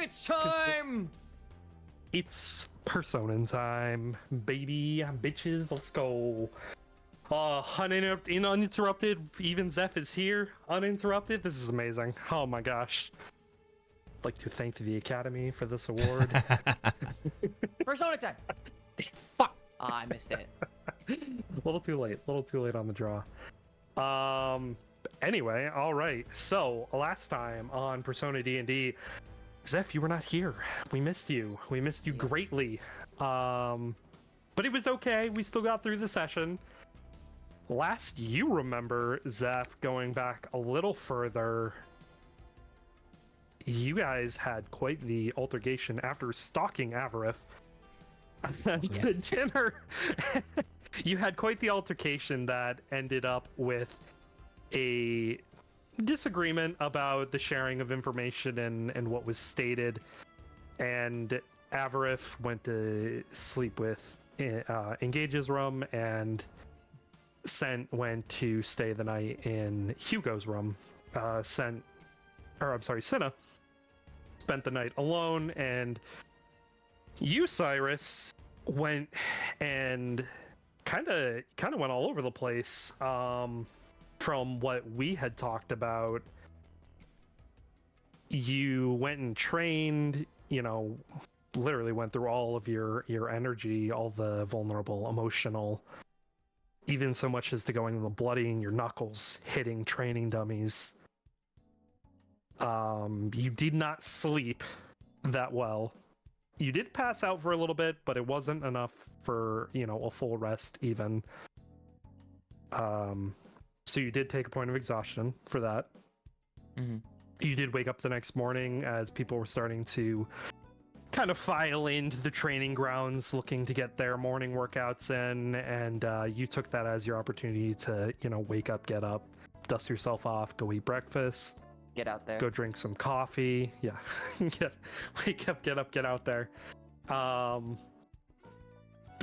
It's time! It's Persona time, baby, bitches, let's go. Uninterrupted, even Zeph is here, uninterrupted. This is amazing. Oh my gosh. I'd like to thank the Academy for this award. Persona time! Fuck! I missed it. A little too late on the draw. Anyway, all right. So last time on Persona D&D, Zeph, you were not here. We missed you. We missed you greatly. But it was okay. We still got through the session. Last you remember, Zeph, going back a little further, you guys had quite the altercation after stalking Avarith at the dinner. You had quite the altercation that ended up with a disagreement about the sharing of information and what was stated, and Avarith went to sleep with Engage's room, and Sent went to stay the night in Hugo's room. Cinna spent the night alone, and you, Cyrus, went and kind of went all over the place. From what we had talked about, you went and trained, literally went through all of your energy, all the vulnerable, emotional, even so much as to going to bloodying your knuckles, hitting training dummies. You did not sleep that well. You did pass out for a little bit, but it wasn't enough for, a full rest even. So you did take a point of exhaustion for that. Mm-hmm. You did wake up the next morning as people were starting to kind of file into the training grounds looking to get their morning workouts in, and you took that as your opportunity to, wake up, get up, dust yourself off, go eat breakfast. Get out there. Go drink some coffee. Yeah. Wake up, get out there.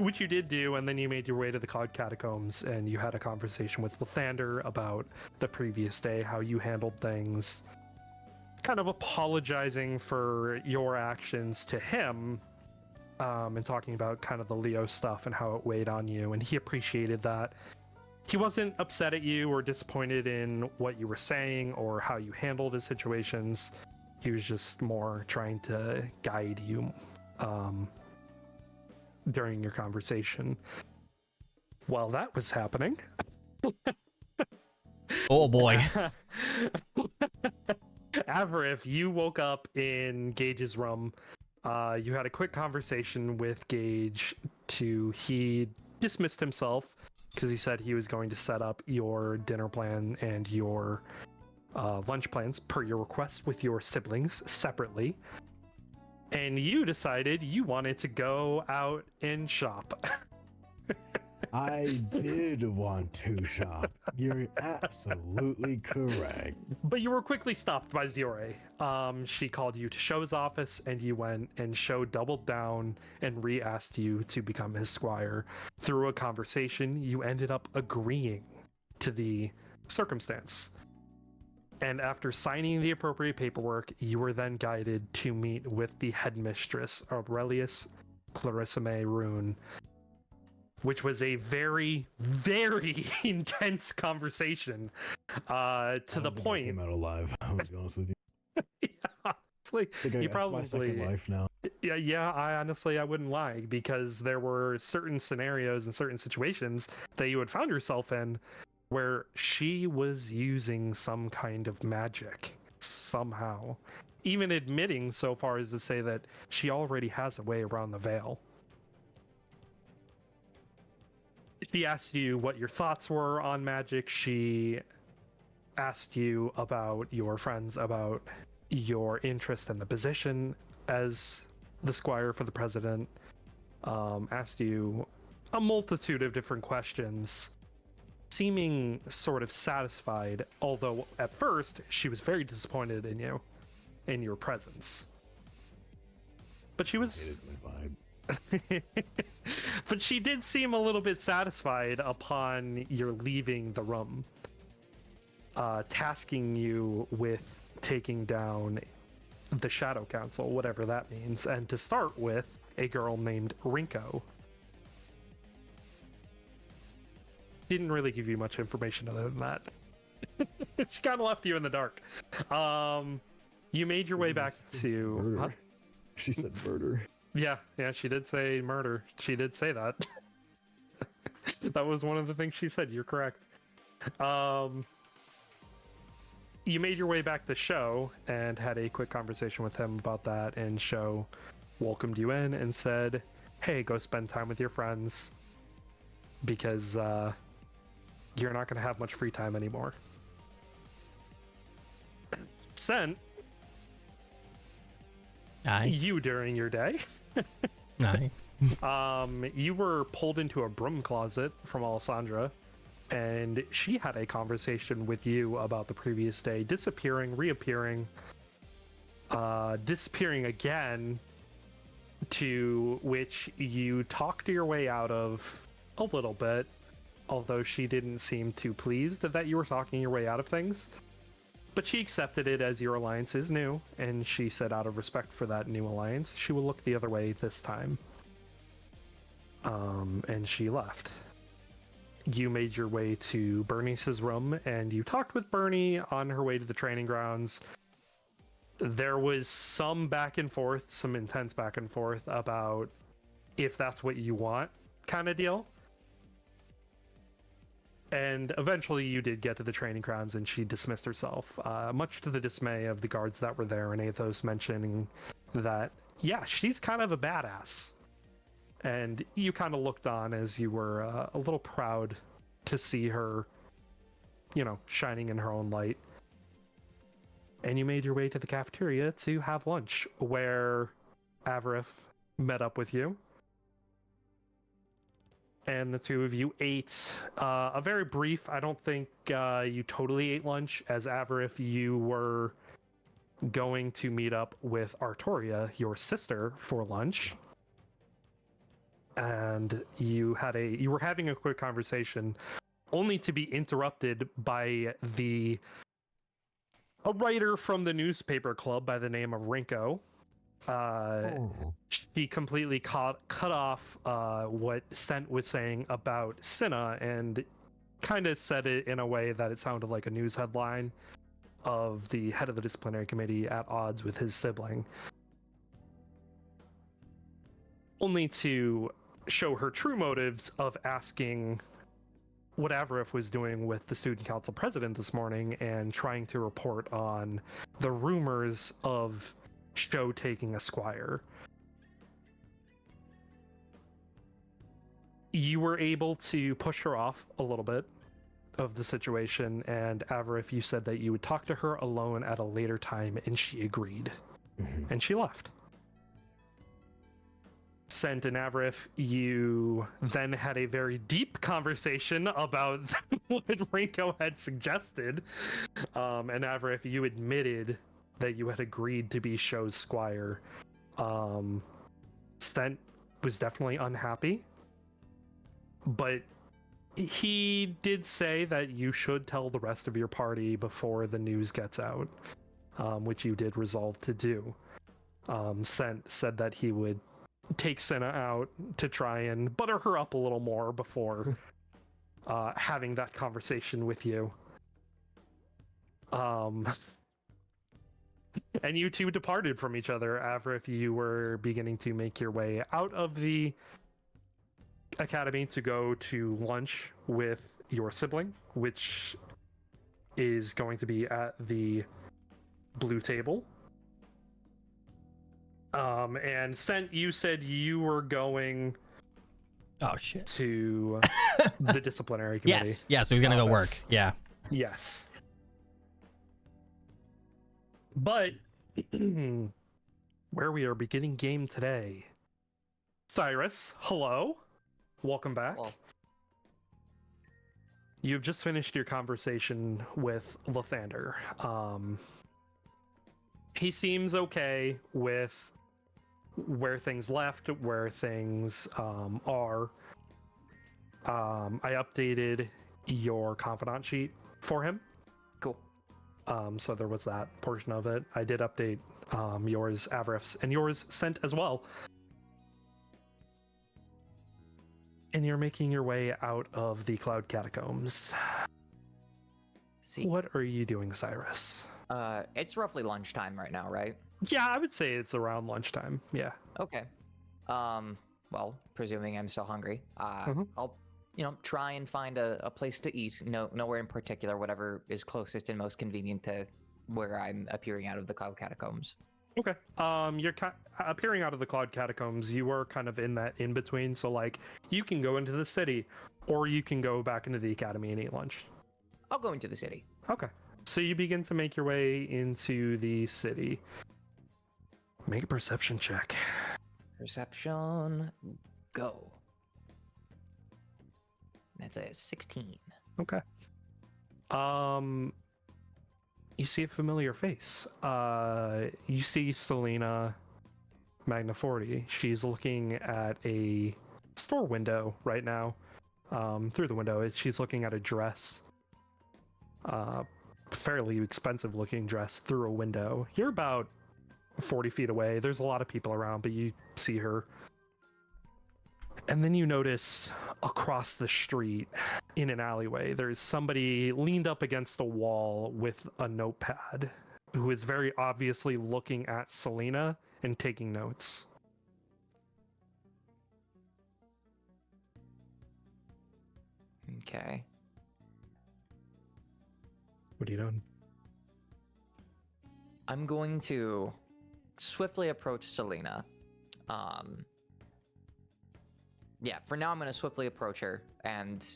Which you did do, and then you made your way to the Cloud Catacombs, and you had a conversation with Lathander about the previous day, how you handled things, kind of apologizing for your actions to him, and talking about kind of the Leo stuff and how it weighed on you, and he appreciated that. He wasn't upset at you or disappointed in what you were saying or how you handled his situations. He was just more trying to guide you during your conversation. While that was happening... Oh boy. Avarith, you woke up in Gage's room. You had a quick conversation with Gage. He dismissed himself because he said he was going to set up your dinner plan and your lunch plans per your request with your siblings separately. And you decided you wanted to go out and shop. I did want to shop. You're absolutely correct. But you were quickly stopped by Ziore. She called you to Show's office, and you went, and Show doubled down and re-asked you to become his squire. Through a conversation, you ended up agreeing to the circumstance. And after signing the appropriate paperwork, you were then guided to meet with the headmistress, Aurelius Clarissime Rune, which was a very, very intense conversation. To the point. I came out alive. I was honest with you. Yeah, honestly, I think I got my second life now. Yeah. I wouldn't lie, because there were certain scenarios and certain situations that you had found yourself in where she was using some kind of magic somehow, even admitting so far as to say that she already has a way around the veil. She asked you what your thoughts were on magic. She asked you about your friends, about your interest in the position as the squire for the president. Asked you a multitude of different questions, seeming sort of satisfied, although at first she was very disappointed in you, in your presence. But she was... Hated my vibe. But she did seem a little bit satisfied upon your leaving the room, tasking you with taking down the Shadow Council, whatever that means, and to start with a girl named Rinko. Didn't really give you much information other than that. She kind of left you in the dark. You made your way back to... Murder. Huh? She said murder. Yeah, she did say murder. She did say that. That was one of the things she said. You're correct. You made your way back to Sho and had a quick conversation with him about that, and Sho welcomed you in and said, hey, go spend time with your friends because you're not going to have much free time anymore. Sent Aye. you during your day. Aye. You were pulled into a broom closet from Alessandra, and she had a conversation with you about the previous day, disappearing, reappearing, disappearing again, to which you talked your way out of a little bit, although she didn't seem too pleased that you were talking your way out of things. But she accepted it as your alliance is new, and she said out of respect for that new alliance, she will look the other way this time. And she left. You made your way to Bernice's room, and you talked with Bernie on her way to the training grounds. There was some back and forth, some intense back and forth about if that's what you want kind of deal. And eventually you did get to the training grounds, and she dismissed herself, much to the dismay of the guards that were there, and Athos mentioning that, yeah, she's kind of a badass. And you kind of looked on as you were a little proud to see her, shining in her own light. And you made your way to the cafeteria to have lunch, where Avarif met up with you. And the two of you ate a very brief, I don't think you totally ate lunch, as Avarif, you were going to meet up with Artoria, your sister, for lunch. And you were having a quick conversation, only to be interrupted by a writer from the newspaper club by the name of Rinko. She completely cut off what Sent was saying about Cinna, and kind of said it in a way that it sounded like a news headline of the head of the disciplinary committee at odds with his sibling. Only to show her true motives of asking what Avarif was doing with the student council president this morning and trying to report on the rumors of Sho taking a squire. You were able to push her off a little bit of the situation, and Avarif, you said that you would talk to her alone at a later time, and she agreed. And she left. Sent and Avarif, you then had a very deep conversation about what Rinko had suggested. And Avarif, you admitted that you had agreed to be Sho's squire. Sent was definitely unhappy, but he did say that you should tell the rest of your party before the news gets out, which you did resolve to do. Sent said that he would take Cinna out to try and butter her up a little more before having that conversation with you. And you two departed from each other. Avarif, you were beginning to make your way out of the academy to go to lunch with your sibling, which is going to be at the blue table. And Sent, you said you were going Oh shit. to the disciplinary committee. Yes, so he's gonna go work. office. Yeah. Yes. But where we are beginning game today. Cyrus, hello. Welcome back. Well, You've just finished your conversation with Lathander. He seems okay with where things left, where things are. I updated your confidant sheet for him. cool. So there was that portion of it. I did update yours Avrif's, and yours sent as well. And you're making your way out of the Cloud Catacombs. See, What are you doing, Cyrus? it's roughly lunchtime right now, right? Yeah, I would say it's around lunchtime. Yeah. Okay. Well, presuming I'm still hungry, Mhm. I'll, try and find a place to eat. Nowhere in particular, whatever is closest and most convenient to where I'm appearing out of the Cloud Catacombs. Okay. You're appearing out of the Cloud Catacombs. You were kind of in that in between. So, like, you can go into the city, or you can go back into the academy and eat lunch. I'll go into the city. Okay. So you begin to make your way into the city. Make a perception check. Perception, go. That's a 16. Okay. You see a familiar face. You see Selena Magna40. She's looking at a store window right now. Through the window, she's looking at a dress. Fairly expensive looking dress through a window. You're about 40 feet away. There's a lot of people around, but you see her. And then you notice across the street in an alleyway, there's somebody leaned up against a wall with a notepad who is very obviously looking at Selena and taking notes. Okay. What are you doing? I'm going to swiftly approach Selena. Yeah, for now I'm going to swiftly approach her and,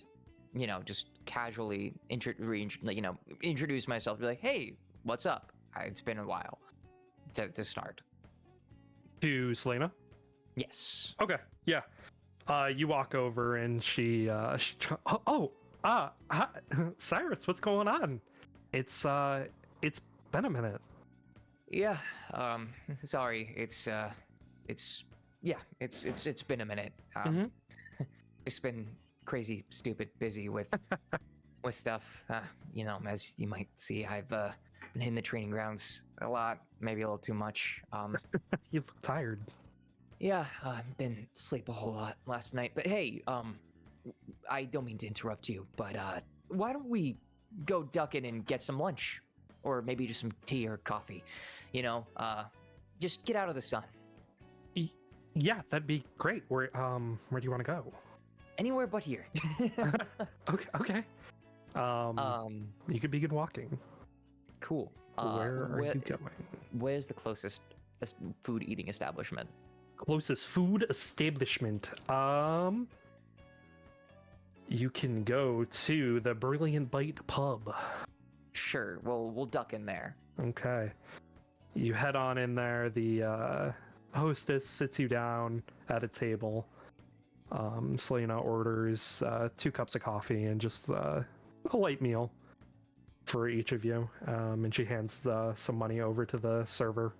just casually introduce myself. Be like, hey, what's up? It's been a while to start. To Selena? Yes. Okay, yeah. You walk over and she hi, Cyrus, what's going on? It's been a minute. Yeah. Sorry. It's been a minute. Mhm. It's been crazy, stupid, busy with with stuff. As you might see, I've been hitting the training grounds a lot, maybe a little too much. You look tired. Yeah, didn't sleep a whole lot last night. But hey, I don't mean to interrupt you, but why don't we go duck in and get some lunch, or maybe just some tea or coffee? Just get out of the sun. Yeah, that'd be great. Where do you want to go? Anywhere but here. Okay. You could begin walking. Cool. Where are you going? Where's the closest food eating establishment? Closest food establishment. You can go to the Brilliant Bite Pub. Sure. Well, we'll duck in there. Okay. You head on in there. The hostess sits you down at a table. Selena orders 2 cups of coffee and just a light meal for each of you. And she hands some money over to the server.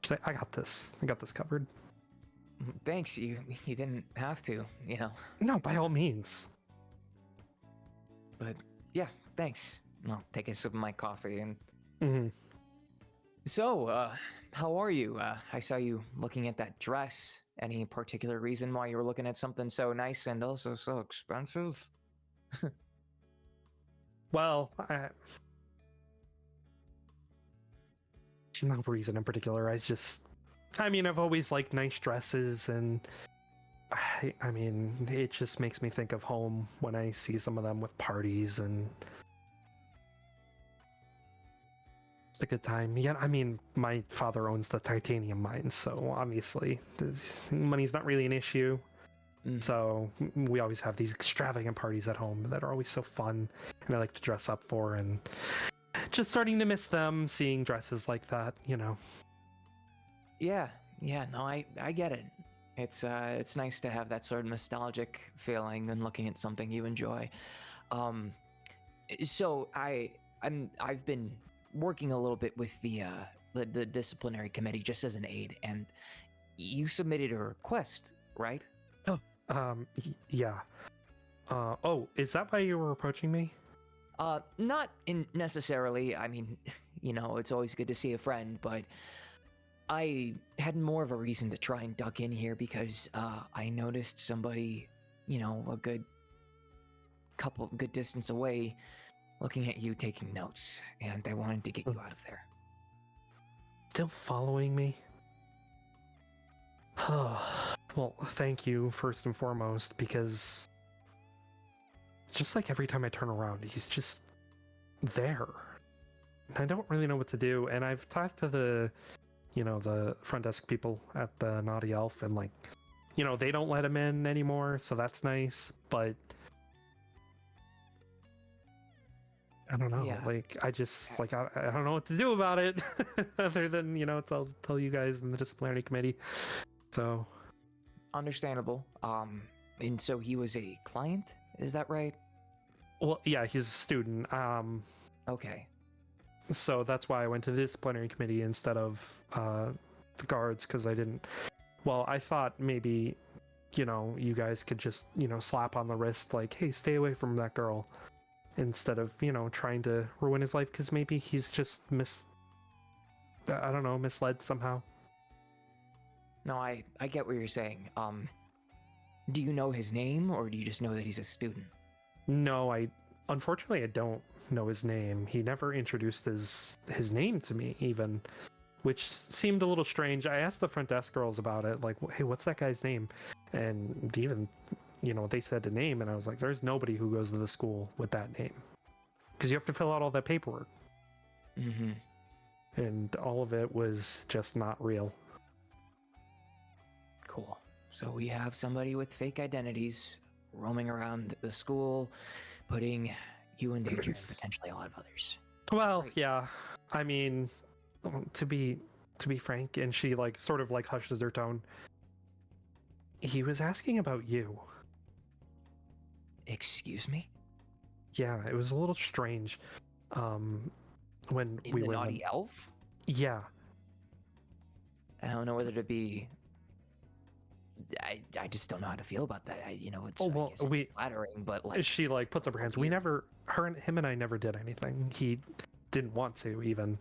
She's like, I got this covered. Thanks. You didn't have to, No, by all means. But yeah, thanks. I'll take a sip of my coffee and. Mm-hmm. So, how are you? I saw you looking at that dress. Any particular reason why you were looking at something so nice and also so expensive? Well, no reason in particular. I've always liked nice dresses, and it just makes me think of home when I see some of them with parties, and it's a good time. Yeah, my father owns the titanium mine, so obviously the money's not really an issue. So we always have these extravagant parties at home that are always so fun, and I like to dress up for, and just starting to miss them, seeing dresses like that, Yeah, no, I get it. It's nice to have that sort of nostalgic feeling and looking at something you enjoy. So I've been working a little bit with the disciplinary committee just as an aide, and you submitted a request, right? Yeah. Is that why you were approaching me? Not necessarily. it's always good to see a friend, but I had more of a reason to try and duck in here because I noticed somebody, a good distance away looking at you taking notes, and I wanted to get you out of there. Still following me? Well, thank you first and foremost, because just like every time I turn around, he's just there. I don't really know what to do, and I've talked to the front desk people at the Naughty Elf, and they don't let him in anymore, so that's nice, but I don't know. Yeah. I just I don't know what to do about it other than, tell you guys in the disciplinary committee. So Understandable. And so he was a client, is that right? well, yeah, he's a student. Okay. So that's why I went to the disciplinary committee instead of the guards, because I thought maybe, you guys could just, slap on the wrist like, hey, stay away from that girl, instead of, trying to ruin his life, because maybe he's just misled somehow. No, I get what you're saying. Do you know his name, or do you just know that he's a student? No, unfortunately I don't know his name. He never introduced his name to me even, which seemed a little strange. I asked the front desk girls about it, like, hey, what's that guy's name? And even, they said a name, and I was like, there's nobody who goes to the school with that name, because you have to fill out all that paperwork. Mm-hmm. And all of it was just not real. Cool. So we have somebody with fake identities roaming around the school, putting you in danger and potentially a lot of others. Well, Great. yeah. I mean, to be frank, and she sort of hushes her tone. He was asking about you. Excuse me? Yeah, it was a little strange. When In we the were Naughty Elf? Yeah. I don't know whether to be. I just don't know how to feel about that. It's, Oh, I well, guess it's flattering, but She puts up her hands. We never, him and I never did anything. He didn't want to even.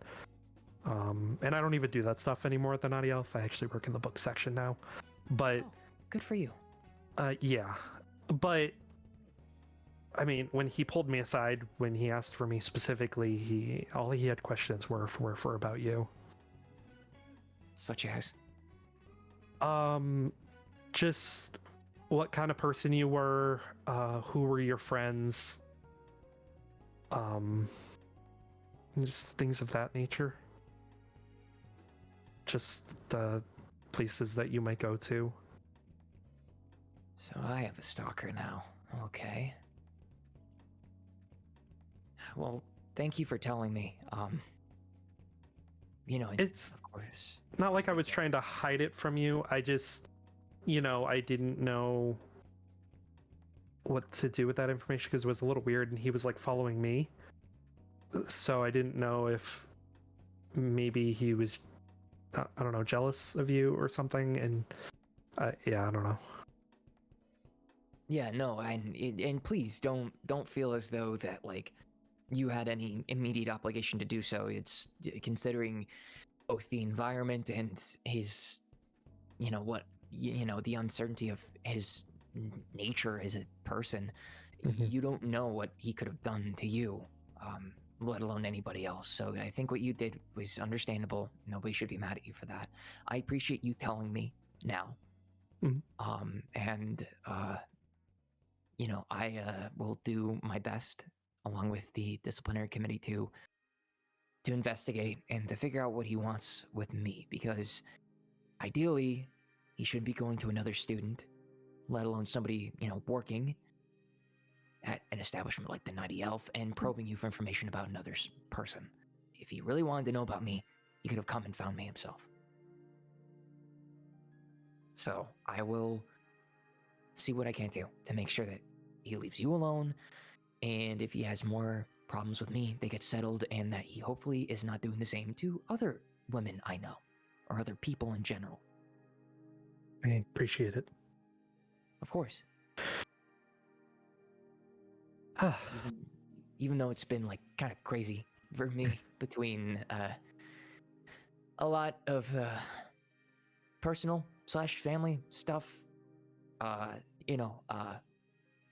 And I don't even do that stuff anymore at the Naughty Elf. I actually work in the book section now. But Oh, good for you. yeah. But I mean, when he pulled me aside, when he asked for me specifically, all he had questions were for about you. Such as? Just what kind of person you were, who were your friends, just things of that nature. Just the places that you might go to. So I have a stalker now. Okay. Well, thank you for telling me. It's of course. not like I was trying to hide it from you. I just, I didn't know what to do with that information because it was a little weird, and he was following me. So I didn't know if maybe he was, I don't know, jealous of you or something. And yeah, I don't know. Yeah, no, and please don't feel as though that you had any immediate obligation to do so. It's considering both the environment and his, the uncertainty of his nature as a person. Mhm. You don't know what he could have done to you, let alone anybody else. So I think what you did was understandable. Nobody should be mad at you for that. I appreciate you telling me now. Mhm. I will do my best along with the disciplinary committee to investigate and to figure out what he wants with me, because ideally he shouldn't be going to another student, let alone somebody, working at an establishment like the Naughty Elf and probing you for information about another person. If he really wanted to know about me, he could have come and found me himself. So I will see what I can do to make sure that he leaves you alone, and if he has more problems with me, they get settled, and that he hopefully is not doing the same to other women I know, or other people in general. I appreciate it. Of course. Even though it's been kind of crazy for me between a lot of personal / family stuff. You know,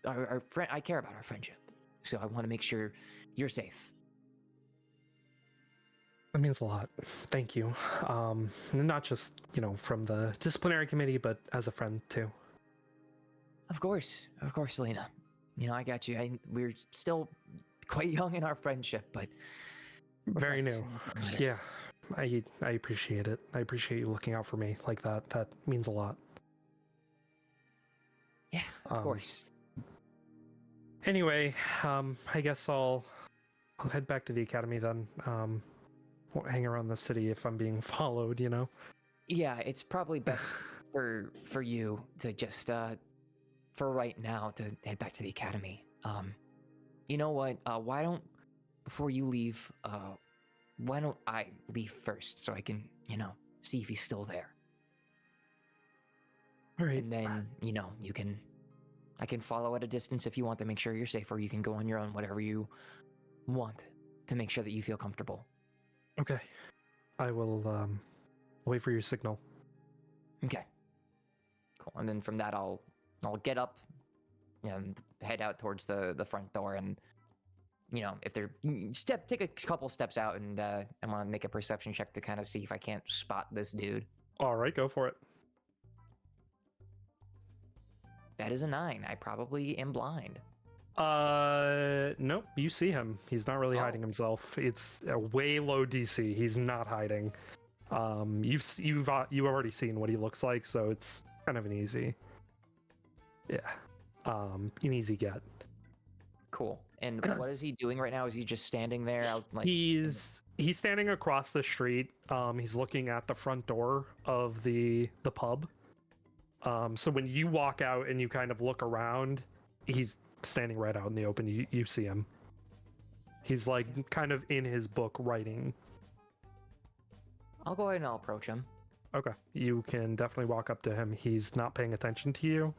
our friend. I care about our friendship, so I want to make sure you're safe. That means a lot. Thank you. Not just, you know, from the disciplinary committee, but as a friend too. Of course, Selena. You know, I got you. We're still quite young in our friendship, but we're Very friends, new. and that matters. Yeah, I appreciate it. I appreciate you looking out for me like that. That means a lot. Yeah, of course. Anyway, I guess I'll head back to the academy then. Won't hang around the city if I'm being followed, you know. Yeah, it's probably best for you to just for right now to head back to the academy. You know what? Why don't before you leave, why don't I leave first so I can, you know, see if he's still there. All right. And then, you know, I can follow at a distance if you want to make sure you're safe, or you can go on your own, whatever you want to make sure that you feel comfortable. Okay. I will wait for your signal. Okay. Cool. And then from that, I'll get up and head out towards the front door, and you know, if they're take a couple steps out, and I want to make a perception check to kind of see if I can't spot this dude. All right, go for it. That is a 9. I probably am blind. Nope. You see him. He's not really hiding himself. It's a way low DC. He's not hiding. You've already seen what he looks like, so it's kind of an easy. Yeah. An easy get. Cool. And what is he doing right now? Is he just standing there out like He's standing across the street. He's looking at the front door of the pub. So when you walk out and you kind of look around, he's standing right out in the open. You see him. He's like kind of in his book writing. I'll go ahead and I'll approach him. Okay. You can definitely walk up to him. He's not paying attention to you.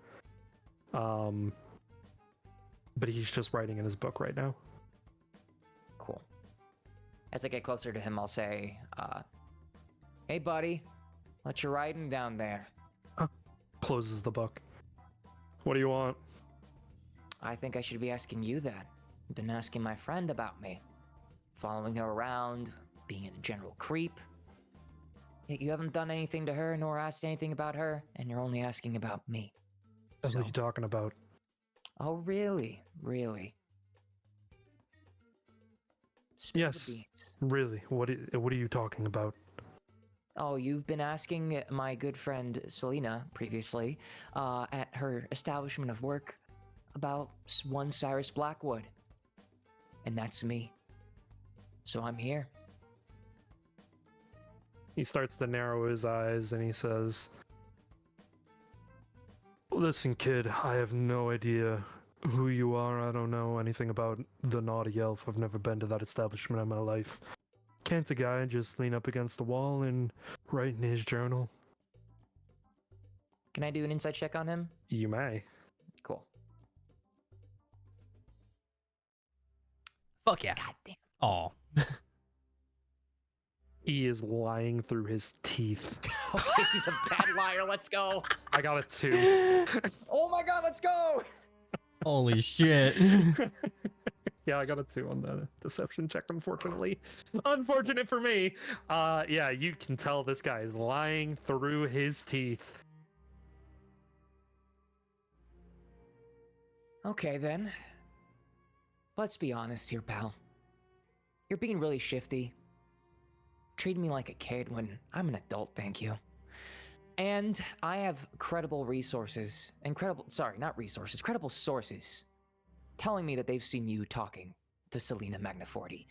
But he's just writing in his book right now. Cool. As I get closer to him, I'll say, hey buddy, what you writing down there? Closes the book. What do you want? I think I should be asking you that. You've been asking my friend about me. Following her around, being a general creep. Yet you haven't done anything to her nor asked anything about her, and you're only asking about me. What are you talking about? Oh, really? Really? Spill the Yes. beans. Really? What are you talking about? Oh, you've been asking my good friend Selena previously at her establishment of work about one Cyrus Blackwood. And that's me. So I'm here. He starts to narrow his eyes and he says, "Listen, kid, I have no idea who you are. I don't know anything about the Naughty Elf. I've never been to that establishment in my life. Can't a guy just lean up against the wall and write in his journal?" Can I do an insight check on him? You may. Cool. Fuck yeah. God damn. Oh. He is lying through his teeth. Okay, he's a bad liar. Let's go. I got a 2. Oh my god, let's go. Holy shit. Yeah, I got a 2 on the deception check, unfortunately. Unfortunate for me. Yeah, you can tell this guy is lying through his teeth. Okay, then. Let's be honest here, pal. You're being really shifty. Treating me like a kid when I'm an adult, thank you. And I have credible sources telling me that they've seen you talking to Selena Magnaforti.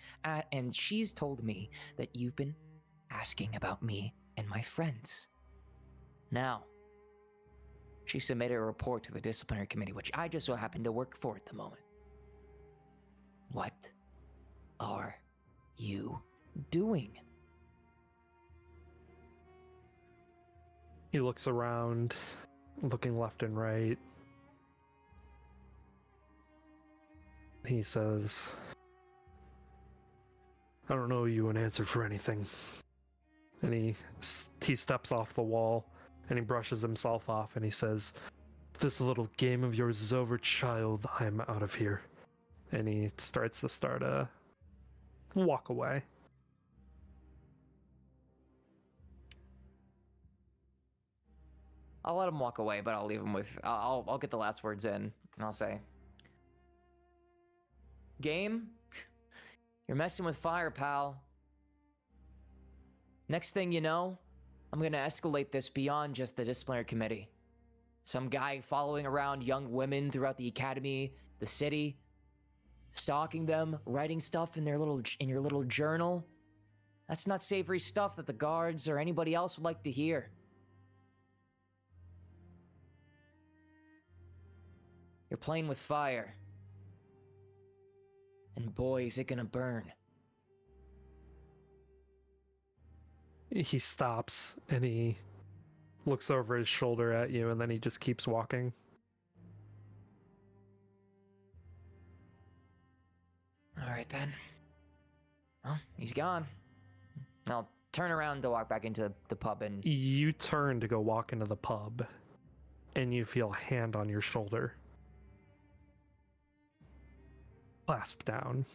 And she's told me that you've been asking about me and my friends. Now, she submitted a report to the disciplinary committee, which I just so happen to work for at the moment. What are you doing? He looks around, looking left and right. He says, I don't owe you an answer for anything. And he steps off the wall and he brushes himself off and he says, "If this little game of yours is over, child, I'm out of here." And he starts to walk away. I'll let him walk away, but I'll leave him with. I'll get the last words in, and I'll say, "Game, you're messing with fire, pal. Next thing you know, I'm gonna escalate this beyond just the disciplinary committee. Some guy following around young women throughout the academy, the city, stalking them, writing stuff in your little journal. That's not savory stuff that the guards or anybody else would like to hear. You're playing with fire. And boy, is it gonna burn." He stops and he looks over his shoulder at you and then he just keeps walking. All right, then. Well, he's gone. I'll turn around to walk back into the pub and... You turn to go walk into the pub and you feel a hand on your shoulder. Clasp down.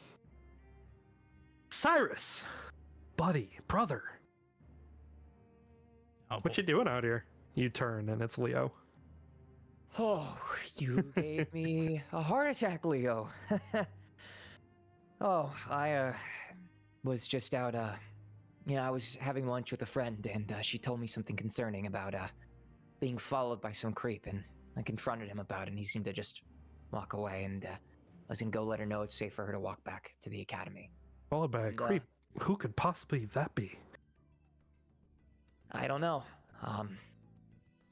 "Cyrus! Buddy, brother. Oh, What you doing out here?" You turn and it's Leo. Oh, you gave me a heart attack, Leo. Oh, I was just out, I was having lunch with a friend, and she told me something concerning about being followed by some creep, and I confronted him about it, and he seemed to just walk away, and I was gonna go let her know it's safe for her to walk back to the academy. Followed by a And, creep. Who could possibly that be? I don't know.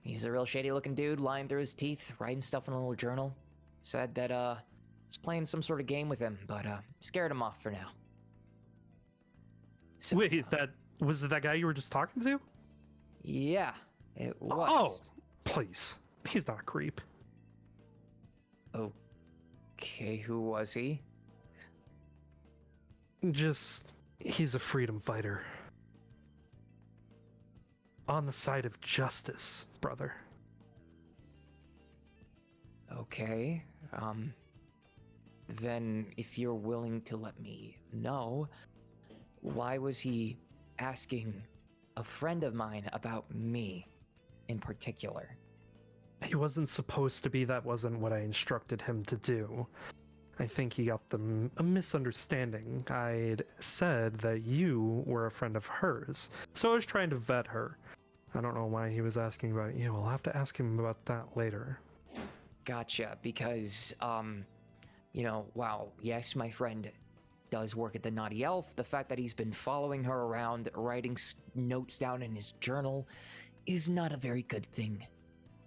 He's a real shady looking dude, lying through his teeth, writing stuff in a little journal. Said that, was playing some sort of game with him, but, scared him off for now. So, Wait, was it that guy you were just talking to? Yeah, it was. Oh, please. He's not a creep. Okay, who was he? He's a freedom fighter. On the side of justice, brother. Okay, then if you're willing to let me know, why was he asking a friend of mine about me in particular? He wasn't supposed to be. That wasn't what I instructed him to do. I think he got a misunderstanding. I'd said that you were a friend of hers, so I was trying to vet her. I don't know why he was asking about you. I'll have to ask him about that later. Gotcha, because, while, yes, my friend does work at the Naughty Elf, the fact that he's been following her around, writing notes down in his journal, is not a very good thing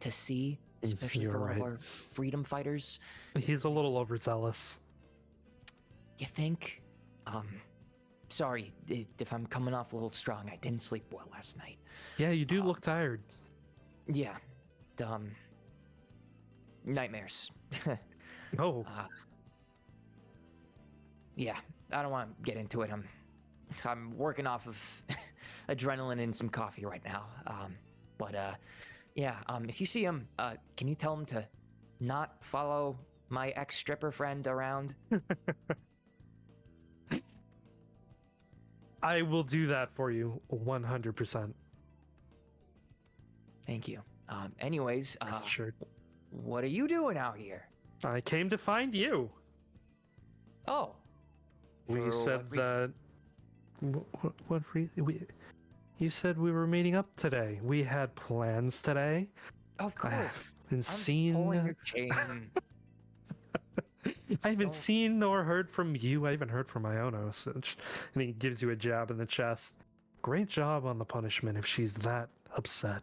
to see, especially You're for one right. of our freedom fighters. He's a little overzealous. You think? Sorry if I'm coming off a little strong. I didn't sleep well last night. Yeah, you do look tired. Yeah, nightmares. Oh, Yeah, I don't want to get into it. I'm working off of adrenaline and some coffee right now. If you see him, can you tell him to not follow my ex-stripper friend around? I will do that for you 100%. Thank you. Anyways, Rest assured. what are you doing out here? I came to find you. Oh. We For said what reason? that. What reason? You said we were meeting up today. We had plans today. Of I course. haven't I'm just seen. pulling your chain. I haven't Don't- seen nor heard from you. I haven't heard from Iono. And he gives you a jab in the chest. Great job on the punishment if she's that upset.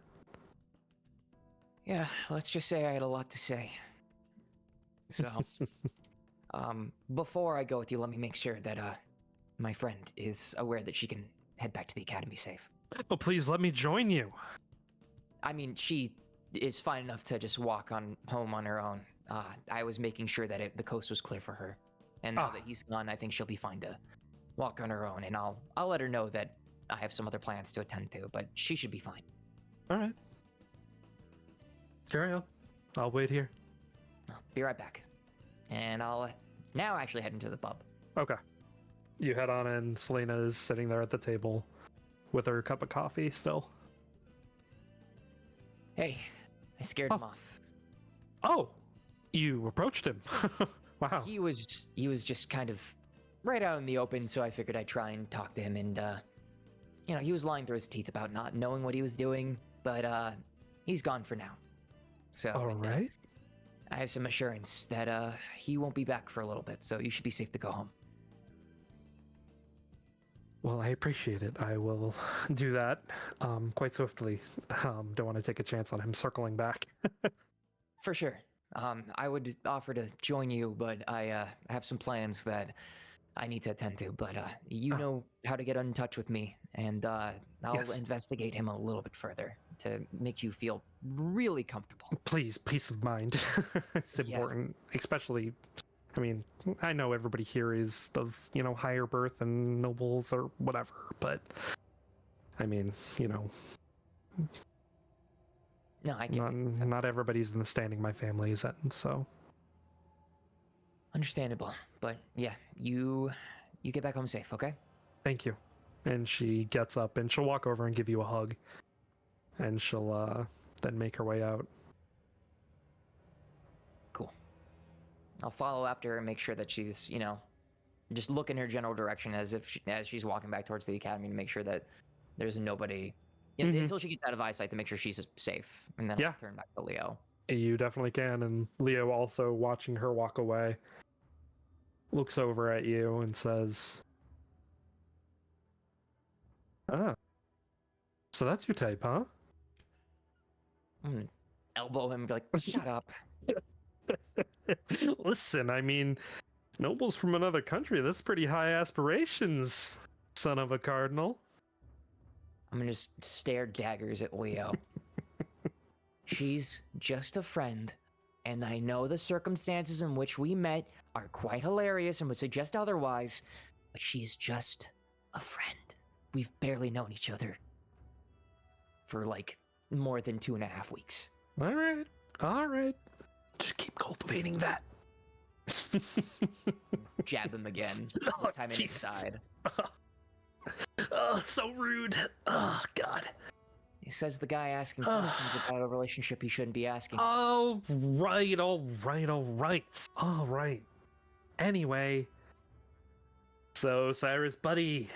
Yeah, let's just say I had a lot to say. So, before I go with you, let me make sure that my friend is aware that she can head back to the academy safe. Oh, please let me join you. I mean, she is fine enough to just walk on home on her own. I was making sure that the coast was clear for her, and now Ah. that he's gone, I think she'll be fine to walk on her own, and I'll let her know that I have some other plans to attend to, but she should be fine. All right. Carry on. I'll wait here. I'll be right back. And I'll now actually head into the pub. Okay. You head on in. Selena is sitting there at the table with her cup of coffee still. Hey, I scared him off. Oh, you approached him. Wow. He was just kind of right out in the open, so I figured I'd try and talk to him, and he was lying through his teeth about not knowing what he was doing, but he's gone for now. So All right. I have some assurance that he won't be back for a little bit, so you should be safe to go home. Well, I appreciate it. I will do that quite swiftly. Don't want to take a chance on him circling back. For sure. I would offer to join you, but I have some plans that I need to attend to. But you know how to get in touch with me, and I'll investigate him a little bit further to make you feel really comfortable. Please, peace of mind. It's important, especially. I mean, I know everybody here is of, higher birth and nobles or whatever, but I mean, No, I get it. not everybody's in the standing my family is in, so. Understandable, but yeah, you get back home safe, okay? Thank you. And she gets up and she'll walk over and give you a hug, and she'll then make her way out. Cool. I'll follow after her and make sure that she's, just look in her general direction as she's walking back towards the academy to make sure that there's nobody until she gets out of eyesight to make sure she's safe. And then I'll turn back to Leo. You definitely can. And Leo, also watching her walk away, looks over at you and says, so that's your type, huh? I'm gonna elbow him and be like, shut up. Listen, I mean, nobles from another country, that's pretty high aspirations, son of a cardinal. I'm gonna just stare daggers at Leo. She's just a friend, and I know the circumstances in which we met are quite hilarious and would suggest otherwise, but she's just a friend. We've barely known each other for more than 2.5 weeks. All right. Just keep cultivating that. Jab him again. Oh, This time in his Jesus. side. Oh, so rude. Oh, God. He says the guy asking questions about a relationship he shouldn't be asking. All right. Anyway, so Cyrus, buddy.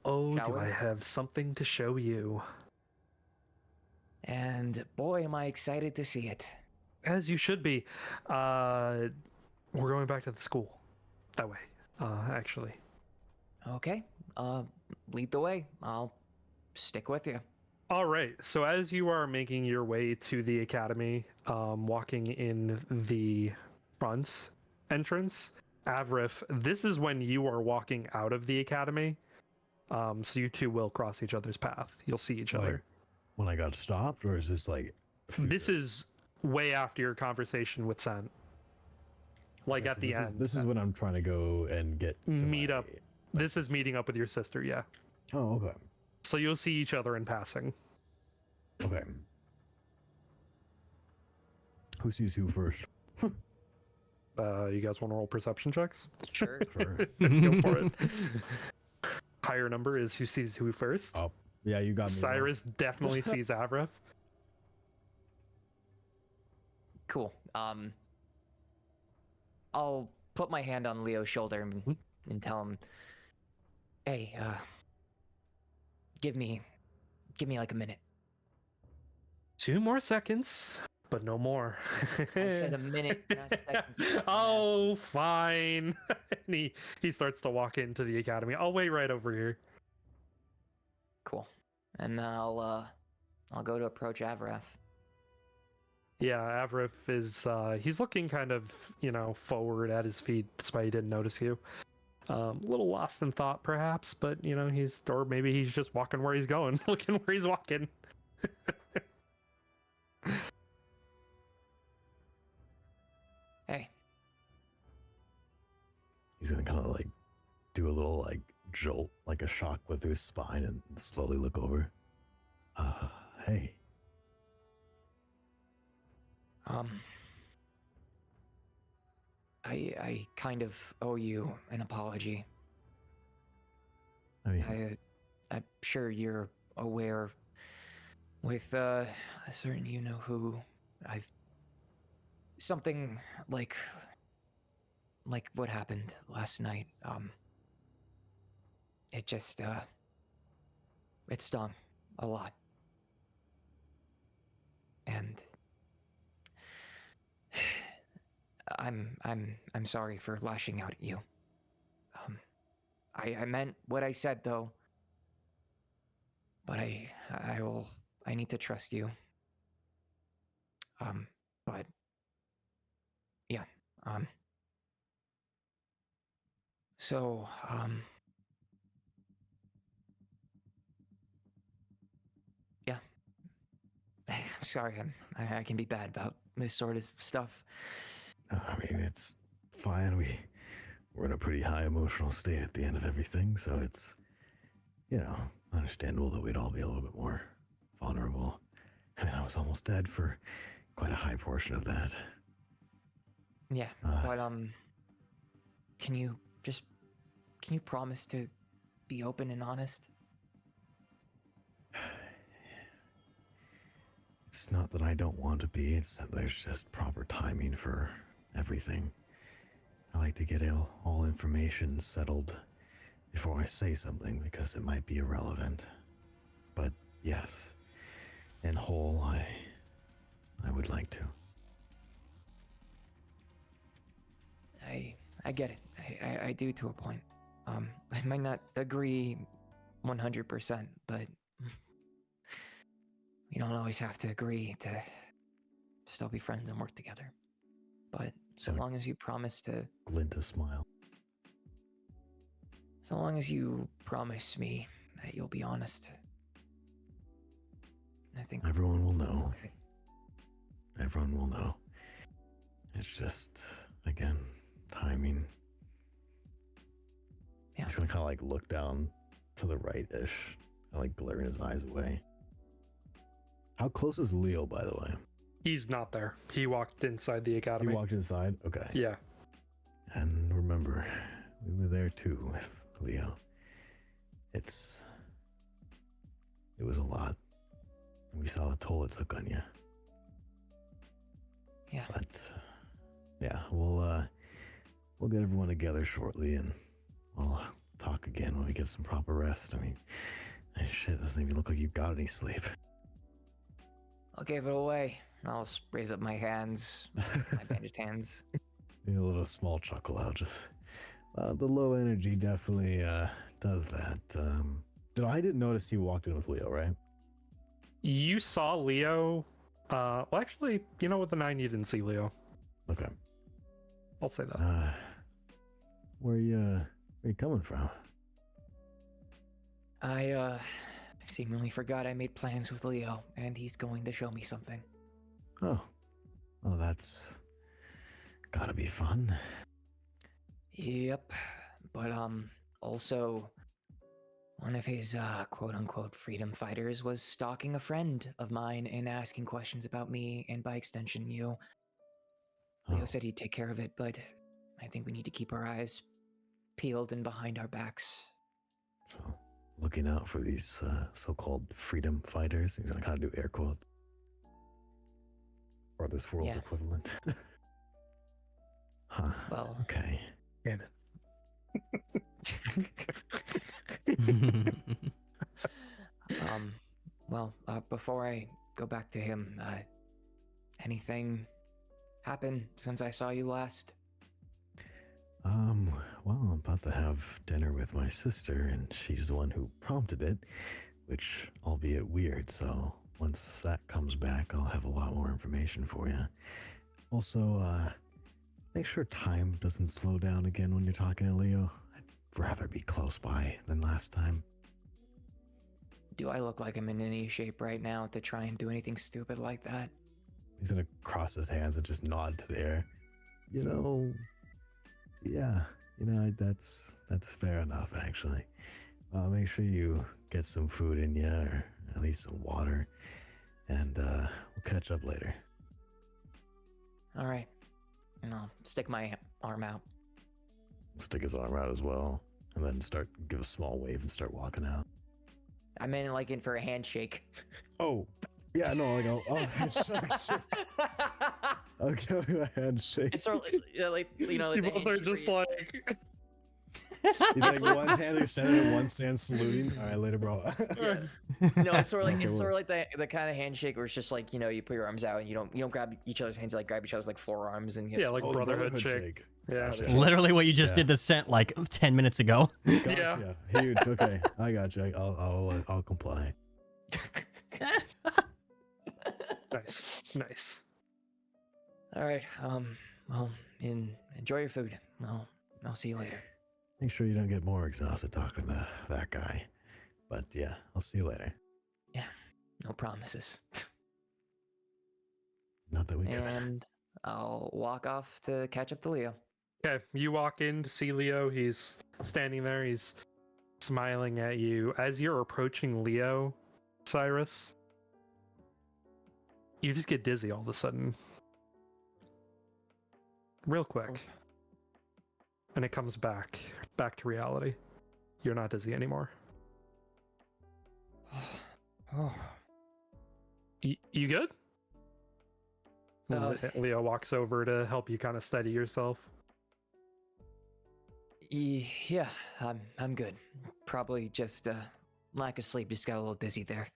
Oh, Shall do we? I have something to show you? And boy, am I excited to see it. As you should be. We're going back to the school. That way, actually. Okay, lead the way. I'll stick with you. All right. So as you are making your way to the academy, walking in the front entrance, Avrif, this is when you are walking out of the academy. So you two will cross each other's path. You'll see each other. When I got stopped, or is this This is way after your conversation with Sen. Like at the end. This is when I'm trying to go and get to meet up. This is meeting up with your sister, yeah. Oh, okay. So you'll see each other in passing. Okay. Who sees who first? You guys want to roll perception checks? Sure. Sure. Go for it. Higher number is who sees who first. Oh, yeah, you got me. Cyrus definitely sees Avrif. Cool. I'll put my hand on Leo's shoulder and tell him, "Hey, give me like a minute." 2 more seconds, but no more. I said a minute, not seconds. Oh, fine. And he starts to walk into the academy. I'll wait right over here. Cool. And I'll go to approach Avraf. Yeah, Avrif is he's looking kind of, forward at his feet. That's why he didn't notice you. A little lost in thought, perhaps, but or maybe he's just walking where he's going, looking where he's walking. Hey. He's gonna kind of do a little like jolt, like a shock with his spine, and slowly look over. Hey. I kind of owe you an apology. I mean, I'm sure you're aware with a certain you know who I've something like what happened last night. It just it stung a lot. And I'm sorry for lashing out at you. I meant what I said though. But I need to trust you. But yeah. So yeah. Sorry, I can be bad about this sort of stuff. I mean, it's fine. We're in a pretty high emotional state at the end of everything, so it's, understandable that we'd all be a little bit more vulnerable. I mean, I was almost dead for quite a high portion of that. Yeah, but can you promise to be open and honest? It's not that I don't want to be, it's that there's just proper timing for everything. I like to get all information settled before I say something because it might be irrelevant. But yes, in whole, I would like to. I get it. I do to a point. I might not agree 100%, but you don't always have to agree to still be friends and work together. But so long as you promise to glint a smile. So long as you promise me that you'll be honest, I think everyone will know. Okay. Everyone will know. It's just, again, timing. Yeah. He's gonna kind of like look down to the right-ish, like glaring his eyes away. How close is Leo, by the way? He's not there. He walked inside the academy. He walked inside? Okay. Yeah. And remember, we were there too with Leo. It was a lot. We saw the toll it took on you. Yeah. But yeah, we'll get everyone together shortly and we'll talk again when we get some proper rest. I mean, shit, it doesn't even look like you got any sleep. I'll give it away. I'll raise up my hands, my bandaged hands. A little small chuckle out. Just the low energy definitely does that. I didn't notice you walked in with Leo, right? You saw Leo. Well, actually, with the 9, you didn't see Leo. Okay. I'll say that. Where you coming from? I seemingly forgot I made plans with Leo, and he's going to show me something. Oh, that's gotta be fun. Yep, but also one of his quote-unquote freedom fighters was stalking a friend of mine and asking questions about me and by extension you. Leo said he'd take care of it, but I think we need to keep our eyes peeled and behind our backs. So, looking out for these so-called freedom fighters. He's gonna kind of do air quotes. Or this world's equivalent. Huh. Well, okay. Damn it. Before I go back to him, anything happened since I saw you last? Well, I'm about to have dinner with my sister, and she's the one who prompted it, which, albeit weird, so once that comes back, I'll have a lot more information for you. Also, make sure time doesn't slow down again when you're talking to Leo. I'd rather be close by than last time. Do I look like I'm in any shape right now to try and do anything stupid like that? He's gonna cross his hands and just nod to the air. Yeah, That's fair enough, actually. Make sure you get some food in you, or at least some water, and we'll catch up later. All right. And I'll stick my arm out. Stick his arm out as well, and then give a small wave and start walking out. I meant like in for a handshake. Oh, yeah, no, like I'll give you a handshake. It's sort of like You the both are handshake just where like. He's like one hand extended and one hand saluting. All right, later, bro. no, it's sort of like Okay, it's well- sort of like the kind of handshake where it's just like you put your arms out and you don't grab each other's hands, like grab each other's like forearms and Yeah, like Oh, brotherhood shake. Yeah. Gotcha. Literally what you just Yeah. did the scent like 10 minutes ago. Gotcha. Huge. Okay, I got you. I'll comply. Nice. All right. Well, enjoy your food. I'll see you later. Make sure you don't get more exhausted talking to that guy. But yeah, I'll see you later. No promises. Not that we could. And I'll walk off to catch up to Leo. Okay, you walk in to see Leo. He's standing there. He's smiling at you. As you're approaching Leo, Cyrus, you just get dizzy all of a sudden. Real quick. And it comes back to reality. You're not dizzy anymore. Oh. You good? Uh, Leo walks over to help you kind of steady yourself. Yeah, I'm good. Probably just lack of sleep. Just got a little dizzy there.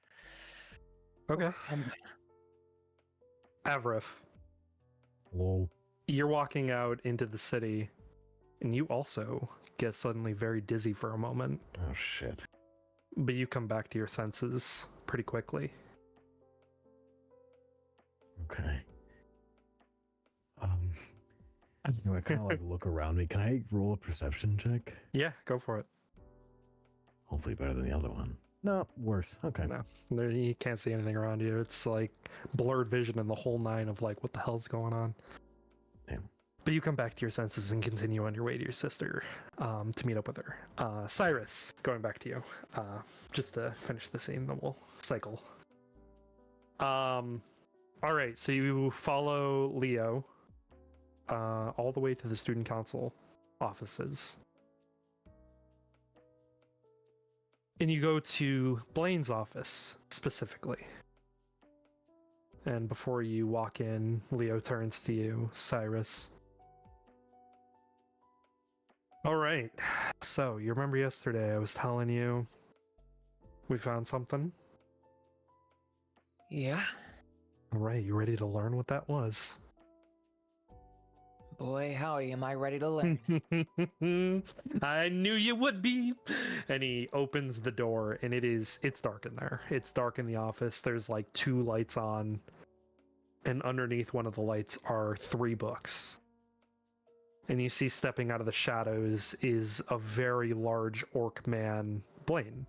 Okay. I'm good. Avrif, Lol. you're walking out into the city, and you also get suddenly very dizzy for a moment, Oh shit. but you come back to your senses pretty quickly. Okay. I kind of like look around me. Can I roll a perception check? Yeah, go for it. Hopefully better than the other one. No, worse. Okay. No, you can't see anything around you. It's like blurred vision and the whole nine of like, what the hell's going on? Damn. But you come back to your senses and continue on your way to your sister to meet up with her. Cyrus, going back to you, just to finish the scene, then we'll cycle. All right, so you follow Leo all the way to the student council offices. And you go to Blaine's office specifically. And before you walk in, Leo turns to you, Cyrus. All right. So, you remember yesterday I was telling you we found something? Yeah. All right, you ready to learn what that was? Boy, howdy, am I ready to learn? I knew you would be. And he opens the door, and it's dark in there. It's dark in the office. There's like 2 lights on, and underneath one of the lights are 3 books. And you see stepping out of the shadows is a very large orc man, Blaine.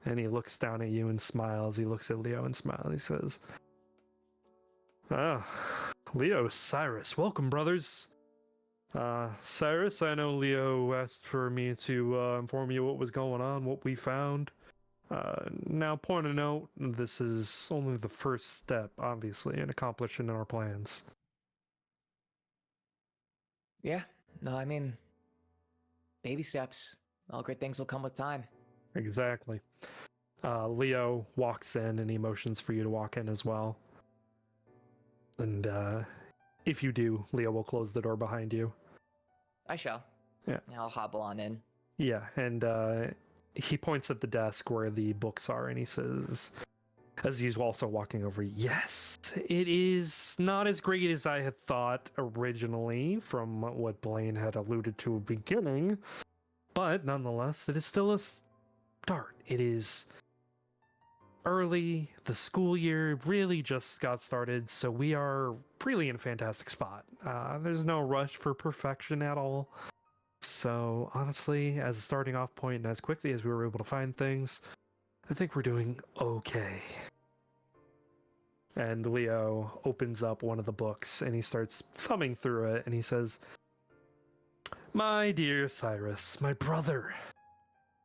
And he looks down at you and smiles. He looks at Leo and smiles. He says, "Ah, Leo, Cyrus, welcome, brothers. Cyrus, I know Leo asked for me to inform you what was going on, what we found. Now, point of note, this is only the first step, obviously, in accomplishing our plans." Yeah. No, I mean, baby steps. All great things will come with time. Exactly. Leo walks in and he motions for you to walk in as well. And if you do, Leo will close the door behind you. I shall. Yeah. I'll hobble on in. Yeah, and he points at the desk where the books are and he says, as he's also walking over, "Yes, it is not as great as I had thought originally from what Blaine had alluded to at the beginning, but nonetheless, it is still a start. It is early, the school year really just got started, so we are really in a fantastic spot. There's no rush for perfection at all. So honestly, as a starting off point and as quickly as we were able to find things, I think we're doing okay." And Leo opens up one of the books and he starts thumbing through it and he says, My dear Cyrus, my brother,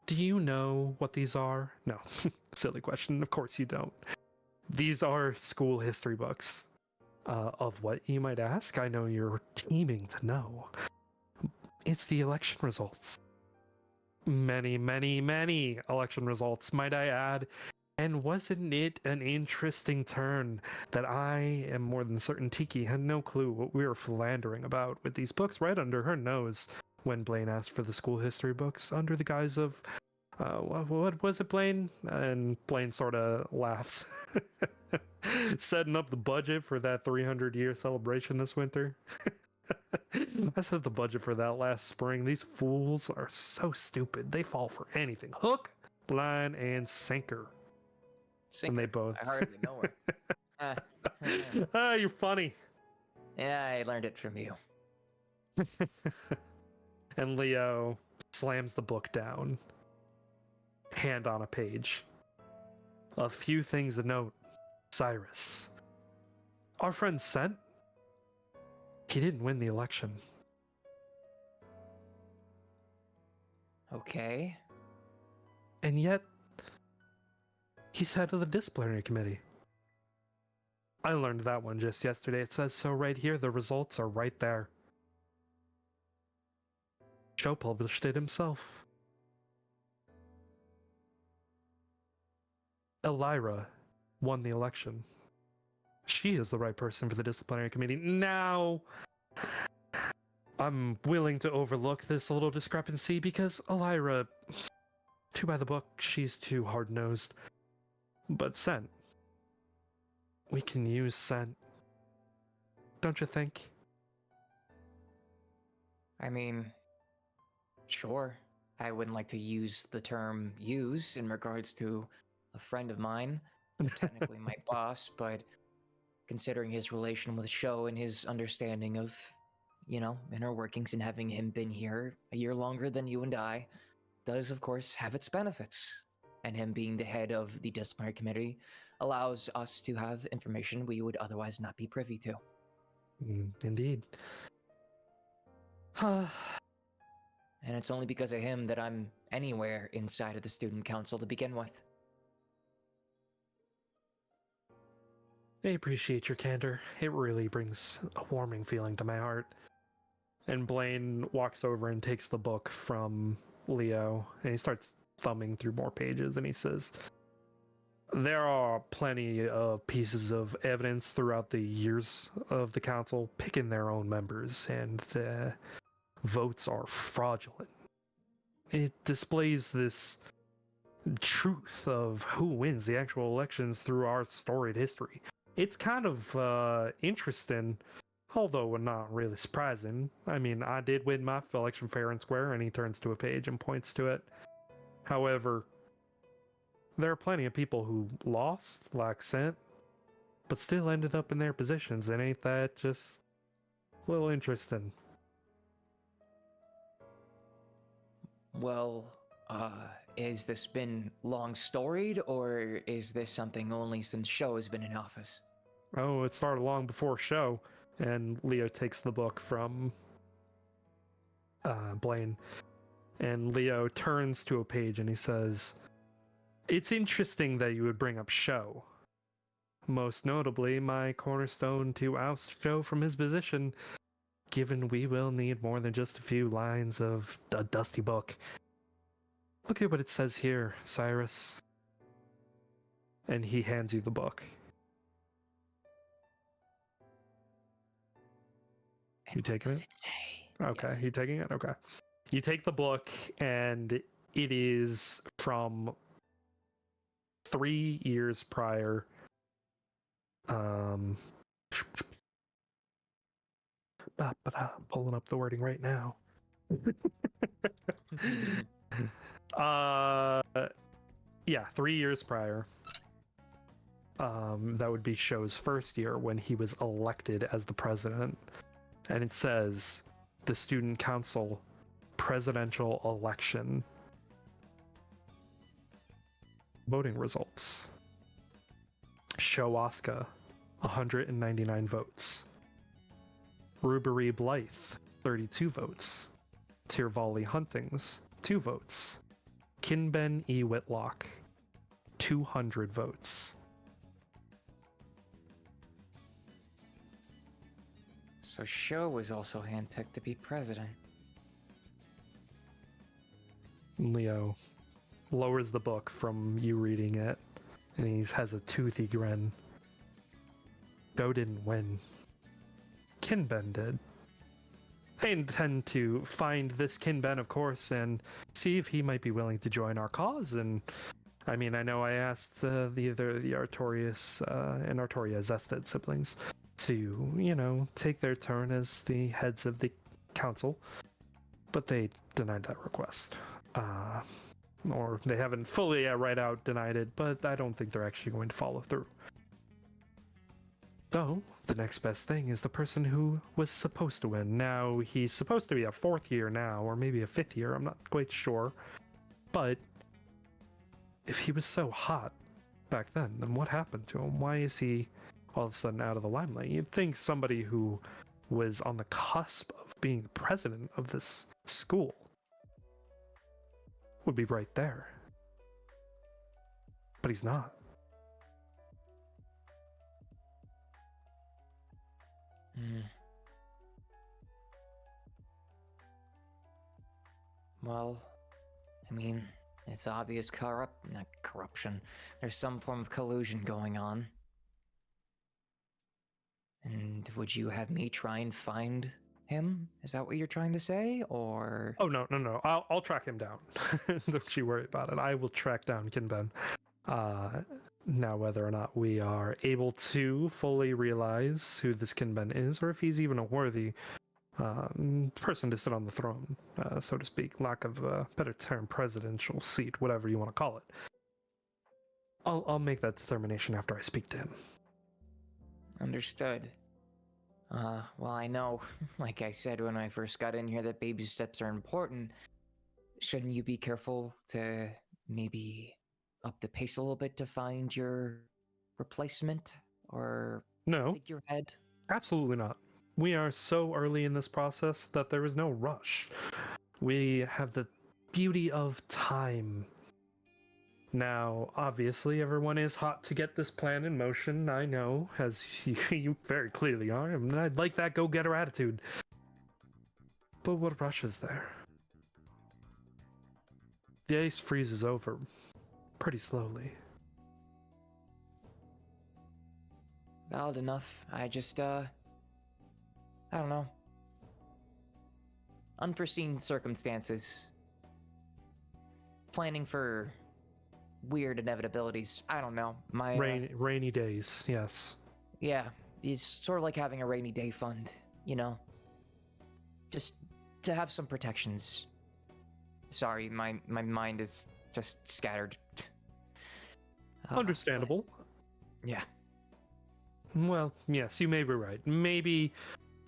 do you know what these are? No, silly question. Of course you don't. These are school history books. Of what, you might ask? I know you're teeming to know. It's the election results. Many, many, many election results, might I add. And wasn't it an interesting turn that I am more than certain Tiki had no clue what we were philandering about with these books right under her nose when Blaine asked for the school history books under the guise of, what was it, Blaine? And Blaine sort of laughs. Setting up the budget for that 300-year celebration this winter. I set the budget for that last spring. These fools are so stupid. They fall for anything. Hook, line, and sinker. Sinker. And they both. I hardly know her. Ah, you're funny. Yeah, I learned it from you. And Leo slams the book down. Hand on a page. A few things to note. Cyrus. Our friend Sent. He didn't win the election. Okay. And yet, he's head of the disciplinary committee. I learned that one just yesterday. It says so right here. The results are right there. Joe published it himself. Elira won the election. She is the right person for the disciplinary committee. Now, I'm willing to overlook this little discrepancy because Elira, too by the book, she's too hard-nosed. But Sent, we can use Sent. Don't you think? I mean, sure. I wouldn't like to use the term use in regards to a friend of mine, technically my boss, but considering his relation with Sho and his understanding of, inner workings and having him been here a year longer than you and I, does of course have its benefits. And him being the head of the disciplinary committee allows us to have information we would otherwise not be privy to. Indeed. And it's only because of him that I'm anywhere inside of the student council to begin with. I appreciate your candor. It really brings a warming feeling to my heart. And Blaine walks over and takes the book from Leo, and he starts thumbing through more pages, and he says, there are plenty of pieces of evidence throughout the years of the council picking their own members, and the votes are fraudulent. It displays this truth of who wins the actual elections through our storied history. It's kind of interesting, although not really surprising. I mean, I did win my election fair and square, and he turns to a page and points to it. However, there are plenty of people who lost, like Sent, but still ended up in their positions, and ain't that just a little interesting? Well, is this been long storied, or is this something only since Sho has been in office? Oh, it started long before Show, and Leo takes the book from Blaine, and Leo turns to a page and he says, it's interesting that you would bring up Show. Most notably, my cornerstone to oust Show from his position, given we will need more than just a few lines of a dusty book. Look at what it says here, Cyrus. And he hands you the book. And You taking what it? does say? Okay, Yes. you taking it? Okay. You take the book, and it is from 3 years prior. I'm pulling up the wording right now. Yeah, 3 years prior. That would be Show's first year when he was elected as the president. And it says, the student council presidential election voting results. Showaska, 199 votes. Rubery Blythe, 32 votes. Tirvali Huntings, 2 votes. Kinben E. Whitlock, 200 votes. So Sho was also handpicked to be president. Leo lowers the book from you reading it, and he has a toothy grin. Go didn't win. Kinben did. I intend to find this Kinben, of course, and see if he might be willing to join our cause. And I mean, I know I asked either the Artorias and Artoria Zested siblings to, you know, take their turn as the heads of the council, but they denied that request. Or they haven't fully right out denied it, but I don't think they're actually going to follow through. So, the next best thing is the person who was supposed to win. Now, he's supposed to be a 4th year now, or maybe a 5th year, I'm not quite sure. But, if he was so hot back then what happened to him? Why is he all of a sudden out of the limelight? You'd think somebody who was on the cusp of being the president of this school would be right there. But he's not. Well, I mean, it's obvious not corruption. There's some form of collusion going on. And would you have me try and find him? Is that what you're trying to say, or? Oh no. I'll track him down. Don't you worry about it. I will track down Kinben. Now, whether or not we are able to fully realize who this Kinben is, or if he's even a worthy person to sit on the throne, so to speak, lack of a better term, presidential seat, whatever you want to call it. I'll make that determination after I speak to him. Understood. Well, I know, like I said when I first got in here, that baby steps are important. Shouldn't you be careful to maybe up the pace a little bit to find your replacement? Or No, figurehead? absolutely not. We are so early in this process that there is no rush. We have the beauty of time. Now, obviously, everyone is hot to get this plan in motion, I know, as you very clearly are, and I'd like that go-getter attitude. But what rush is there? The ice freezes over pretty slowly. Valid enough. I just, I don't know. Unforeseen circumstances. Planning for weird inevitabilities. I don't know. My Rainy days, yes. yeah, it's sort of like having a rainy day fund, you know? Just to have some protections. Sorry, my mind is just scattered. Understandable. Yeah. Well, yes, you may be right. Maybe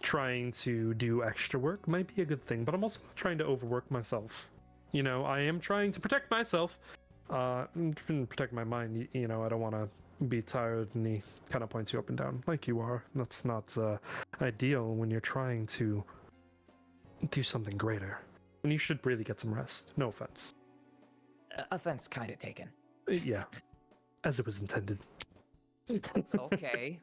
trying to do extra work might be a good thing, but I'm also not trying to overwork myself. You know, I am trying to protect myself, protect my mind. You know, I don't want to be tired, and he kind of points you up and down like you are. That's not ideal when you're trying to do something greater. And you should really get some rest. No offense. Offense kind of taken. Yeah, as it was intended. Okay.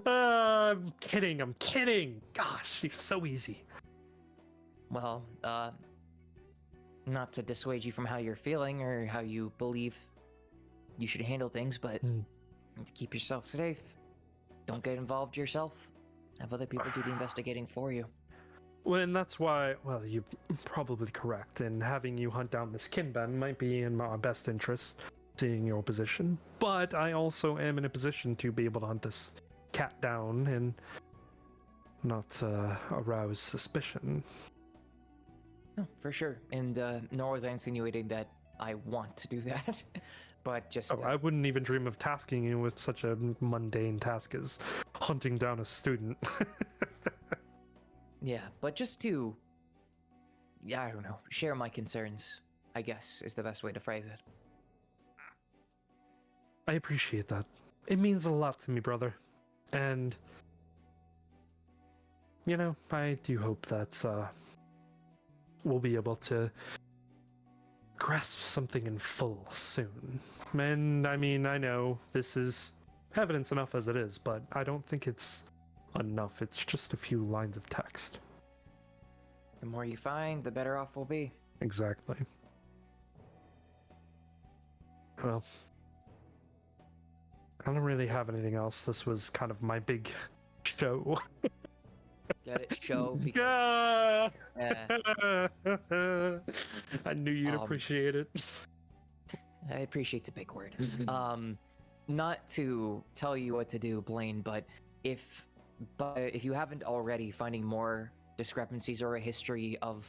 I'm kidding. Gosh, you're so easy. Well, not to dissuade you from how you're feeling or how you believe you should handle things, but to keep yourself safe. Don't get involved yourself. Have other people do the investigating for you. Well, and that's why, well, you're probably correct, and having you hunt down this Kinben might be in my best interest, seeing your position. But I also am in a position to be able to hunt this cat down and not arouse suspicion. No, for sure. And nor was I insinuating that I want to do that, but just... I wouldn't even dream of tasking you with such a mundane task as hunting down a student. Yeah, but just to... Yeah, I don't know. Share my concerns, I guess, is the best way to phrase it. I appreciate that. It means a lot to me, brother. And I do hope that we'll be able to grasp something in full soon. And I mean, I know this is evidence enough as it is, but I don't think it's enough. It's just a few lines of text. The more you find, the better off we'll be. Exactly. Well, I don't really have anything else. This was kind of my big show. Get it? Show because Yeah. yeah, I knew you'd Um, appreciate it. I appreciate the big word. Not to tell you what to do, Blaine, but if you haven't already, finding more discrepancies or a history of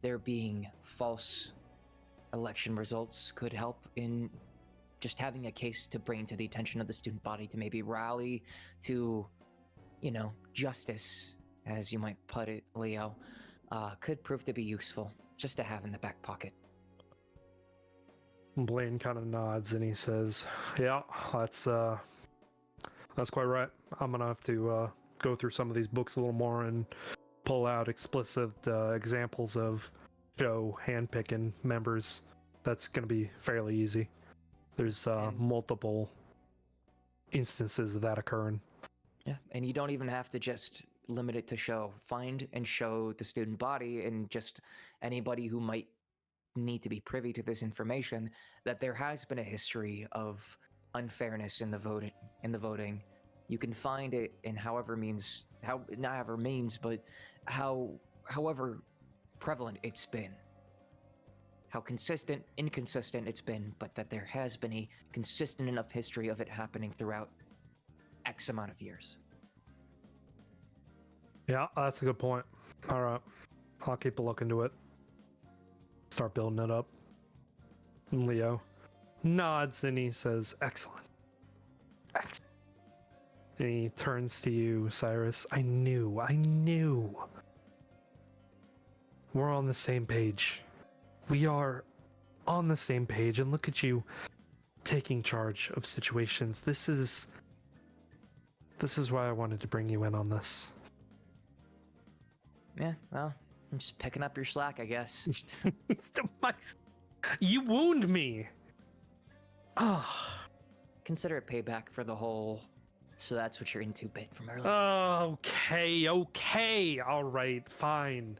there being false election results could help in just having a case to bring to the attention of the student body to maybe rally to, justice, as you might put it, Leo, could prove to be useful just to have in the back pocket. Blaine kind of nods and he says, "Yeah, that's quite right. I'm gonna have to go through some of these books a little more and pull out explicit examples of show handpicking members. That's gonna be fairly easy. There's multiple instances of that occurring." Yeah, and you don't even have to just limit it to show. Find and show the student body and just anybody who might need to be privy to this information that there has been a history of unfairness in the voting. You can find it in however prevalent it's been. How consistent, inconsistent it's been, but that there has been a consistent enough history of it happening throughout X amount of years. Yeah, that's a good point. All right, I'll keep a look into it. Start building it up. And Leo nods and he says, "Excellent. Excellent." And he turns to you, Cyrus. I knew. We're on the same page. We are on the same page, and look at you taking charge of situations. This is why I wanted to bring you in on this. Yeah, well, I'm just picking up your slack, I guess. You wound me. Ah. Consider it payback for the whole. So that's what you're into bit from earlier. Okay. All right, fine.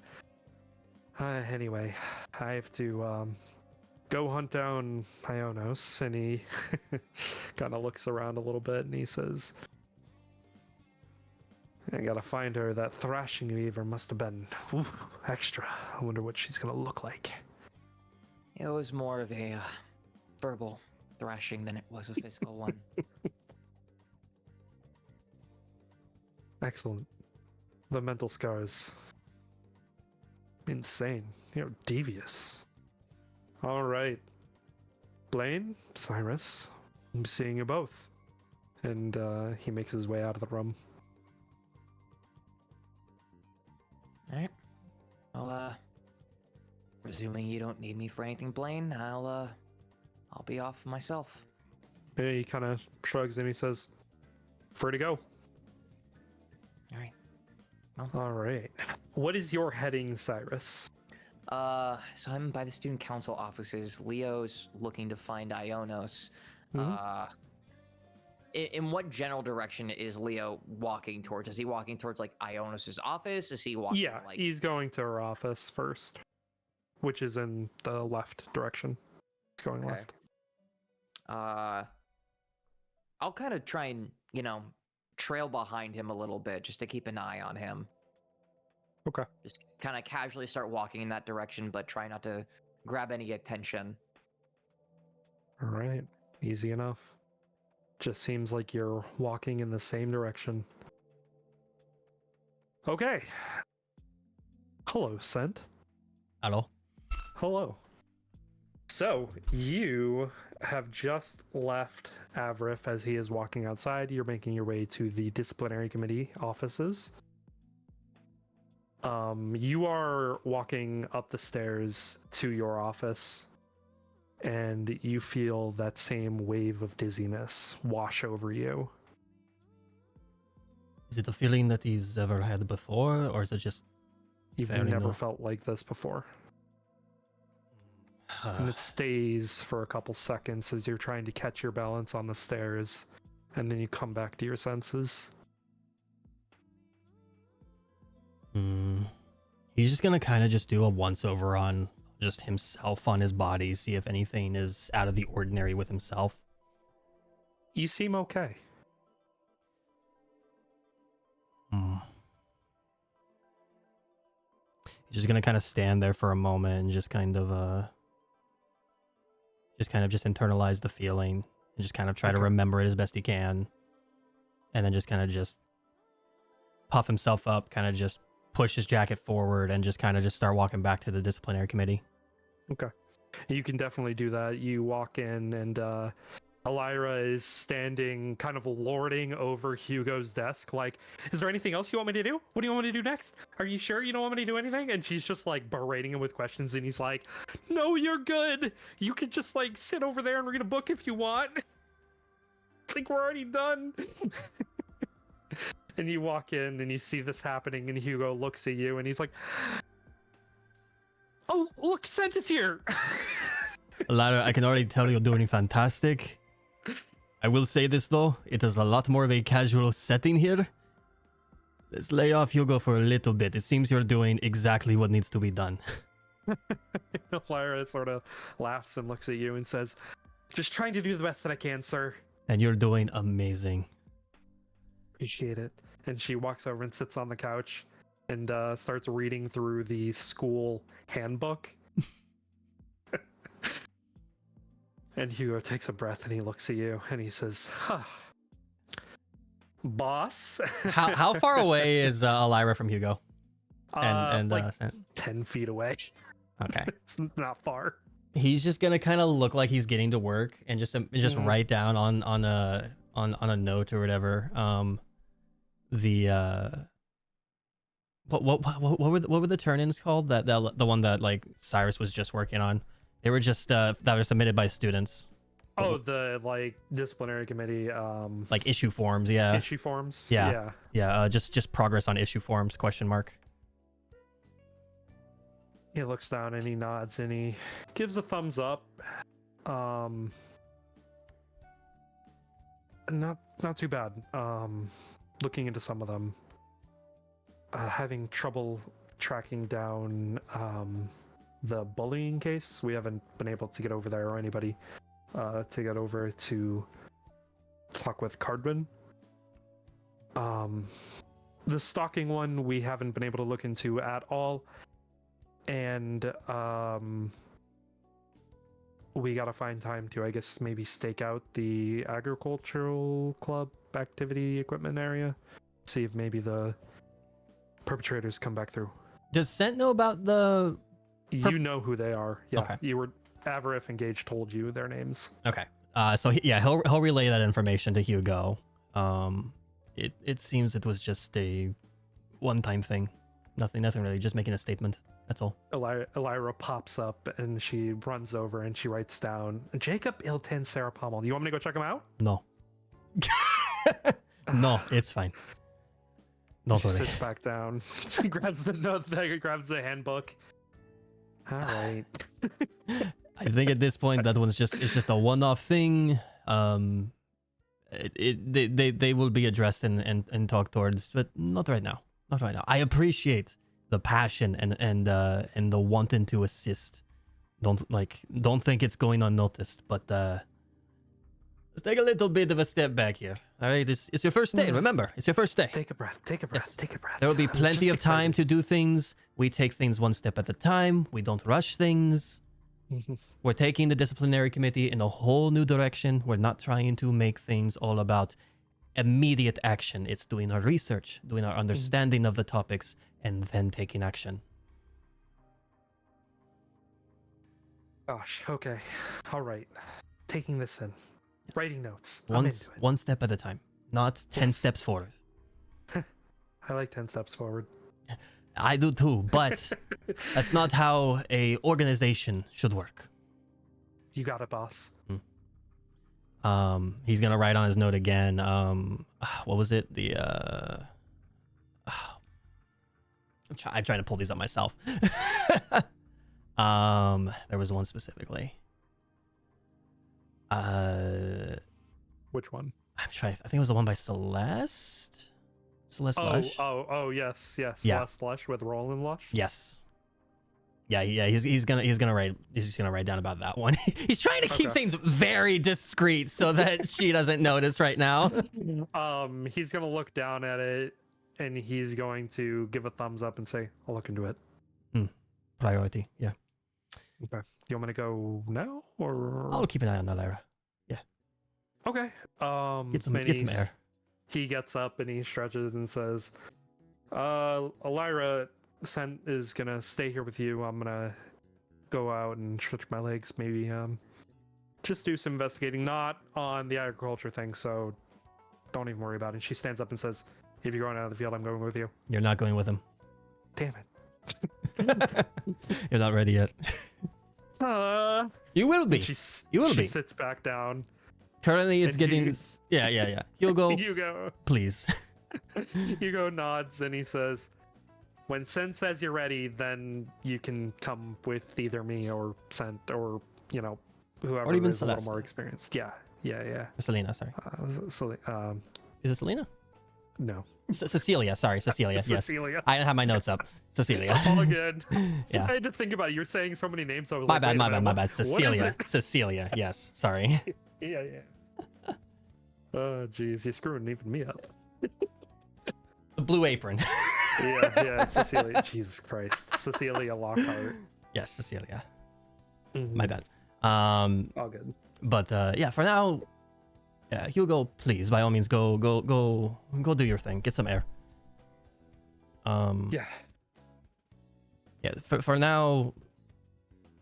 Anyway, I have to go hunt down Ionos, and he kind of looks around a little bit, and he says, "I gotta find her. That thrashing you gave her must have been extra. I wonder what she's gonna look like." It was more of a verbal thrashing than it was a physical one. Excellent. The mental scars. Insane. Devious. All right. Blaine, Cyrus, I'm seeing you both. And he makes his way out of the room. All right. Well, presuming you don't need me for anything, Blaine, I'll be off myself. And he kind of shrugs and he says, "Free to go." All right. All right. What is your heading, Cyrus? So I'm by the student council offices. Leo's looking to find Ionos. In what general direction is Leo walking towards? Is he walking towards like Ionos' office? Is he walking like He's going to her office first, which is in the left direction. He's going left. I'll kind of try and, trail behind him a little bit just to keep an eye on him. Okay. Just kind of casually start walking in that direction, but try not to grab any attention. All right. Easy enough. Just seems like you're walking in the same direction. Okay. Hello, Sent. Hello. Hello. So, you have just left Avrif as he is walking outside. You're making your way to the disciplinary committee offices. You are walking up the stairs to your office, and you feel that same wave of dizziness wash over you. Is it a feeling that he's ever had before, or is it just You've fairly never new? felt like this before. And it stays for a couple seconds as you're trying to catch your balance on the stairs, and then you come back to your senses. He's just gonna kind of just do a once over on just himself on his body, see if anything is out of the ordinary with himself. You seem okay. He's just gonna kind of stand there for a moment and just kind of just internalize the feeling and just kind of try to Okay. remember it as best he can, and then just kind of just puff himself up, kind of just push his jacket forward and just kind of just start walking back to the disciplinary committee. Okay. You can definitely do that. You walk in, and Elira is standing, kind of lording over Hugo's desk, like, is there anything else you want me to do? What do you want me to do next? Are you sure you don't want me to do anything? And she's just, like, berating him with questions, and he's like, no, you're good. You could just, like, sit over there and read a book if you want. I think we're already done. And you walk in, and you see this happening, and Hugo looks at you, and he's like, oh, look, Sent is here. Lara, I can already tell you're doing fantastic. I will say this though, it is a lot more of a casual setting here. Let's lay off Hugo for a little bit. It seems you're doing exactly what needs to be done. Lyra sort of laughs and looks at you and says, just trying to do the best that I can, sir. And you're doing amazing. Appreciate it. And she walks over and sits on the couch and starts reading through the school handbook. And Hugo takes a breath and he looks at you and he says, huh, boss? How far away is Elira from Hugo? Like Sent? 10 feet away. Okay. It's not far. He's just gonna kind of look like he's getting to work and just Mhm. write down on a note or whatever. What were the turn-ins called? That the one that like Cyrus was just working on. They were just that were submitted by students. Oh, the like disciplinary committee Like issue forms, yeah. issue forms. Yeah. Yeah, just progress on issue forms, question mark. He looks down and he nods and he gives a thumbs up. Not too bad. Looking into some of them, having trouble tracking down the bullying case. We haven't been able to get over there or anybody to get over to talk with Cardwin. The stalking one we haven't been able to look into at all. And we gotta find time to, I guess, maybe stake out the agricultural club activity equipment area. See if maybe the perpetrators come back through. Does Sent know about the... You know who they are. Yeah, Okay. you were... Avarif and Gage told you their names. Okay. So he'll relay that information to Hugo. It seems it was just a one-time thing. Nothing really. Just making a statement. That's all. Elira pops up and she runs over and she writes down Jacob Iltin Sarah Pommel. You want me to go check him out? No. No, it's fine. Don't She worry. sits back down. She grabs the note, grabs the handbook. All right. I think at this point that it's just a one-off thing. They will be addressed and talked towards, but not right now. Not right now. I appreciate the passion and the wanting to assist. Don't think it's going unnoticed, but let's take a little bit of a step back here. All right, it's your first day. Remember, it's your first day. Take a breath. Take a breath. Yes. Take a breath. There will be I'm plenty just of time excited. to do things. We take things one step at a time. We don't rush things. We're taking the disciplinary committee in a whole new direction. We're not trying to make things all about immediate action. It's doing our research, doing our understanding of the topics, and then taking action. Gosh. Okay. All right. Taking this in. Yes. Writing notes. I'm into it. One step at a time, not 10 Yes. steps forward. I like 10 steps forward. I do too, but that's not how a organization should work. You got it, boss. He's gonna write on his note again. What was it? I'm trying to pull these up myself. There was one specifically. Which one? I'm trying. I think it was the one by Celeste. Celeste Lush. Oh, yes. Yeah. Celeste Lush with Roland Lush. Yes. Yeah. He's gonna write down about that one. He's trying to keep things very discreet so that she doesn't notice right now. He's gonna look down at it and he's going to give a thumbs up and say, "I'll look into it." Priority. Yeah. Okay. You want me to go now or? I'll keep an eye on Lyra. Okay. Get some air. He gets up and he stretches and says, Elira is gonna stay here with you. I'm gonna go out and stretch my legs, maybe just do some investigating, not on the agriculture thing, so don't even worry about it." And she stands up and says, "If you're going out of the field, I'm going with you." You're not going with him. Damn it. You're not ready yet. You will be. You will be. She sits back down. Currently, it's getting. Yeah. Hugo, Hugo. please. Hugo nods and he says, "When Sen says you're ready, then you can come with either me or Sen or, whoever Or even is a little Celeste. more experienced." Yeah. Selena, sorry. Is it Selena? No. Cecilia, sorry, Cecilia. Yes. Cecilia. I didn't have my notes up. Cecilia. All good. Yeah. I had to think about it. You're saying so many names. So I was My like, bad. wait a minute, My bad. what is Cecilia. it? Cecilia. Yes. Sorry. Yeah. Oh, jeez. You're screwing even me up. The Blue Apron. Yeah. Cecilia. Jesus Christ. Cecilia Lockhart. Yes, Cecilia. Mhm. My bad. All good. But yeah, for now, yeah, Hugo, please, by all means, go do your thing. Get some air. Yeah. Yeah. For now,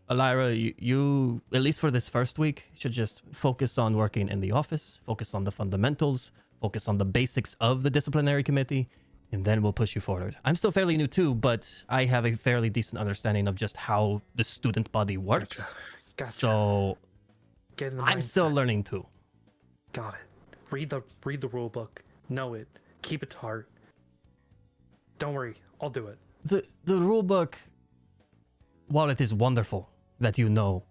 Elira, you at least for this first week should just focus on working in the office, focus on the fundamentals, focus on the basics of the disciplinary committee, and then we'll push you forward. I'm still fairly new too, but I have a fairly decent understanding of just how the student body works. Gotcha. So Get in the I'm still mindset. learning too. Got it. Read the rule book. Know it. Keep it to heart. Don't worry. I'll do it. The rule book, while it is wonderful that you know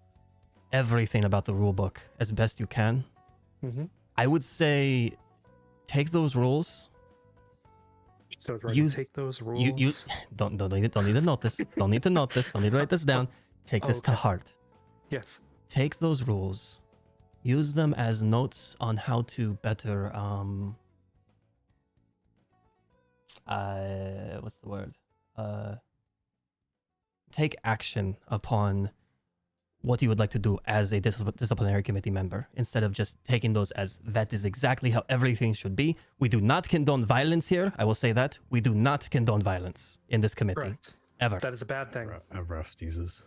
everything about the rule book as best you can, Mm-hmm. I would say take those rules. So do I You- take those rules? You don't need to note this. Don't need to note this. Don't need to write this down. Take this to Okay. heart. Yes. Take those rules. Use them as notes on how to better what's the word? Take action upon what you would like to do as a disciplinary committee member, instead of just taking those as that is exactly how everything should be. We do not condone violence here. I will say that. We do not condone violence in this committee. Correct. Ever. That is a bad thing. Rusties.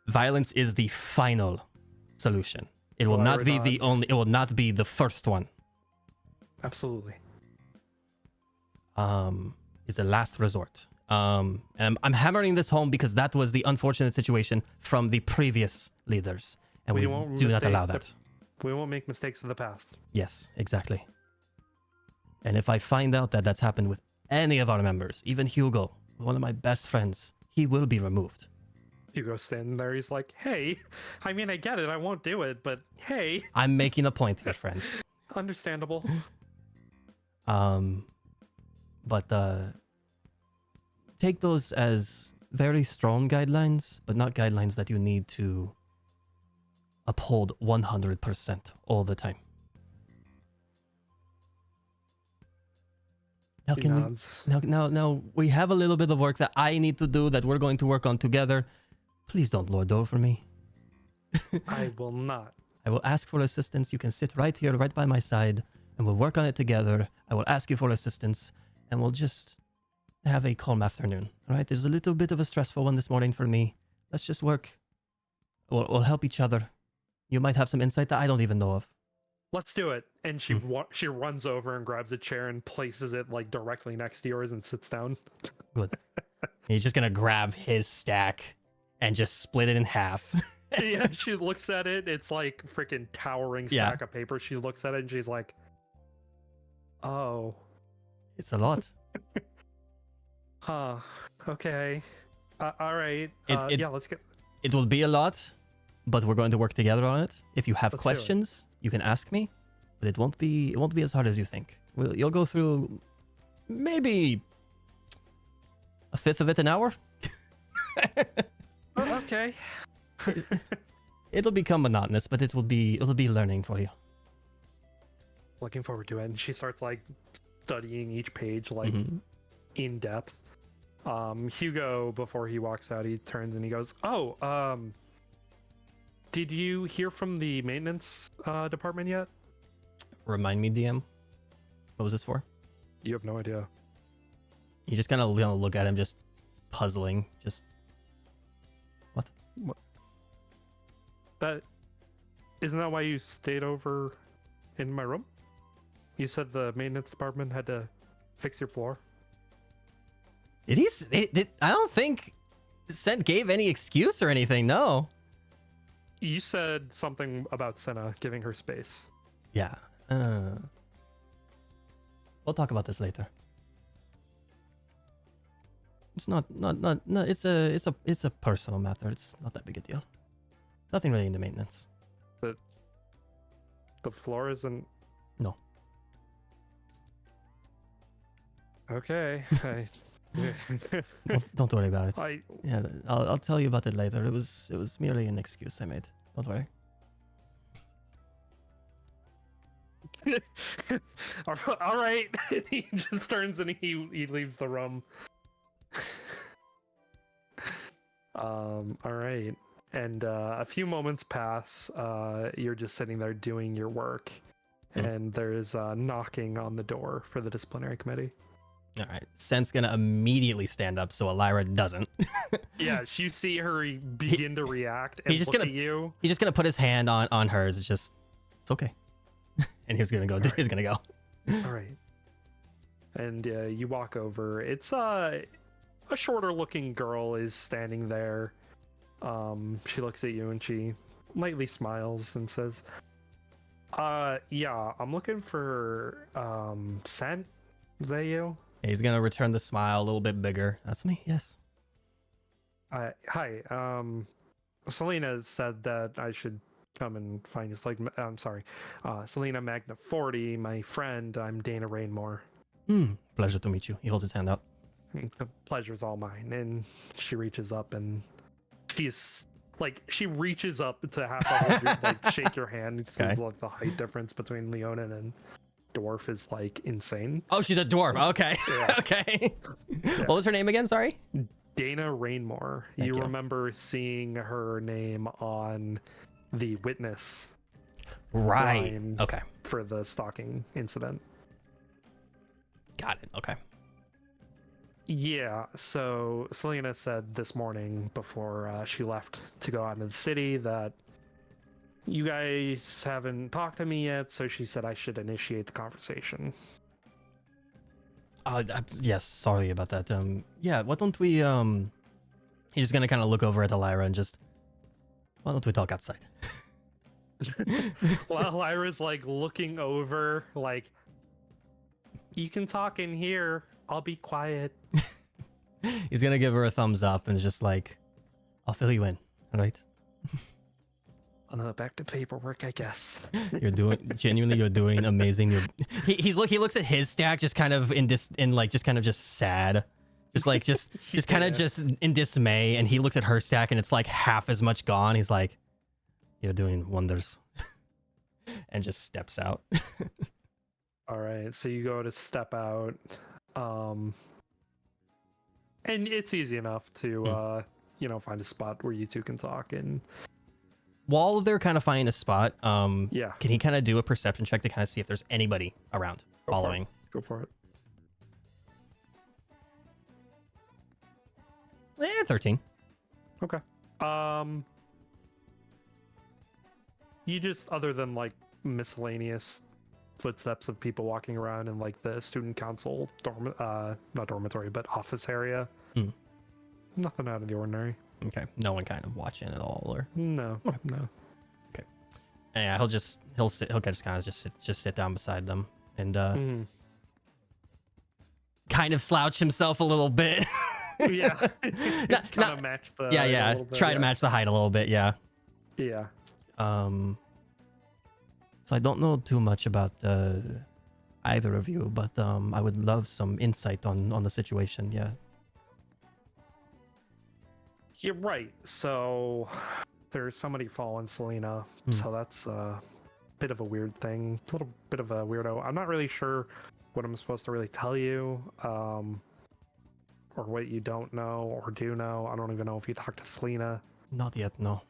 Violence is the final solution. It will not be the Lyra only. It will not be the first one. Absolutely. It's a last resort. And I'm hammering this home because that was the unfortunate situation from the previous leaders, and we won't do not mistake allow the- that. We won't make mistakes of the past. Yes, exactly. And if I find out that that's happened with any of our members, even Hugo, one of my best friends, he will be removed. Hugo's standing there. He's like, "Hey, I mean, I get it. I won't do it, but hey, I'm making a point here, friend. understandable." But take those as very strong guidelines, but not guidelines that you need to uphold 100% all the time. Now He can we? nods. Now we have a little bit of work that I need to do that we're going to work on together. Please don't lord over me. I will not. I will ask for assistance. You can sit right here, right by my side, and we'll work on it together. I will ask you for assistance, and we'll just have a calm afternoon. All right? There's a little bit of a stressful one this morning for me. Let's just work. We'll help each other. You might have some insight that I don't even know of. Let's do it. And she she runs over and grabs a chair and places it like directly next to yours and sits down. Good. He's just gonna grab his stack and just split it in half. Yeah, she looks at it. It's like freaking towering Yeah. stack of paper. She looks at it and she's like, Oh. It's a lot. Huh. Okay. All right. It- Yeah, let's get. It will be a lot, but we're going to work together on it. If you have Let's do it. questions, you can ask me, but it won't be as hard as you think. You'll go through maybe a fifth of it an hour. Okay. It'll become monotonous, but it'll be learning for you. Looking forward to it. And she starts like studying each page like Mhm. in depth. Hugo, before he walks out, he turns and he goes, "Oh, did you hear from the maintenance department yet?" Remind me, DM. What was this for? You have no idea. You just kind of look at him, just puzzling. Just That isn't that why you stayed over in my room? You said the maintenance department had to fix your floor. I don't think Sent gave any excuse or anything. No. You said something about Senna giving her space. Yeah. We'll talk about this later. It's not. It's a personal matter. It's not that big a deal. Nothing really into maintenance. The floor isn't. No. Okay. Don't worry about it. I Yeah, I'll tell you about it later. It was merely an excuse I made. Don't worry. all right. He just turns and he leaves the room. All right. And a few moments pass. You're just sitting there doing your work, and there's knocking on the door for the disciplinary committee. All right. Sent's gonna immediately stand up, so Elira doesn't. Yeah, you see her begin to react and he's just look gonna- at you. He's just gonna put his hand on hers. It's okay. And he's gonna go. He's gonna go. All right. And you walk over. It's a shorter looking girl is standing there. She looks at you and she lightly smiles and says, yeah, I'm looking for Sent. Is that you? He's gonna return the smile a little bit bigger. That's me. Yes. Hi. Selena said that I should come and find us. Like, I'm sorry. Selena Magna 40, my friend. I'm Dana Rainmore. Pleasure to meet you. He holds his hand out. The pleasure's all mine. And she reaches up and she reaches up to have to hold your, like shake your hand. It seems like the height difference between Leonin and Dwarf is like insane. Oh, she's a dwarf. Okay. Yeah. Okay. Yeah. What was her name again? Sorry. Dana Rainmore. Thank you. Remember seeing her name on the witness Right. line Okay. for the stalking incident. Got it. Okay. Yeah, so Selena said this morning before she left to go out into the city that you guys haven't talked to me yet, so she said I should initiate the conversation. Yes. Sorry about that. Yeah. Why don't we? He's just gonna kind of look over at Elira and just. Why don't we talk outside? While Lyra's like looking over, like, you can talk in here. I'll be quiet. He's gonna give her a thumbs up and is just like, I'll fill you in. All right. Back to paperwork, I guess. You're doing amazing. He looks at his stack just kind of just sad. Just kind of just in dismay, and he looks at her stack and it's like half as much gone. He's like, you're doing wonders. And just steps out. All right, so you go to step out. And it's easy enough to find a spot where you two can talk. And while they're kind of finding a spot, yeah, can he kind of do a perception check to kind of see if there's anybody around following? Go for it. 13. Okay. You just, other than like miscellaneous footsteps of people walking around in like the student council not dormitory, but office area. Nothing out of the ordinary. Okay. No one kind of watching at all, or No. yeah, he'll just sit down beside them, and kind of slouch himself a little bit. Yeah. Not- Kind of match the yeah, height a yeah. little bit, Try to yeah. match the height a little bit. Yeah. Yeah. So I don't know too much about either of you, but I would love some insight on the situation. Yeah. You're right. So there's somebody following Selena. So that's a bit of a weird thing. A little bit of a weirdo. I'm not really sure what I'm supposed to really tell you, or what you don't know or do know. I don't even know if you talked to Selena. Not yet. No.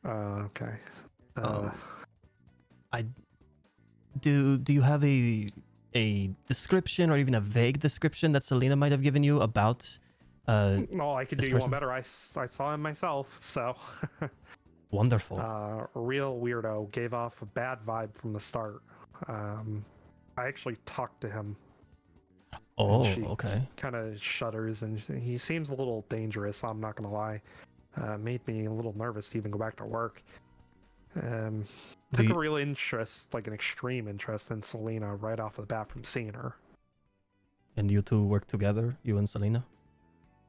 Okay. I do you have a description or even a vague description that Selena might have given you about No, I could this do you one person? better. I saw him myself. So Wonderful. real weirdo. Gave off a bad vibe from the start. I actually talked to him. Oh, she- okay. Kind of shudders, and he seems a little dangerous. I'm not gonna lie. Made me a little nervous to even go back to work. Took a real interest, like an extreme interest in Selena right off the bat from seeing her. And you two work together, you and Selena?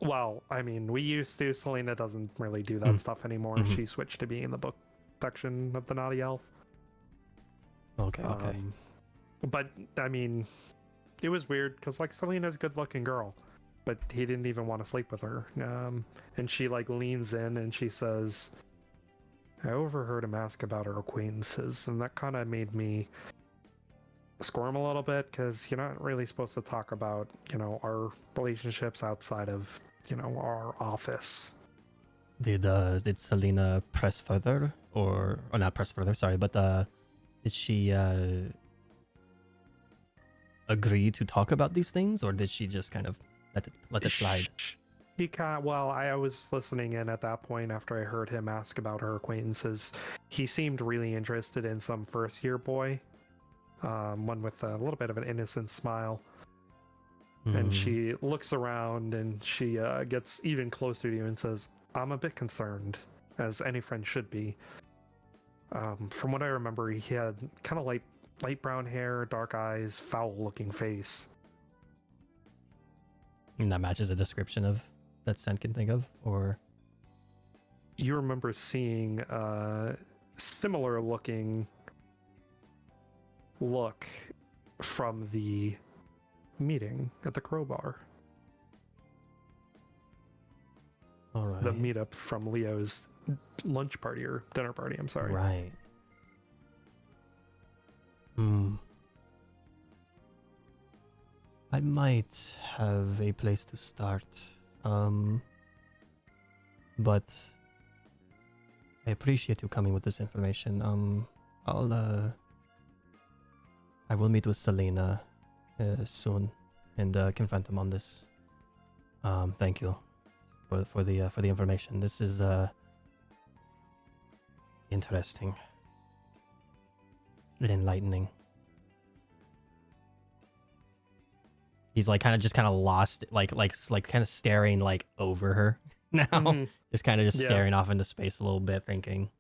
Well, I mean, we used to. Selena doesn't really do that stuff anymore. Mhm. She switched to being in the book section of the Naughty Elf. Okay, okay. But I mean, it was weird because like Selena's a good-looking girl, but he didn't even want to sleep with her. And she like leans in and she says, "I overheard him ask about her acquaintances," and that kind of made me squirm a little bit because you're not really supposed to talk about, our relationships outside of, our office. Did Selena press further or not press further, sorry, but did she agree to talk about these things, or did she just kind of let it slide? I was listening in at that point after I heard him ask about her acquaintances. He seemed really interested in some first year boy, one with a little bit of an innocent smile. And she looks around and she gets even closer to you and says, "I'm a bit concerned, as any friend should be. From what I remember, he had kind of light brown hair, dark eyes, foul looking face." And that matches a description of that Sen can think of, or You remember seeing a similar looking look from the meeting at the Crowbar. all right, The meetup from Leo's lunch party or dinner party, I'm sorry. right. I might have a place to start, but I appreciate you coming with this information. I will meet with Selena soon and confront him on this. Thank you for the information. This is interesting and enlightening. He's like kind of lost, like kind of staring like over her now, Mhm. just kind of Yeah. staring off into space a little bit, thinking.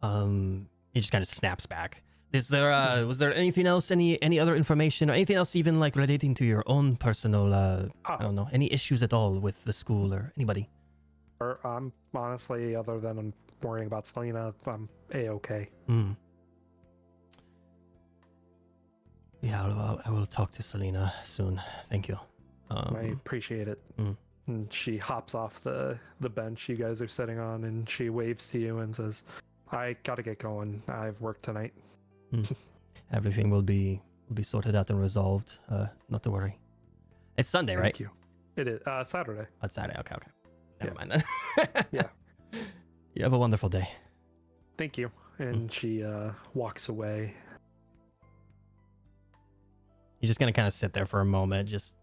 He just kind of snaps back. Was there anything else, any other information or anything else even like relating to your own personal I don't know, any issues at all with the school or anybody? I'm honestly, other than I'm worrying about Selena, I'm a-okay. Yeah, I will talk to Selena soon. Thank you. I appreciate it. And she hops off the bench you guys are sitting on and she waves to you and says, "I gotta get going. I've worked tonight." Everything will be sorted out and resolved. Not to worry. It's Sunday, right? Thank you. It is Saturday. Oh, it's Saturday. Okay. Never Yeah. mind then. Yeah. You have a wonderful day. Thank you. And she walks away. You're just gonna kind of sit there for a moment, just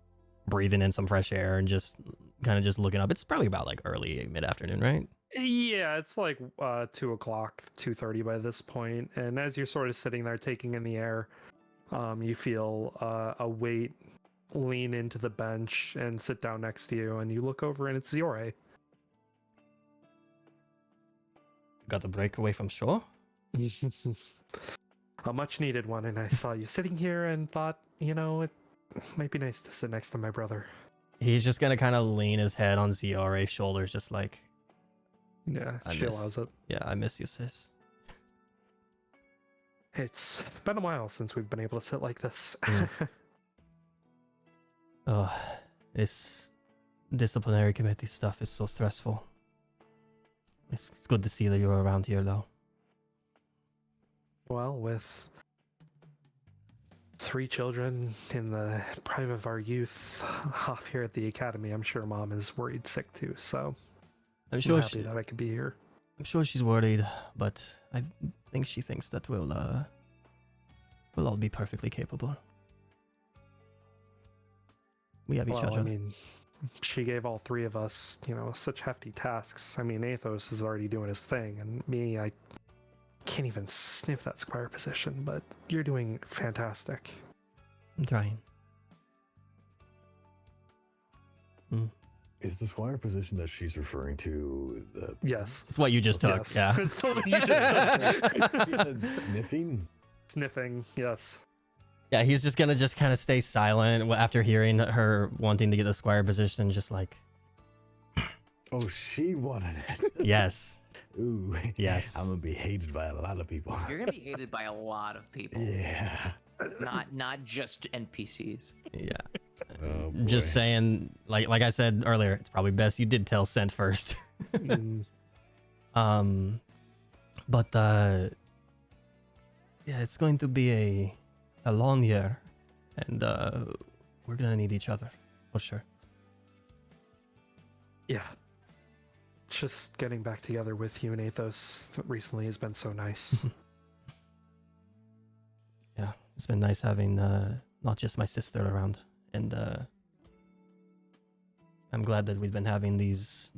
breathing in some fresh air and just kind of just looking up. It's probably about like early mid-afternoon, right? Yeah, it's like 2 o'clock, 2:30 by this point. And as you're sort of sitting there taking in the air, you feel a weight lean into the bench and sit down next to you. And you look over and it's Ziore. Got the break away from shore. A much needed one. And I saw you sitting here and thought, Might be nice to sit next to my brother. He's just gonna kind of lean his head on ZRA's shoulders, just like, Yeah, I she miss- allows it. yeah, I miss you, sis. It's been a while since we've been able to sit like this. Mm. Oh, this disciplinary committee stuff is so stressful. It's good to see that you're around here, though. Well, with 3 children in the prime of our youth off here at the academy, I'm sure Mom is worried sick too. So I'm I'm sure happy that I could be here. I'm sure she's worried, but I think she thinks that we'll all be perfectly capable. We have each Well, other. I mean, she gave all 3 of us, such hefty tasks. I mean, Athos is already doing his thing, and me, I can't even sniff that squire position, but you're doing fantastic. I'm trying. Is the squire position that she's referring to the? Yes. It's what you just took. Yes. Yeah. It's totally you just She said sniffing. sniffing, yes. Yeah, he's just gonna kind of stay silent after hearing her wanting to get the squire position, just like, Oh, she wanted it. yes, Ooh. yes. I'm gonna be hated by a lot of people. You're gonna be hated by a lot of people, Yeah. not just NPCs. Yeah. Oh, Just boy. saying, like I said earlier, it's probably best you did tell Scent first. Mm, But yeah, it's going to be a long year, and we're gonna need each other for sure. yeah. Just getting back together with you and Athos recently has been so nice. Yeah, it's been nice having not just my sister around, and I'm glad that we've been having these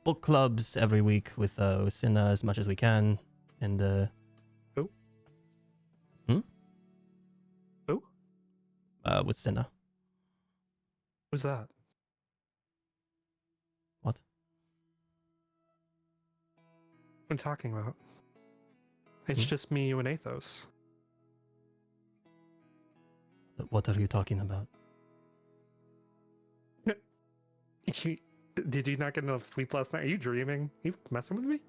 book clubs every week with Cinna as much as we can, and Who? Hmm? Who? With Cinna. Who's that? What? What are you talking about? It's Hmm? just me, you, and Athos. What are you talking about? Did you not get enough sleep last night? Are you dreaming? You messing with me?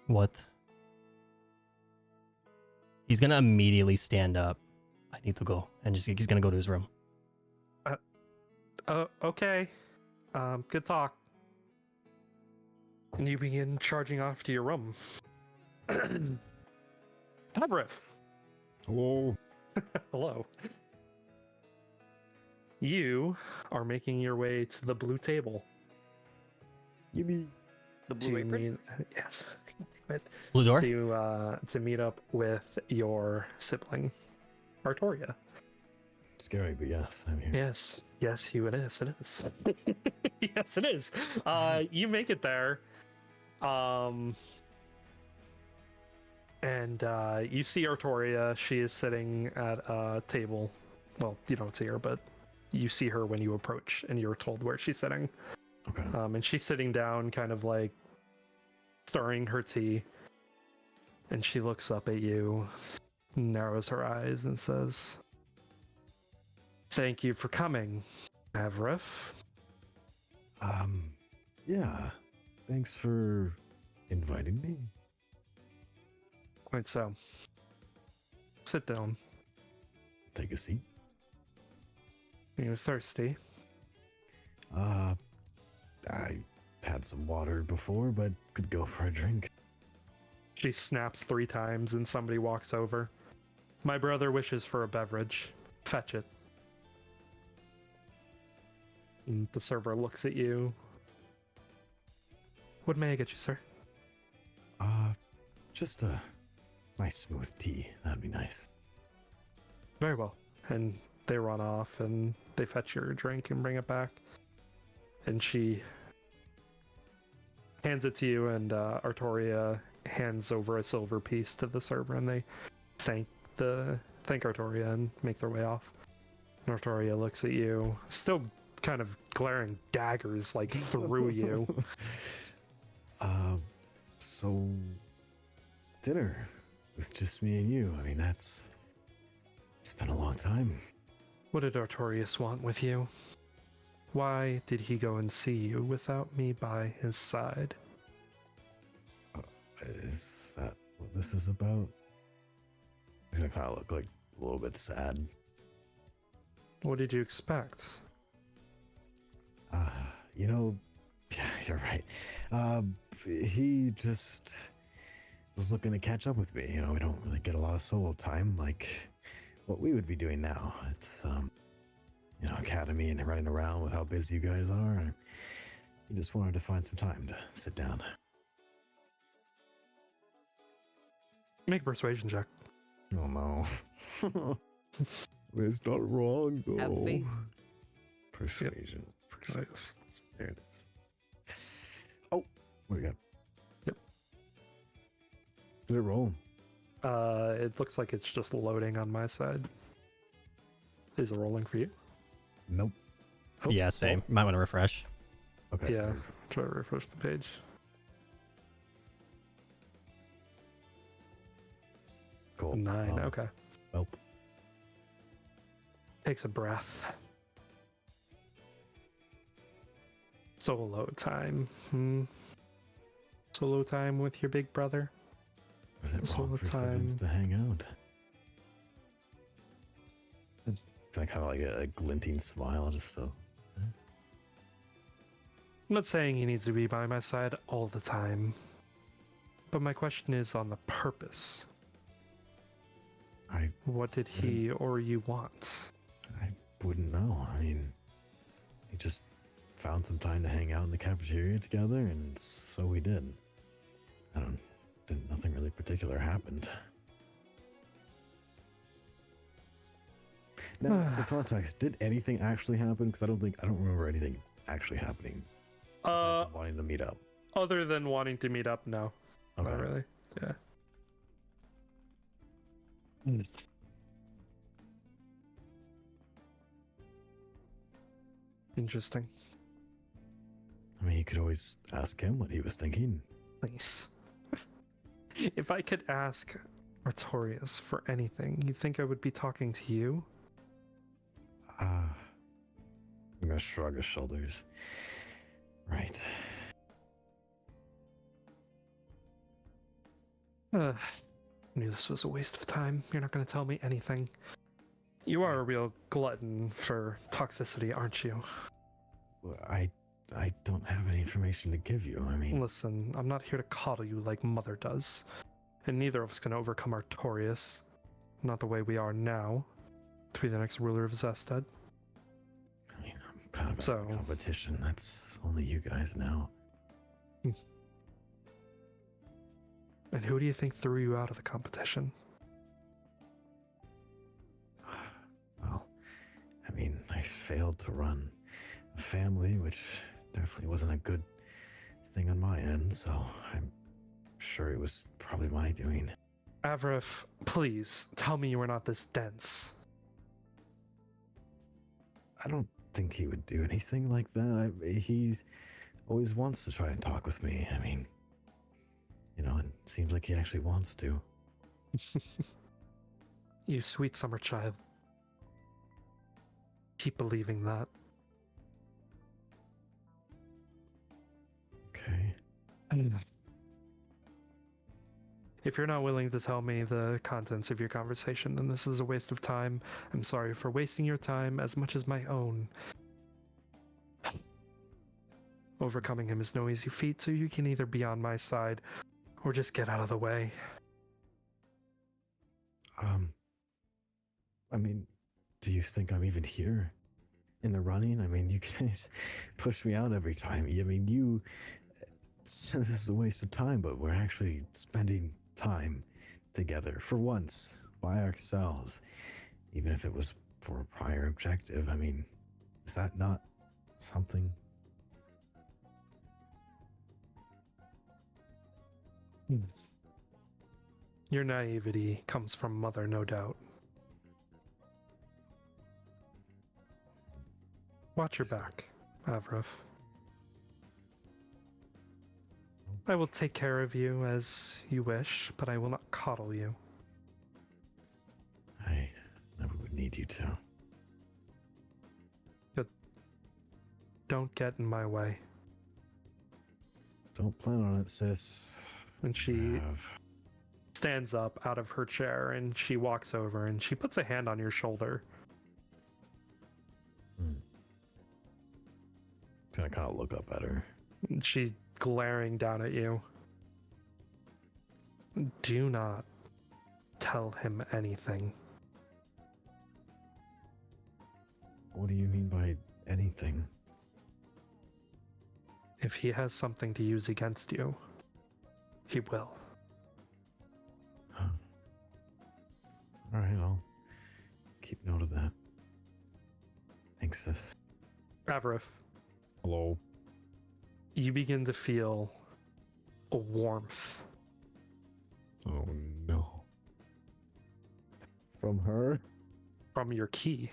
What? He's gonna immediately stand up. I need to go, and he's gonna go to his room. Okay. Good talk. And you begin charging off to your room. Avriff, Hello. hello. You are making your way to the blue table Yippee. The to blue apron. meet, yes, damn it, Blue door. to meet up with your sibling, Artoria. Scary, but yes, I'm here. Yes, yes, you it is. It is. Yes, it is. You make it there, and you see Artoria. She is sitting at a table. Well, you don't see her, but you see her when you approach, and you're told where she's sitting. Okay. And she's sitting down, kind of like stirring her tea. And she looks up at you, narrows her eyes, and says, "Thank you for coming, Avriff." Yeah. Thanks for inviting me. Quite so. Sit down. Take a seat. Are you thirsty? I had some water before, but could go for a drink. She snaps 3 times and somebody walks over. "My brother wishes for a beverage. Fetch it." And the server looks at you. "What may I get you, sir?" Just a nice smooth tea. That'd be nice. "Very well." And they run off and they fetch your drink and bring it back. And she hands it to you, and Artoria hands over a silver piece to the server, and they thank Artoria and make their way off. And Artoria looks at you, still kind of glaring daggers like through you. So dinner. with just me and you. I mean, it's been a long time. What did Artorias want with you? Why did he go and see you without me by his side? Is that what this is about? He's gonna kind of look like a little bit sad. What did you expect? You know, yeah, you're right. He just was looking to catch up with me. You know, we don't really get a lot of solo time like what we would be doing now. It's, you know, academy and running around with how busy you guys are. He just wanted to find some time to sit down. Make a persuasion check. Oh no. It's not wrong though. Have faith. Persuasion. Nice. There it is. Oh, what do we got? Yep. Did it roll? It looks like it's just loading on my side. Is it rolling for you? Nope. Oh. Yeah, same. Might want to refresh. Okay. Yeah. Try to refresh the page. Cool. 9. Okay. Nope. Takes a breath. Solo time. Solo time with your big brother. Is it Solo wrong for siblings time. to hang out? It's like kind of like a glinting smile, just so. I'm not saying he needs to be by my side all the time, but my question is on the purpose. I What did he or you want? wouldn't know. I mean, he just found some time to hang out in the cafeteria together, and so we did. Nothing really particular happened. Now, for context, did anything actually happen? Because I don't remember anything actually happening. Besides him wanting to meet up. Other than wanting to meet up, no. Okay. Not really. Yeah. Interesting. I mean, you could always ask him what he was thinking. Nice. If I could ask Artorias for anything, you think I would be talking to you? I'm gonna shrug his shoulders. Right. I knew this was a waste of time. You're not going to tell me anything. You are a real glutton for toxicity, aren't you? Well, I don't have any information to give you. I mean, Listen, I'm not here to coddle you like Mother does. And neither of us can overcome Artorias. Not the way we are now. To be the next ruler of Zested. I'm kind of So- out of the competition. That's only you guys now. And who do you think threw you out of the competition? Well, I mean, I failed to run a family, which definitely wasn't a good thing on my end, so I'm sure it was probably my doing. Avrif, please, tell me you are not this dense. I don't think he would do anything like that. He's always wants to try and talk with me. I mean, you know, it seems like he actually wants to. You sweet summer child. Keep believing that. Okay. If you're not willing to tell me the contents of your conversation, then this is a waste of time. I'm sorry for wasting your time as much as my own. Overcoming him is no easy feat, so you can either be on my side or just get out of the way. I mean, do you think I'm even here in the running? I mean, you guys push me out every time. I mean, this is a waste of time, but we're actually spending time together for once by ourselves, even if it was for a prior objective. I mean, is that not something? Your naivety comes from Mother, no doubt. Watch your back, Avrif. I will take care of you as you wish, but I will not coddle you. need you to. Don't get in my way. Don't plan on it, sis. And she stands up out of her chair and she walks over and she puts a hand on your shoulder. Gonna kind of look up at her. And she's glaring down at you. Do not tell him anything. What do you mean by anything? If he has something to use against you, he will. Huh. All right, I'll keep note of that. Thanks, sis. Avarif, Hello. you begin to feel a warmth. Oh no. From her? From your key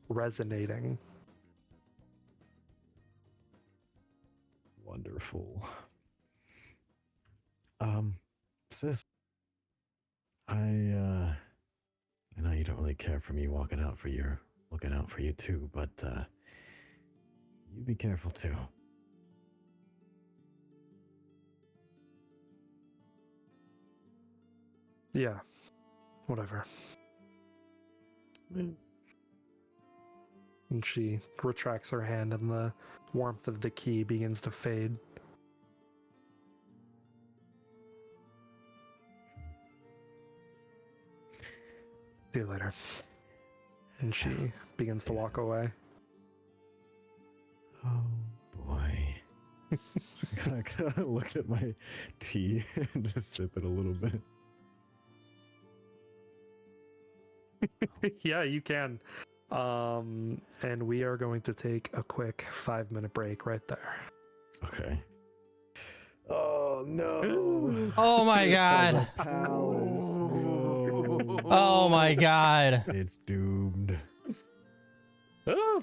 resonating. Wonderful. Sis, I know you don't really care for me looking out for you too, but you be careful too. Yeah, whatever. Mm. And she retracts her hand and the warmth of the key begins to fade. See you later. And she begins to walk away. Oh boy. I kind of looked at my tea and just sip it a little bit. Yeah, you can. And we are going to take a quick 5-minute break right there. Okay. Oh no! Oh my Sis has God. a palace. No. Oh my God. It's doomed.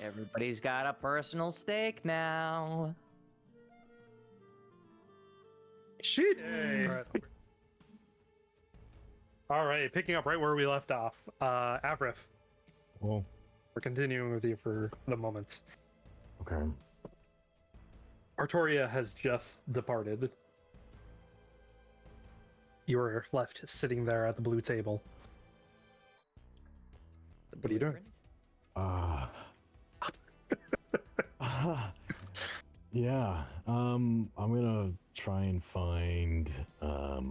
Everybody's got a personal stake now. Shit. All right, picking up right where we left off. Avrif, Well, we're continuing with you for the moment. okay. Artoria has just departed. You are left sitting there at the blue table. What are you doing? Yeah. I'm gonna try and find. Oh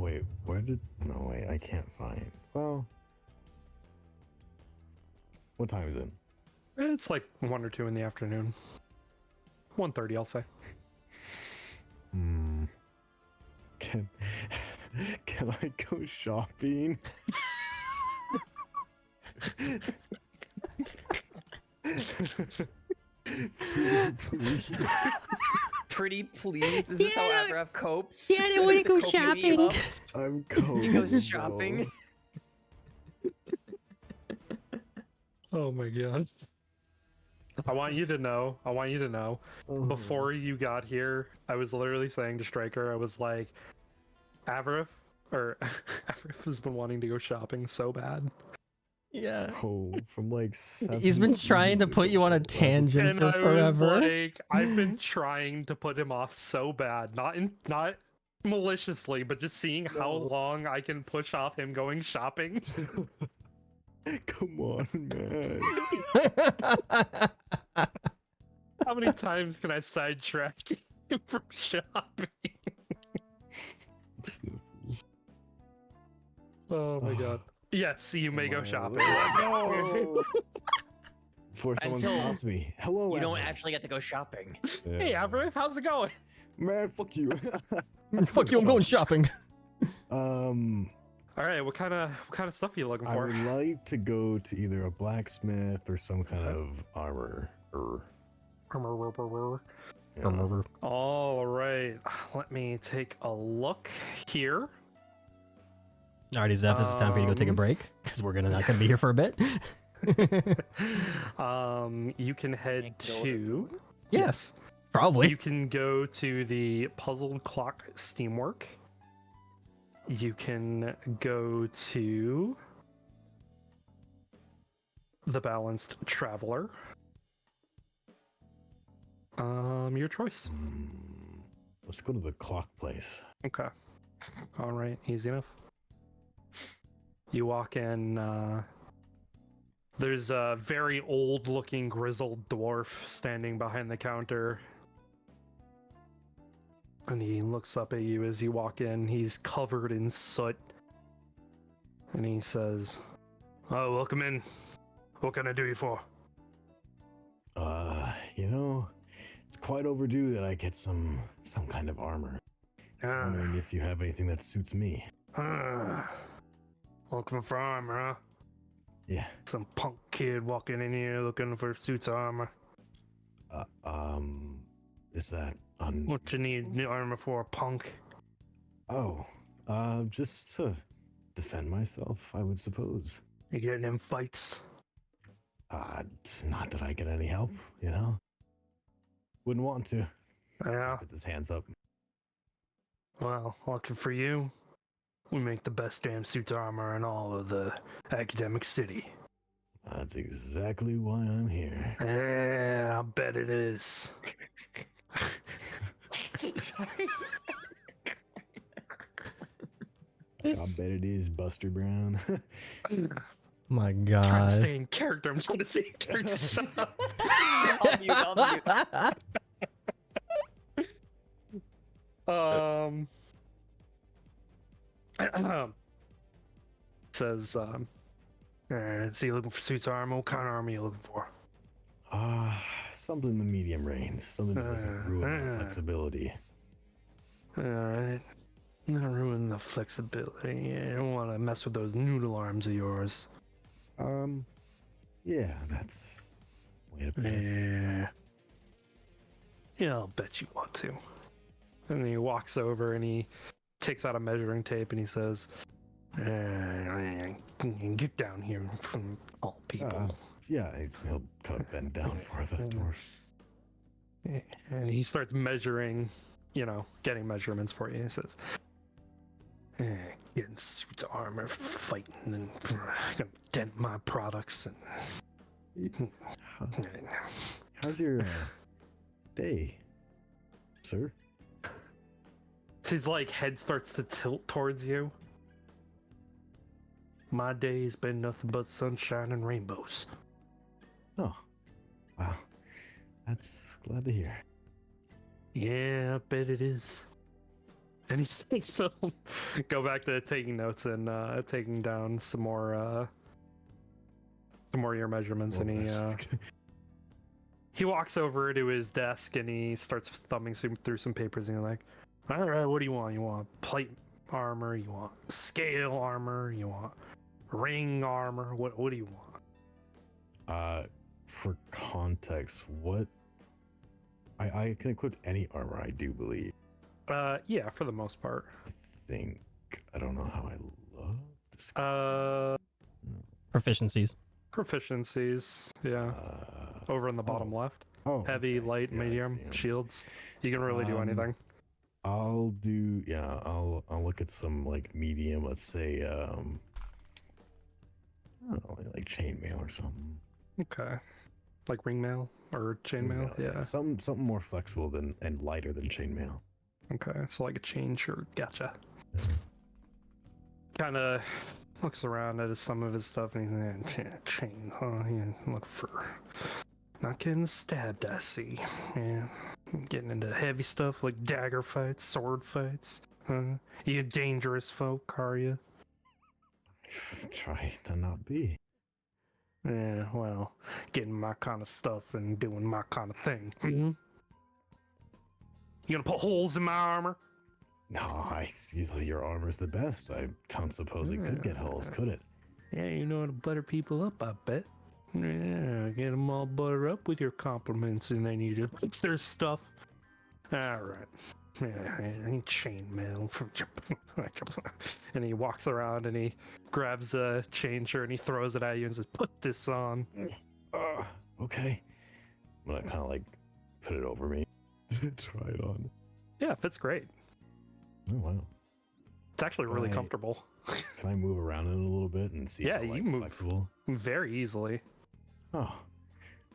wait, No wait, I can't find. Well, what time is it? It's like 1 or 2 in the afternoon. 1:30, I'll say. Can I go shopping? Please. Pretty please. Is this how Yeah, Avraf copes? yeah, I wanna The go coping shopping. ups? I'm cold. He goes shopping. Oh my god. I want you to know, Oh. before you got here, I was literally saying to Striker, I was like, Avrif has been wanting to go shopping so bad. Yeah. Oh, from like 7 He's been trying to put you on a seasons ago. tangent And for I forever. was like, I've been trying to put him off so bad, not maliciously, but just seeing how No. long I can push off him going shopping. Come on, man. How many times can I sidetrack him from shopping? Sniffles. Oh my god. Yes, you may go Come shopping. on. No. Before someone Until stops me. Hello, You don't Evan. actually get to go shopping. Hey, Yeah. Avrif, how's it going? Man, fuck you. Fuck you, I'm going shopping. All right, what kind of stuff are you looking I for? would like to go to either a blacksmith or some kind of armor. Yeah. All right, let me take a look here. Alrighty, Zeph, this is time for you to go take a break because we're not gonna be here for a bit. You can head Can't get order to. food? Yes, probably. You can go to the puzzled clock steamwork. you can go to the Balanced Traveler. Your choice. Let's go to the clock place. Okay. All right, easy enough. You walk in, there's a very old-looking grizzled dwarf standing behind the counter. And he looks up at you as you walk in. He's covered in soot. And he says, "Oh, welcome in. What can I do you for?" It's quite overdue that I get some kind of armor. Wondering if you have anything that suits me. Looking for armor, huh? Yeah. Some punk kid walking in here looking for suits of armor. Is that What you need new armor for, punk? Oh, just to defend myself, I would suppose. You getting in fights? It's not that I get any help, Wouldn't want to. Yeah. Puts his hands up. Well, lucky for you, we make the best damn suits of armor in all of the academic city. That's exactly why I'm here. Yeah, I bet it is. Sorry. I bet it is, Buster Brown. My I'm trying to God. stay in character. I'm trying to stay in character. Shut up. I'll mute. Says, so you looking for suits of armor? What kind of armor are you looking for? Something in the medium range. Something that doesn't ruin my flexibility. Alright. Not ruin the flexibility. Yeah, you don't want to mess with those noodle arms of yours. Yeah, that's way to put it. Yeah. Yeah, I'll bet you want to. And he walks over and he takes out a measuring tape and he says, "Get down here from all people." Yeah, he'll kind of bend down for the dwarf. And he starts measuring, getting measurements for you. He says, "Getting suits of armor, fighting, and gonna dent my products." And How's your day, sir? his head starts to tilt towards you. My day's been nothing but sunshine and rainbows. Oh, wow. That's glad to hear. Yeah, I bet it is. And he starts to go back to taking notes and taking down some more of your measurements. And he walks over to his desk and he starts thumbing through some papers and he's like, "All right, what do you want? You want plate armor? You want scale armor? You want ring armor? What do you want?" For context, what I can equip any armor, I do believe. Yeah, for the most part. I don't know how I look. Proficiencies. Proficiencies, yeah. Over in the bottom left. Oh, Heavy, okay. light, Yeah, I medium, see 'em. shields. You can really do anything. I'll look at some medium, let's say I don't know, like chainmail or something. Okay. Like ring mail or chainmail? Yeah. Something more flexible and lighter than chainmail. Okay, so like a chain shirt. Gotcha. Kind of looks around at some of his stuff and he's like, "Chain, huh? Yeah, look for not getting stabbed, I see. Yeah, getting into heavy stuff like dagger fights, sword fights. Huh? You dangerous folk, are you?" Try to not be. Yeah, well, getting my kind of stuff and doing my kind of thing. Mm-hmm. You gonna put holes in my armor? No, I see your armor's the best. I don't suppose it could get holes, could it? Yeah, you know how to butter people up, I bet. Yeah, get them all butter up with your compliments, and then you just fix their stuff. All right. Yeah, chainmail. And he walks around and he grabs a chain shirt and he throws it at you and says, "Put this on." Okay. I'm gonna kind of put it over me. Try it on. Yeah, it fits great. Oh wow. It's actually really Right. comfortable. Can I move around in it a little bit and see Yeah, how you like, move. flexible? Very easily. Oh,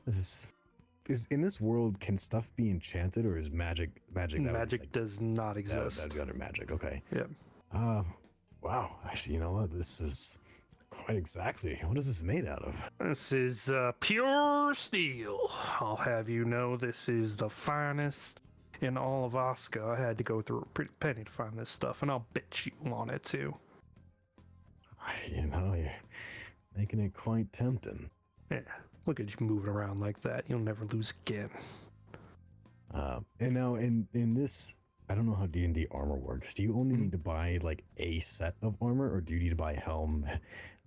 this is in this world. Can stuff be enchanted, or is magic? That would be, Magic like, does not that'd exist. be under magic. Okay. Yeah. Wow. Actually, you know what? This is quite exactly. What is this made out of? This is pure steel. I'll have you know this is the finest in all of Oscar. I had to go through a pretty penny to find this stuff, and I'll bet you on it too. You know, you're making it quite tempting. Yeah, look at you moving around like that. You'll never lose again. And now in this, I don't know how D&D armor works. Do you only need to buy like a set of armor, or do you need to buy helm?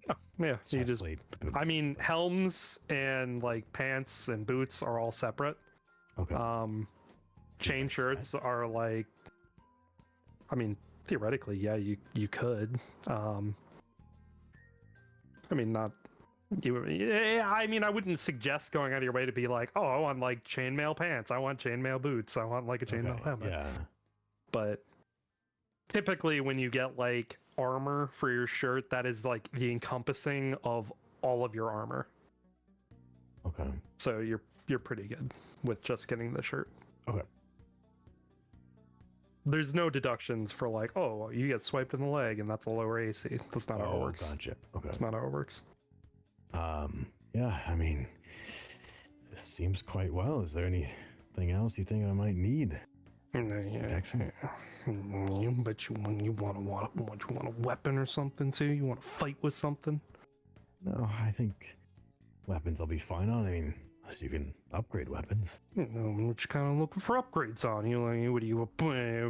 Oh, yeah, you just. chestplate? I mean, helms and like pants and boots are all separate. Okay. Chain shirts sets. are like. I mean, theoretically, yeah, you could. I mean, not you. Yeah, I mean, I wouldn't suggest going out of your way to be like, oh, I want like chainmail pants, I want chainmail boots, I want like a chainmail Okay, helmet. yeah. But typically, when you get like armor for your shirt, that is like the encompassing of all of your armor. Okay. So you're pretty good with just getting the shirt. Okay. There's no deductions for like, oh, you get swiped in the leg and that's a lower AC. That's not how it works. Gotcha. Okay. That's not how it works. Yeah, I mean, this seems quite well. Is there anything else you think I might need? Protection? But you want a weapon or something too? You want to fight with something? No, I think weapons I'll be fine on. I mean, unless you can upgrade weapons. You know, what you kind of looking for upgrades on? You like, what are you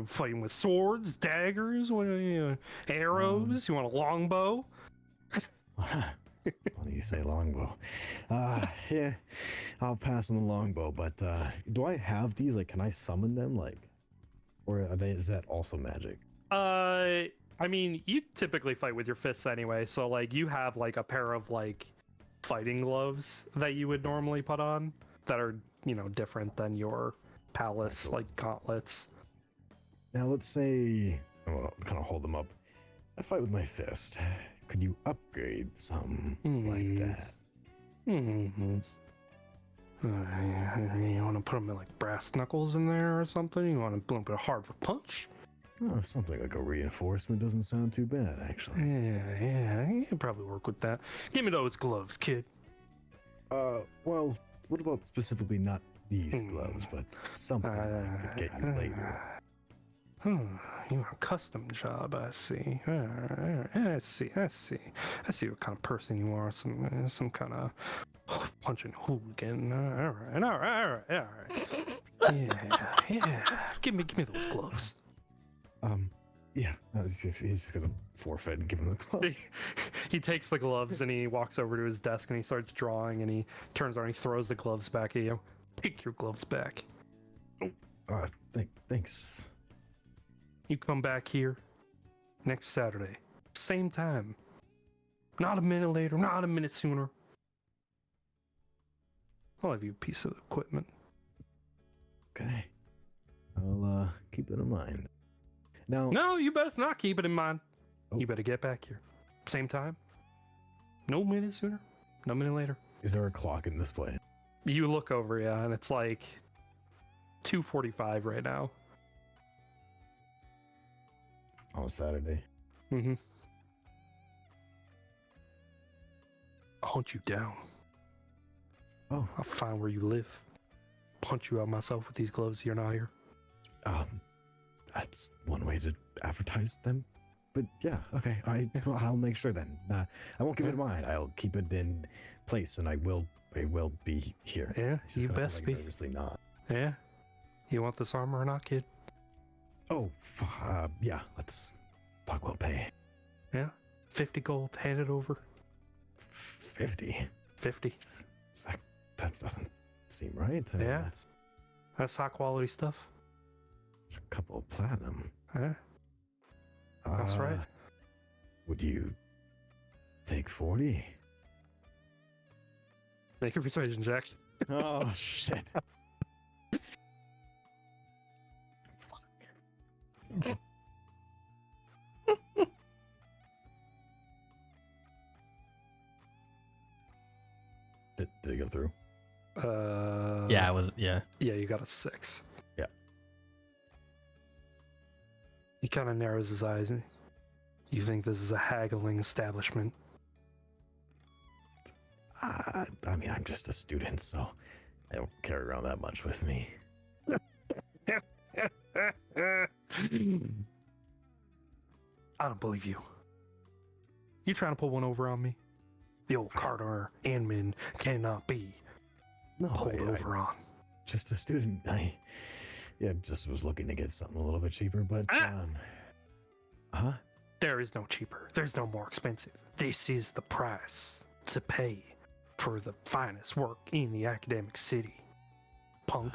fighting with swords, daggers, what are you, arrows? You want a longbow? Funny you say longbow. Yeah, I'll pass on the longbow. But do I have these? Like, can I summon them? Like, or are they? Is that also magic? I mean, you typically fight with your fists anyway, so like you have like a pair of like fighting gloves that you would normally put on that are, you know, different than your palace like gauntlets. Now, let's say I'll kind of hold them up. I fight with my fist. Could you upgrade some like that? Mm-hmm. You want to put them in like brass knuckles in there or something? You want to put a hard for punch? Oh, something like a reinforcement doesn't sound too bad, actually. Yeah, you can probably work with that. Give me those gloves, kid. Well, what about specifically not these gloves, but something that could get you later? You want a custom job, I see. I see what kind of person you are. Some kind of punching hooligan. All right. Yeah. Give me those gloves. Yeah. He's just gonna forfeit and give him the gloves. He takes the gloves and he walks over to his desk and he starts drawing and he turns around and he throws the gloves back at you. Take your gloves back. Thanks. You come back here next Saturday. Same time. Not a minute later, not a minute sooner. I'll have you a piece of equipment. Okay. I'll keep it in mind. Now. No, you better not keep it in mind. Oh. You better get back here. Same time. No minute sooner, no minute later. Is there a clock in this place? You look over, yeah, and it's like 2:45 right now. On Saturday. Mm-hmm. I'll hunt you down. Oh. I'll find where you live. Punch you out myself with these gloves. You're not here. That's one way to advertise them. But yeah, okay. I'll make sure then. I won't keep it in mind. I'll keep it in place, and I will be here. Yeah, It's just you gonna best like be. Nervously not. Yeah. You want this armor or not, kid? Oh, yeah. Let's talk about pay. Yeah. 50 gold. Hand it over. 50. 50. That doesn't seem right. Yeah. That's high quality stuff. It's a couple of platinum. Yeah. That's right. Would you take 40? Make a persuasion check. Oh, shit. Fuck. Did it go through? Yeah, it was. Yeah. Yeah, you got a 6. Yeah. He kind of narrows his eyes. You think this is a haggling establishment? I mean, I'm just a student, so I don't carry around that much with me. I don't believe you. You trying to pull one over on me? The old Carter Anman cannot be No, pulled I over on. just a student. I just was looking to get something a little bit cheaper, but huh? There is no cheaper. There's no more expensive. This is the price to pay for the finest work in the academic city. Punk.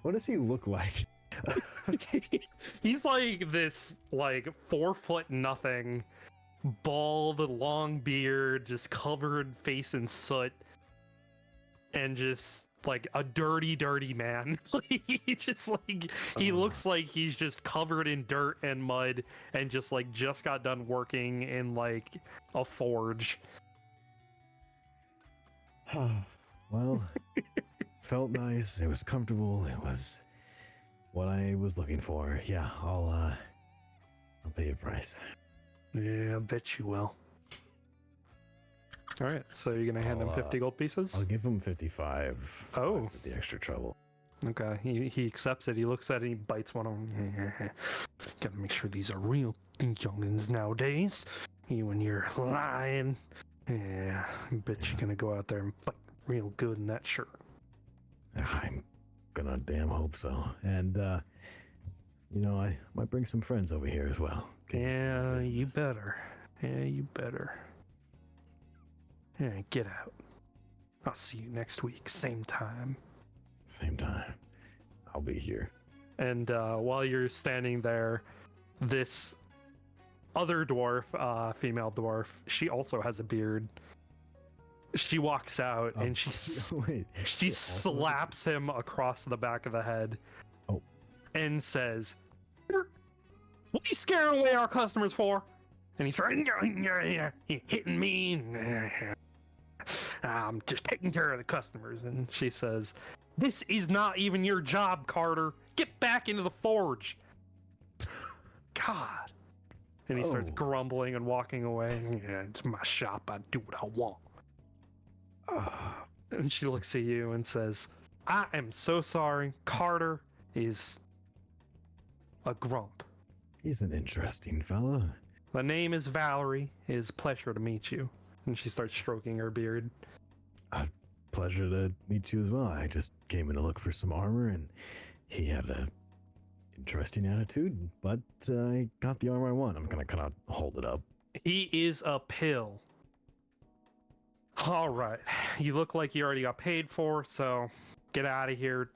What does he look like? He's like this, like 4 foot nothing, bald, long beard, just covered face in soot, and just like a dirty, dirty man. He just like he looks like he's just covered in dirt and mud, and just got done working in like a forge. Well, felt nice. It was comfortable. It was what I was looking for. Yeah, I'll pay a price. Yeah, I bet you will. All right, so you're gonna hand him 50 gold pieces? I'll give him 55. Oh. For the extra trouble. Okay, he accepts it. He looks at it, he bites one of them. Gotta make sure these are real youngins nowadays. You and your lying. Yeah, I bet you're gonna go out there and fight real good in that shirt. I'm gonna damn hope so. And, I might bring some friends over here as well. Yeah, you better. Yeah, you better. Yeah, get out. I'll see you next week, same time. Same time. I'll be here. And while you're standing there, this other dwarf, female dwarf, she also has a beard. She walks out and she Wait, she slaps him across the back of the head. Oh. And says, "What are you scaring away our customers for?" And he's hitting me. I'm just taking care of the customers. And she says, "This is not even your job, Carter. Get back into the forge." God. And he starts Oh. grumbling and walking away. Yeah, it's my shop. I do what I want. And she looks at you and says, "I am so sorry. Carter is a grump. He's an interesting fella. The name is Valerie. It is a pleasure to meet you." And she starts stroking her beard. Pleasure to meet you as well. I just came in to look for some armor, and he had a interesting attitude, but I got the armor I want. I'm gonna kind of hold it up. He is a pill. All right. You look like you already got paid for, so get out of here.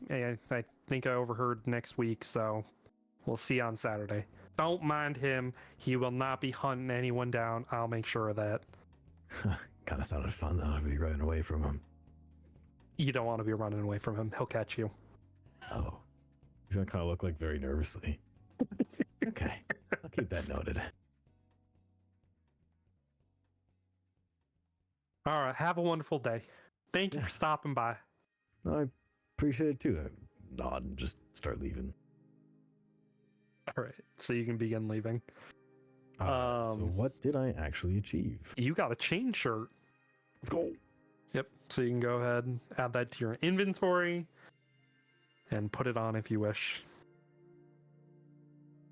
I think I overheard next week, so we'll see you on Saturday. Don't mind him. He will not be hunting anyone down. I'll make sure of that. Kind of sounded fun though to be running away from him. You don't want to be running away from him. He'll catch you. Oh, he's gonna kind of look like very nervously. Okay, I'll keep that noted. All right. Have a wonderful day. Thank you for stopping by. No, I appreciate it too. I nod and just start leaving. All right. So you can begin leaving. So what did I actually achieve? You got a chain shirt. Let's go. Yep. So you can go ahead and add that to your inventory and put it on if you wish.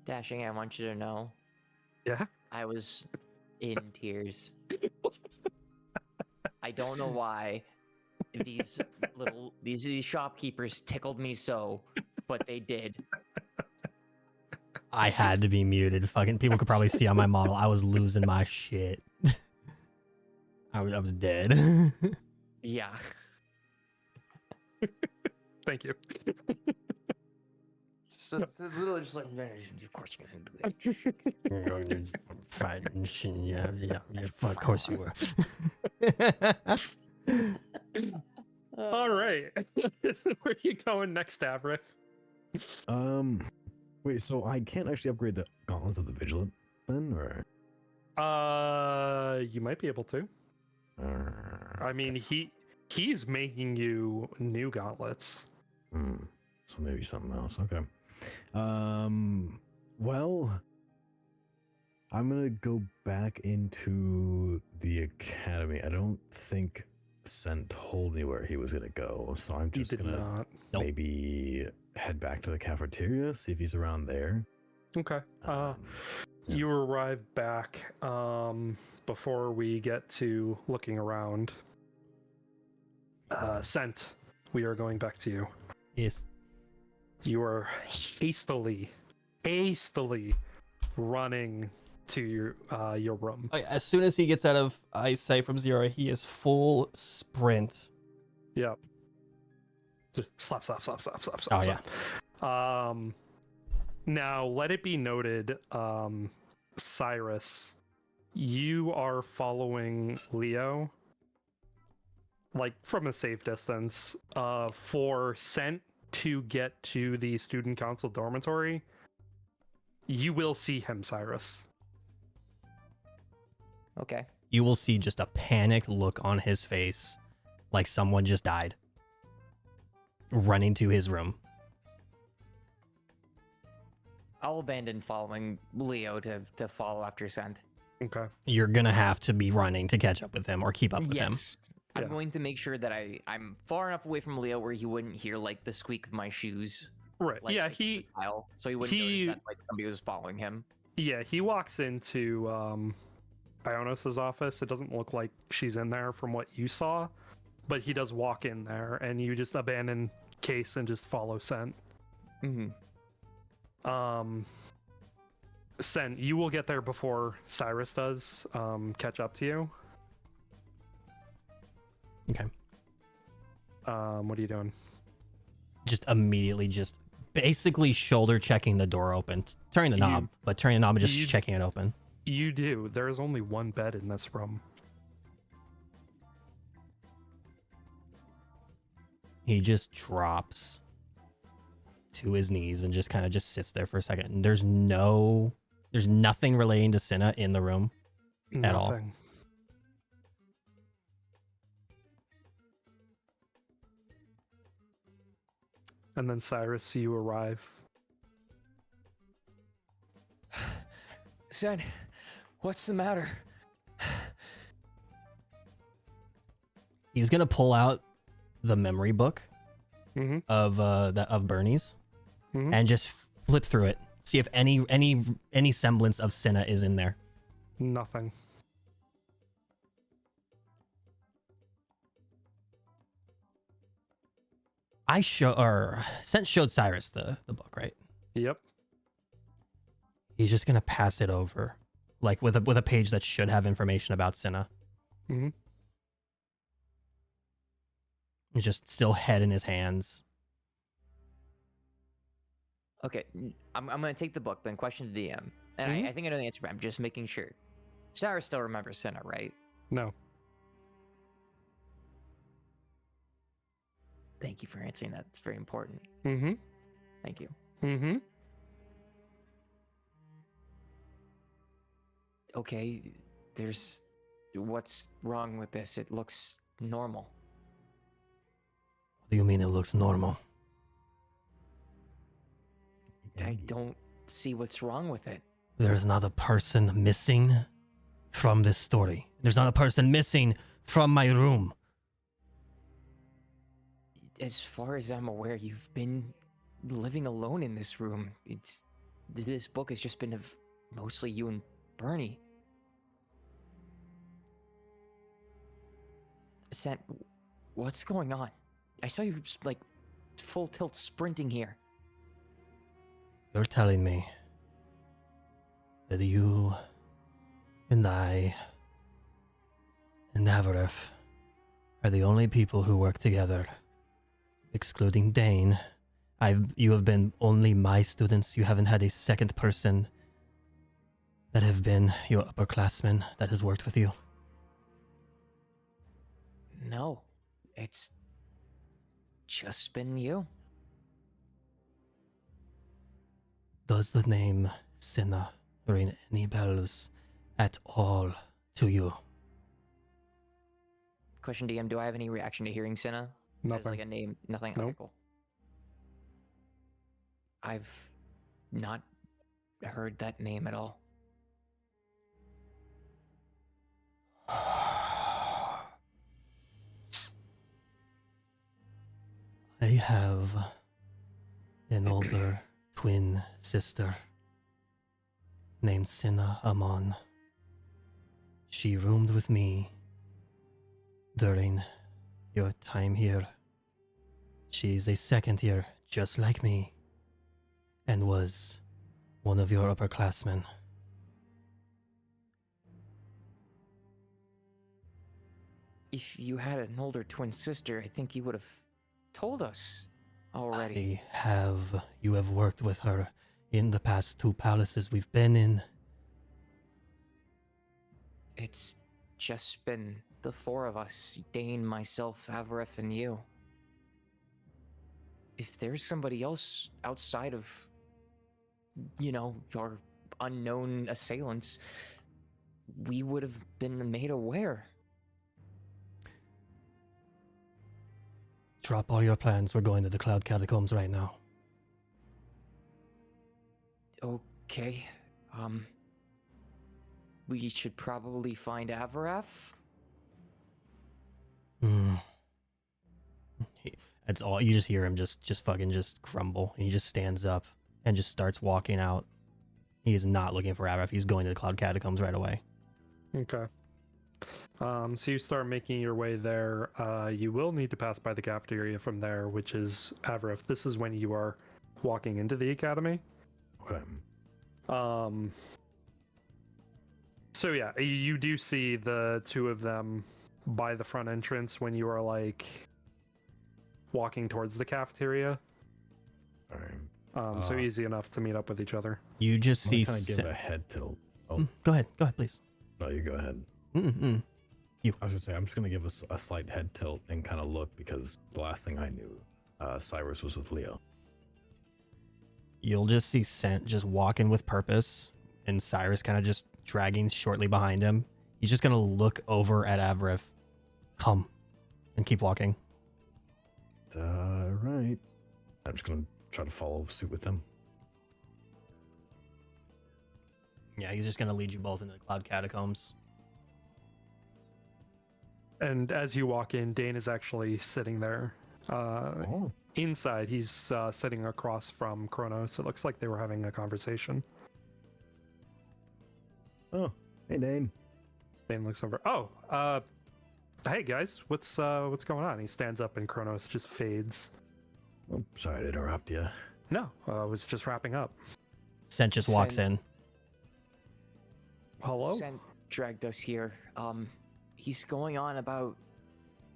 Dashing, I want you to know. Yeah? I was in tears. I don't know why these these shopkeepers tickled me so, but they did. I had to be muted. Fucking people could probably see on my model. I was losing my shit. I was dead. Yeah. Thank you. So it's literally just like, of course you're gonna do that. Fighting shit. Yeah. Of course you were. All right. So where are you going next, Avrith? Wait, so I can't actually upgrade the Gauntlets of the Vigilant then, or? You might be able to. I mean, he's making you new gauntlets. So maybe something else. Okay. Well, I'm gonna go back into the academy. I don't think Sen told me where he was gonna go, so I'm He just did gonna not. Nope. maybe head back to the cafeteria, see if he's around there. Okay. Yeah. You arrive back before we get to looking around. Scent, we are going back to you. Yes. You are hastily running to your room. Oh, yeah, as soon as he gets out of eyesight from Zero, he is full sprint. Yep. Just slap. Oh, yeah. Now let it be noted, Cyrus, you are following Leo, like from a safe distance. For Scent to get to the student council dormitory, you will see him, Cyrus. Okay. You will see just a panic look on his face, like someone just died. Running to his room. I'll abandon following Leo to follow after Scent. Okay. You're gonna have to be running to catch up with him or keep up with him. Yes. I'm Yeah. going to make sure that I'm far enough away from Leo where he wouldn't hear like the squeak of my shoes. Right. Like, Yeah, like, the tile, so he wouldn't notice that like somebody was following him. he walks into Ionis's office. It doesn't look like she's in there from what you saw, but he does walk in there, and you just abandon Case and just follow Scent. Mm-hmm. Sen, you will get there before Cyrus does catch up to you. Okay. What are you doing? Just immediately just basically shoulder checking the door open. Turning the knob, but turning the knob and just you- checking it open. You do. There is only one bed in this room. He just drops to his knees and just kind of just sits there for a second. And there's nothing relating to Cinna in the room at all. Nothing. And then Cyrus, you arrive. Scent, what's the matter? He's gonna pull out the memory book Mm-hmm. of Bernie's Mhm. and just flip through it. See if any semblance of Cinna is in there. Nothing. Sent showed Cyrus the book, right? Yep. He's just gonna pass it over, like with a page that should have information about Cinna. Mm-hmm. He's just still head in his hands. Okay, I'm gonna take the book, then question the DM. And I think I know the answer, but I'm just making sure. Cyrus still remembers Cinna, right? No. Thank you for answering that. It's very important. Mm-hmm. Thank you. Mm-hmm. Okay, what's wrong with this? It looks normal. What do you mean it looks normal? I don't see what's wrong with it. There's not a person missing from this story. There's not a person missing from my room. As far as I'm aware, you've been living alone in this room. This book has just been of mostly you and Bernie. Scent, what's going on? I saw you like full tilt sprinting here. You're telling me that you and I and Avareth are the only people who work together, excluding Dane. You have been only my students. You haven't had a second person that have been your upperclassmen that has worked with you. No, it's just been you. Does the name Cinna ring any bells at all to you. Question DM, do I have any reaction to hearing Cinna? As Nothing. like a name? Nothing? Nope. Okay, cool. I've not heard that name at all. I have an older twin sister named Cinna Amon. She roomed with me during your time here. She's a second year, just like me, and was one of your upperclassmen. If you had an older twin sister, I think you would have told us already. You have worked with her in the past 2 palaces we've been in. It's just been the 4 of us, Dane, myself, Avaref, and you. If there's somebody else outside of, our unknown assailants, we would have been made aware. Drop all your plans. We're going to the Cloud Catacombs right now. Okay. We should probably find Avaraf. That's all. You just hear him just fucking just crumble. And he just stands up and just starts walking out. He is not looking for Avaraf. He's going to the Cloud Catacombs right away. Okay. So you start making your way there. You will need to pass by the cafeteria from there, which is Avaref. This is when you are walking into the academy. Okay. So yeah, you do see the 2 of them by the front entrance when you are like walking towards the cafeteria. All right. So easy enough to meet up with each other. You just see. Kind of give a head tilt. Oh, Go ahead, please. no, you go ahead. Mm-mm. I was gonna say I'm just gonna give us a slight head tilt and kind of look because the last thing I knew, Cyrus was with Leo. You'll just see Scent just walking with purpose, and Cyrus kind of just dragging shortly behind him. He's just gonna look over at Avaref, come, and keep walking. Right. I'm just gonna try to follow suit with them. Yeah, he's just gonna lead you both into the Cloud Catacombs. And as you walk in, Dane is actually sitting there. Oh. Inside, he's sitting across from Kronos. It looks like they were having a conversation. Oh, hey Dane. Dane looks over. Oh, hey guys, what's going on? He stands up and Kronos just fades. Oh, sorry to interrupt you. No, I was just wrapping up. Scent just walks Scent. in. Hello? Scent dragged us here. He's going on about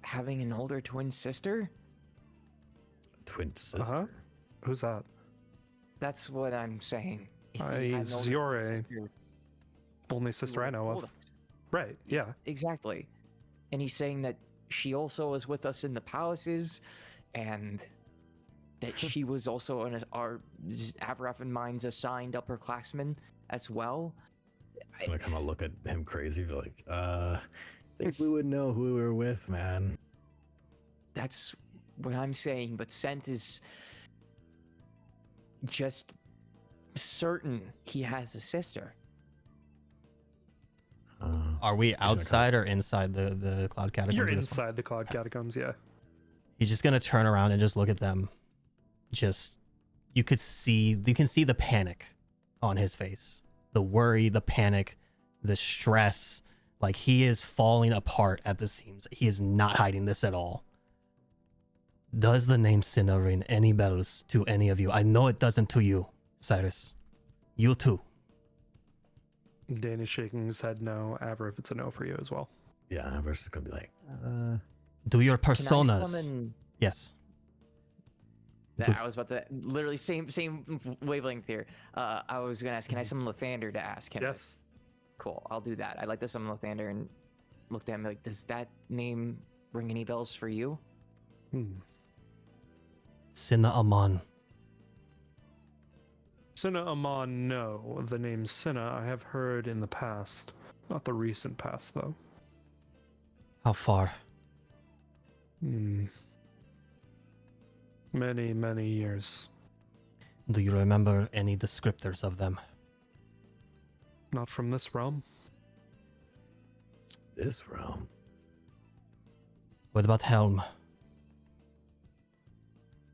having an older twin sister. Twin sister. Uh-huh. Who's that? That's what I'm saying. If he had an He's older twin Yore. sister, Only he sister I would've know told of. us. Right, yeah. Exactly. And he's saying that she also was with us in the palaces, and that she was also our Avaraf and mine's assigned upperclassman as well. I kind of look at him crazy, like, think we would know who we were with, man. That's what I'm saying, but Scent is just certain he has a sister. Are we gonna outside or inside the Cloud Catacombs? You're at this point? inside the Cloud Catacombs, yeah. He's just gonna turn around and just look at them. Just you can see the panic on his face. The worry, the panic, the stress. Like he is falling apart at the seams. He is not hiding this at all. Does the name Cinna ring any bells to any of you? I know it doesn't to you, Cyrus. You too. Dane is shaking his head no. Avaref, it's a no for you as well. Yeah, versus gonna be like, Do your Can I personas. summon- Yes. I was about to literally same wavelength here. I was gonna ask, can I summon Lathander to ask him? Yes. Cool, I'll do that. I'd like to summon Lathander and look at him like, does that name ring any bells for you? Cinna Amon. Cinna Amon, no. The name Cinna I have heard in the past. Not the recent past, though. How far? Many, many years. Do you remember any descriptors of them? Not from this realm. This realm. What about Helm?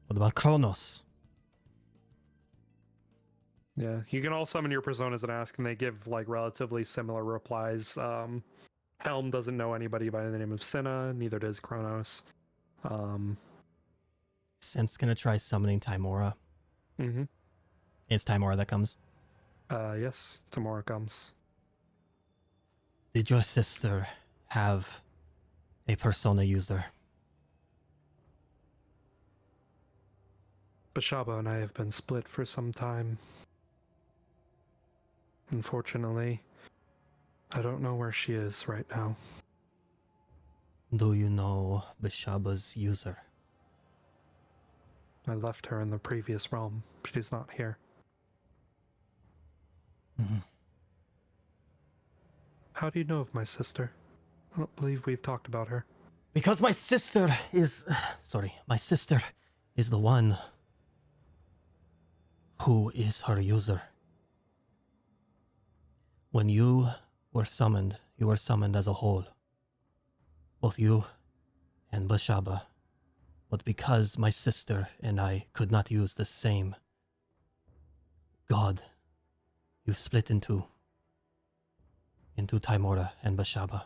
What about Kronos? Yeah, you can all summon your personas and ask, and they give like relatively similar replies. Helm doesn't know anybody by the name of Cinna, neither does Kronos. Sen's gonna try summoning Timora. Mm-hmm. It's Timora that comes. Yes, tomorrow comes. Did your sister have a persona user? Bashaba and I have been split for some time. Unfortunately, I don't know where she is right now. Do you know Bishaba's user? I left her in the previous realm. She's not here. Mhm. How do you know of my sister? I don't believe we've talked about her. Because my sister is... Sorry, my sister is the one who is her user. When you were summoned as a whole. Both you and Bashaba. But because my sister and I could not use the same god, you split into Timora and Bashaba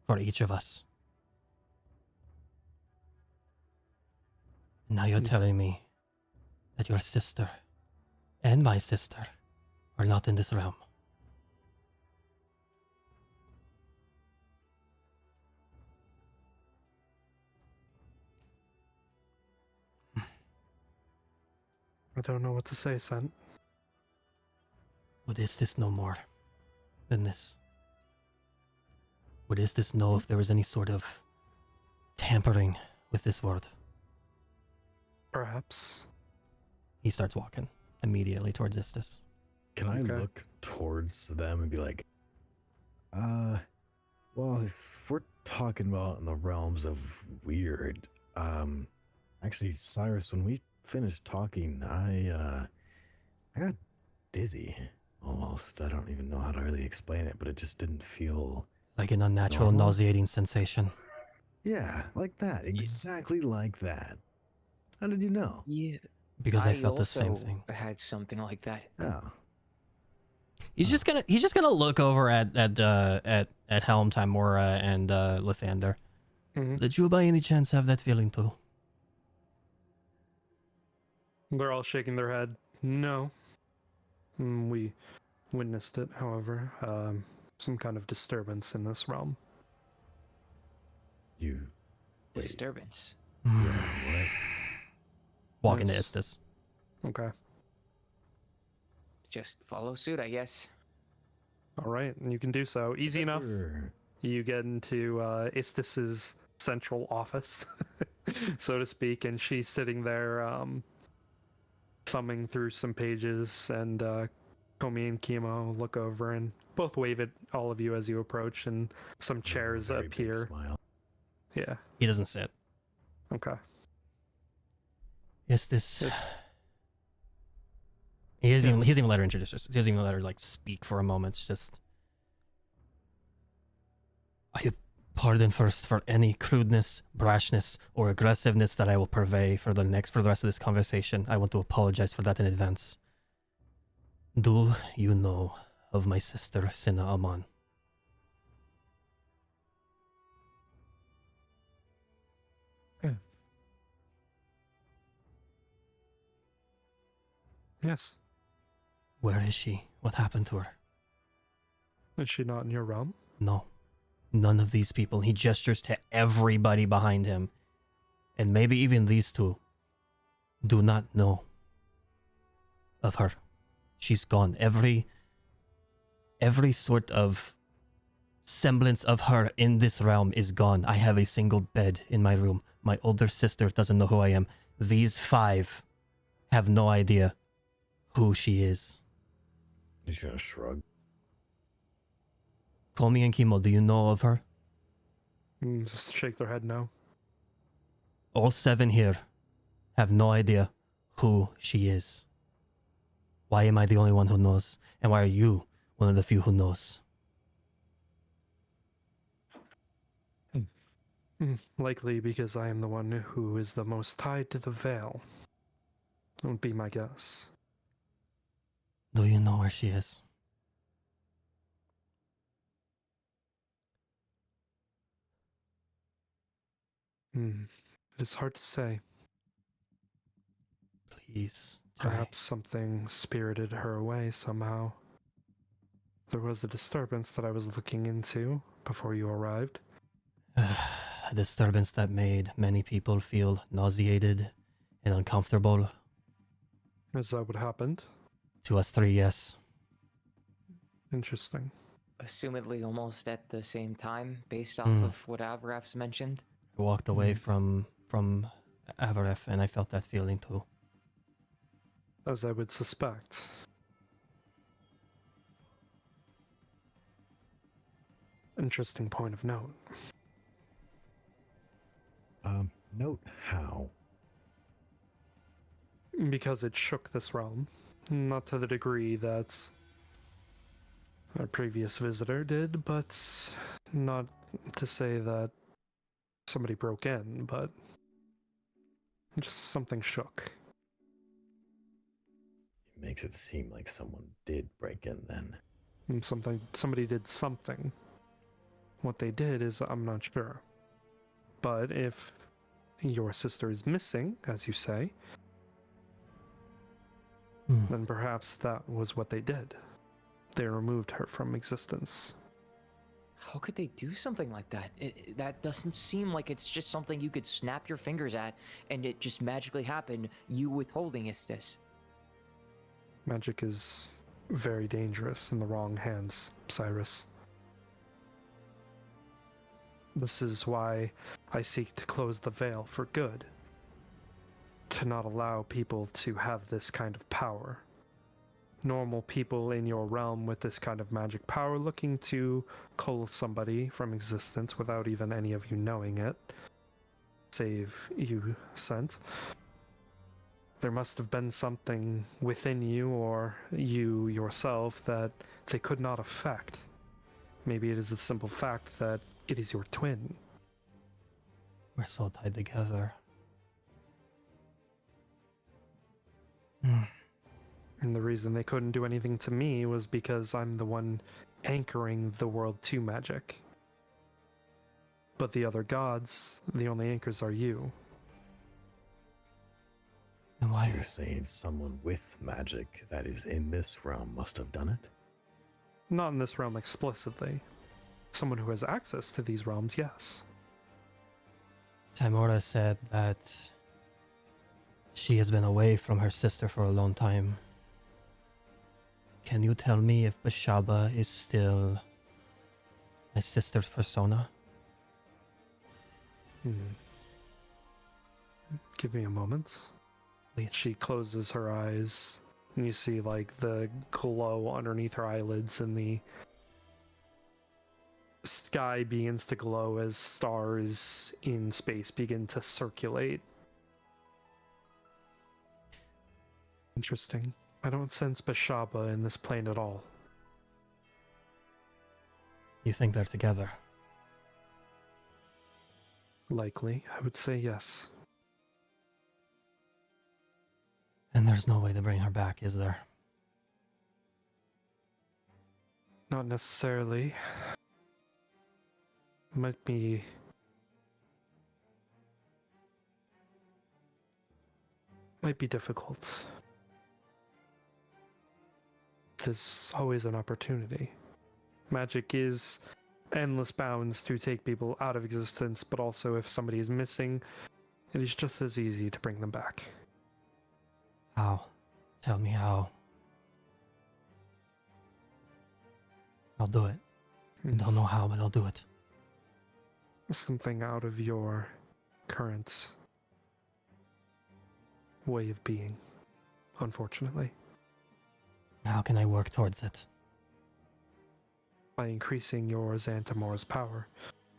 for each of us. Now you're telling me that your sister and my sister are not in this realm. I don't know what to say, Sen. But is this no more than this? Would Istis know if there was any sort of tampering with this world? Perhaps. He starts walking immediately towards Istis. Can I Okay. look towards them and be like, well, if we're talking about in the realms of weird, actually, Cyrus, when we finished talking, I got dizzy almost. I don't even know how to really explain it, but it just didn't feel, Like an unnatural, Normal? nauseating sensation. yeah, like that, exactly like that. How did you know? Yeah. Because I felt the same also thing. had something like that. Oh, He's just gonna look over at Helm, Timora, and Lathander. Mhm. Did you by any chance have that feeling too? They're all shaking their head. No. We witnessed it, however. Some kind of disturbance in this realm. you. Wait, Disturbance. yeah, what? Walk into Yes. Istis. Okay. Just follow suit, I guess. All right, and you can do so. Easy enough. Sure. You get into Istis's central office, so to speak, and she's sitting there thumbing through some pages, and Komi and Kimo look over and both wave at all of you as you approach, and some chairs Very big appear. smile. Yeah. He doesn't sit. Okay. Istis. Yes. He doesn't Yes. even let her introduce herself. He doesn't even let her like speak for a moment. It's just, I pardon first for any crudeness, brashness, or aggressiveness that I will purvey for the rest of this conversation. I want to apologize for that in advance. Do you know of my sister Sina Aman? Yes. Where is she? What happened to her? Is she not in your realm? No. None of these people. He gestures to everybody behind him. And maybe even these two do not know of her. She's gone. Every sort of semblance of her in this realm is gone. I have a single bed in my room. My older sister doesn't know who I am. These 5 have no idea who she is. He's gonna shrug. Komi and Kimo, do you know of her? Just shake their head no. All 7 here have no idea who she is. Why am I the only one who knows? And why are you one of the few who knows? Likely because I am the one who is the most tied to the veil. That would be my guess. Do you know where she is? It's hard to say. Please, try. Perhaps something spirited her away somehow. There was a disturbance that I was looking into before you arrived. A disturbance that made many people feel nauseated and uncomfortable. Is that what happened? To us 3, yes. Interesting. Assumedly almost at the same time, based off Hmm. of what Avraf's mentioned. I walked away from Avaref, and I felt that feeling too. As I would suspect. Interesting point of note. Note how. Because it shook this realm. Not to the degree that our previous visitor did, but not to say that somebody broke in, but just something shook. It makes it seem like someone did break in then. And somebody did something. What they did is I'm not sure. But if your sister is missing, as you say, then perhaps that was what they did. They removed her from existence. How could they do something like that? That doesn't seem like it's just something you could snap your fingers at and it just magically happened, you withholding Istis. Magic is very dangerous in the wrong hands, Cyrus. This is why I seek to close the veil for good. To not allow people to have this kind of power. Normal people in your realm with this kind of magic power looking to cull somebody from existence without even any of you knowing it, save you, Sent. There must have been something within you or you yourself that they could not affect. Maybe it is a simple fact that it is your twin. We're so tied together. And the reason they couldn't do anything to me was because I'm the one anchoring the world to magic. But the other gods, the only anchors are you. And So why? you're saying someone with magic that is in this realm must have done it? Not in this realm explicitly. Someone who has access to these realms, yes. Timora said that she has been away from her sister for a long time. Can you tell me if Bashaba is still my sister's persona? Give me a moment. Please. She closes her eyes, and you see like the glow underneath her eyelids, and the sky begins to glow as stars in space begin to circulate. Interesting. I don't sense Bashaba in this plane at all. You think they're together? Likely, I would say yes. And there's no way to bring her back, is there? Not necessarily. Might be difficult. There's always an opportunity. Magic is endless bounds to take people out of existence, but also if somebody is missing, it is just as easy to bring them back. How? Tell me how. I'll do it. Don't know how, but I'll do it. Something out of your current way of being, unfortunately. How can I work towards it? by increasing your Xantamora's power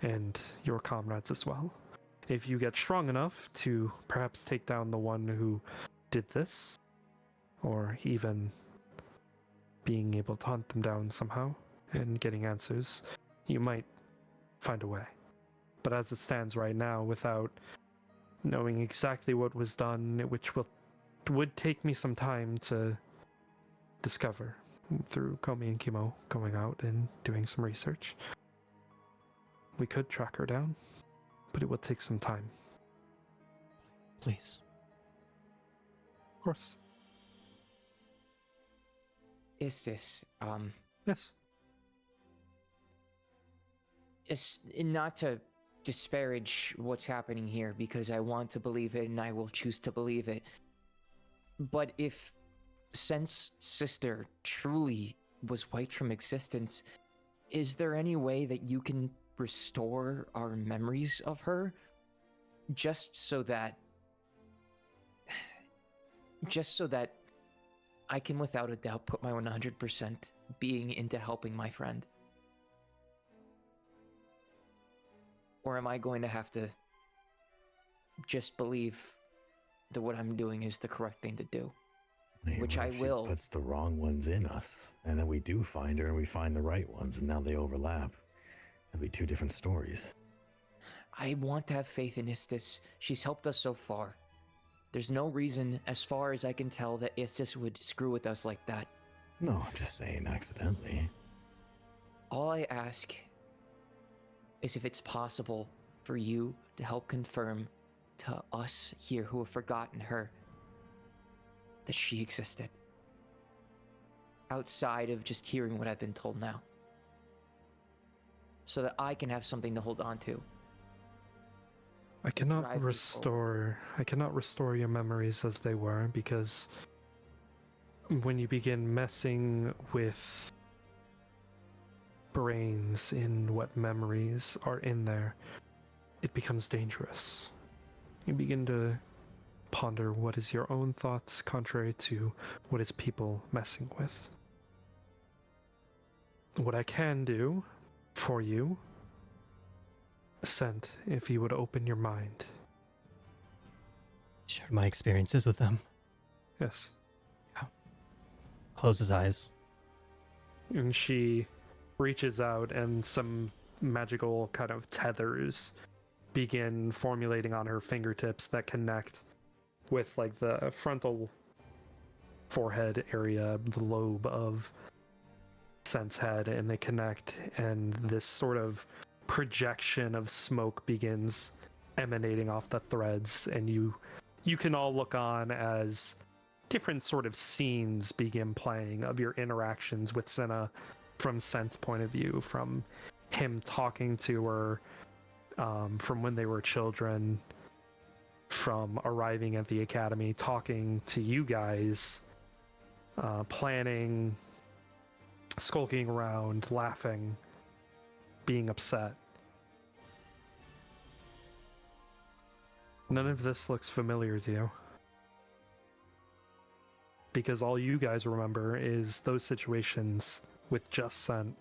and your comrades as well. If you get strong enough to perhaps take down the one who did this, or even being able to hunt them down somehow and getting answers, you might find a way. But as it stands right now, without knowing exactly what was done, which would take me some time to discover through Komi and Kimo going out and doing some research, we could track her down, but it will take some time. Please. Of course. Is this, Yes. it's not to disparage what's happening here, because I want to believe it and I will choose to believe it. But if Sen's sister truly was wiped from existence, is there any way that you can restore our memories of her? Just so that I can without a doubt put my 100% being into helping my friend? Or am I going to have to just believe that what I'm doing is the correct thing to do? Maybe Which I if she will. puts the wrong ones in us, and then we do find her and we find the right ones, and now they overlap. That'd be two different stories. I want to have faith in Istis. She's helped us so far. There's no reason, as far as I can tell, that Istis would screw with us like that. No, I'm just saying accidentally. All I ask is if it's possible for you to help confirm to us here who have forgotten her that she existed. Outside of just hearing what I've been told now. So that I can have something to hold on to. I cannot drive me restore your memories as they were, because when you begin messing with brains in what memories are in there, it becomes dangerous. You begin to ponder what is your own thoughts contrary to what is people messing with. What I can do for you, Sent, if you would open your mind. Shared my experiences with them. Yes. Close his eyes. And she reaches out and some magical kind of tethers begin formulating on her fingertips that connect with like the frontal forehead area, the lobe of Sent's head, and they connect, and this sort of projection of smoke begins emanating off the threads, and you can all look on as different sort of scenes begin playing of your interactions with Cinna from Sent's point of view, from him talking to her, from when they were children, from arriving at the academy, talking to you guys, planning, skulking around, laughing, being upset. None of this looks familiar to you. Because all you guys remember is those situations with just Sent.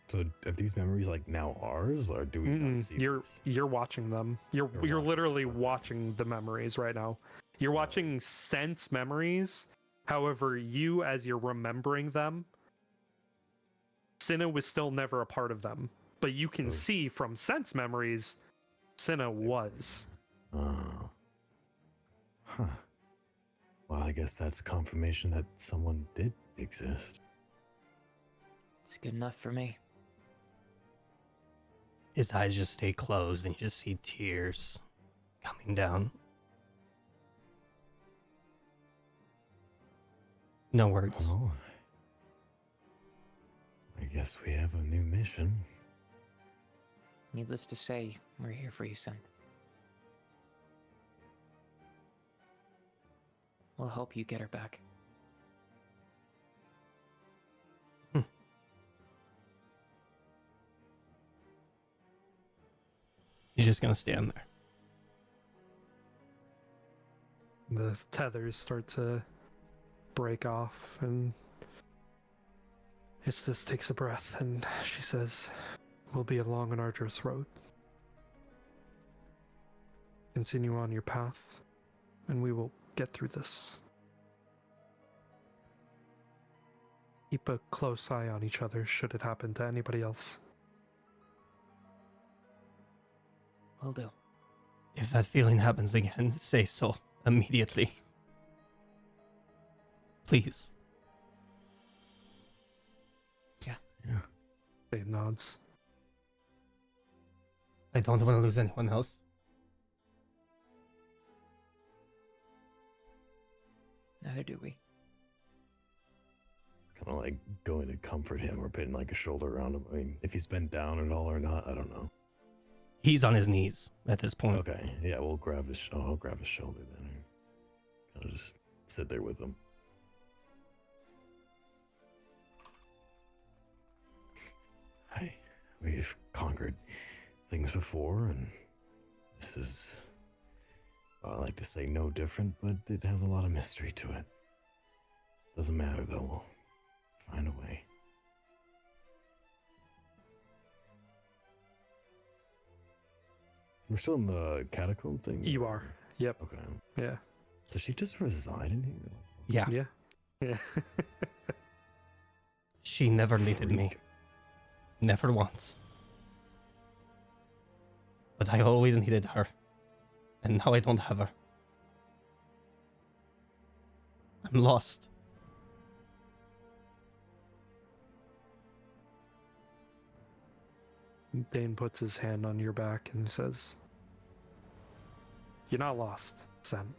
So are these memories like now ours, or do we not see these? You're watching them. You're watching, literally okay. watching the memories right now. You're watching Sent's memories. However, you, as you're remembering them, Cinna was still never a part of them. But you can see from Sent's memories, Cinna was. Oh. Huh. Well, I guess that's confirmation that someone did exist. It's good enough for me. His eyes just stay closed and you just see tears coming down. No words. Oh. I guess we have a new mission. Needless to say, we're here for you, Sent. We'll help you get her back. just gonna stand there. The tethers start to break off, and Istis takes a breath, and she says, "We'll be a long and arduous road. Continue on your path, and we will get through this. Keep a close eye on each other should it happen to anybody else." Will do. If that feeling happens again, say so immediately. Please. Yeah. Dave nods. I don't want to lose anyone else. Neither do we. Kind of like going to comfort him or putting like a shoulder around him. I mean, if he's been down at all or not, I don't know. He's on his knees at this point. Okay, yeah, we'll grab his. Oh, I'll grab his shoulder then. Kind of just sit there with him. Hey, we've conquered things before, and this is, I like to say, no different, but it has a lot of mystery to it. Doesn't matter though. We'll find a way. We're still in the catacomb thing? You are. Yep. Okay. Yeah. Does she just reside in here? Yeah. Yeah. Yeah. She never needed me. Freak. Never once. But I always needed her. And now I don't have her. I'm lost. Dane puts his hand on your back and says, "You're not lost, Sen.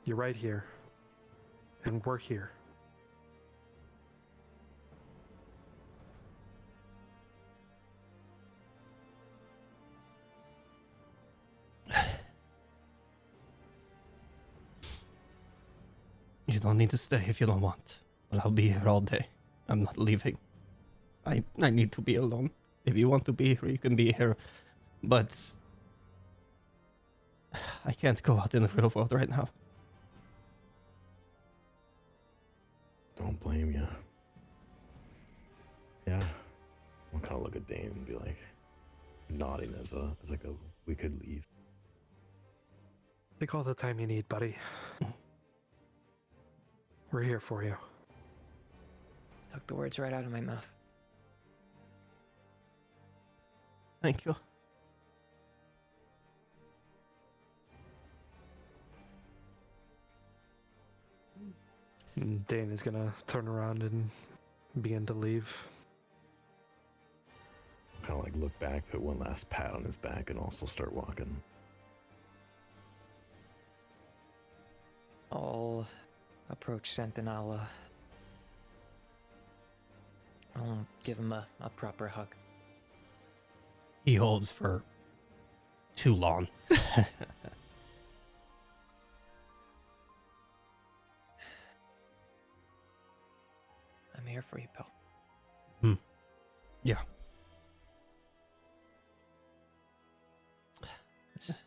You're right here. And we're here." You don't need to stay if you don't want. But I'll be here all day. I'm not leaving. I need to be alone. If you want to be here, you can be here. But I can't go out in the real world right now. Don't blame you. Yeah. I'll kind of look at Dane and be like, nodding as like a we could leave. Take all the time you need, buddy. We're here for you. Took the words right out of my mouth. Thank you. And Dane is gonna turn around and begin to leave. Kind of like look back, put one last pat on his back, and also start walking. I'll approach Sentinella. I'll give him a proper hug. He holds for too long. I'm here for you, pal. Yeah. Just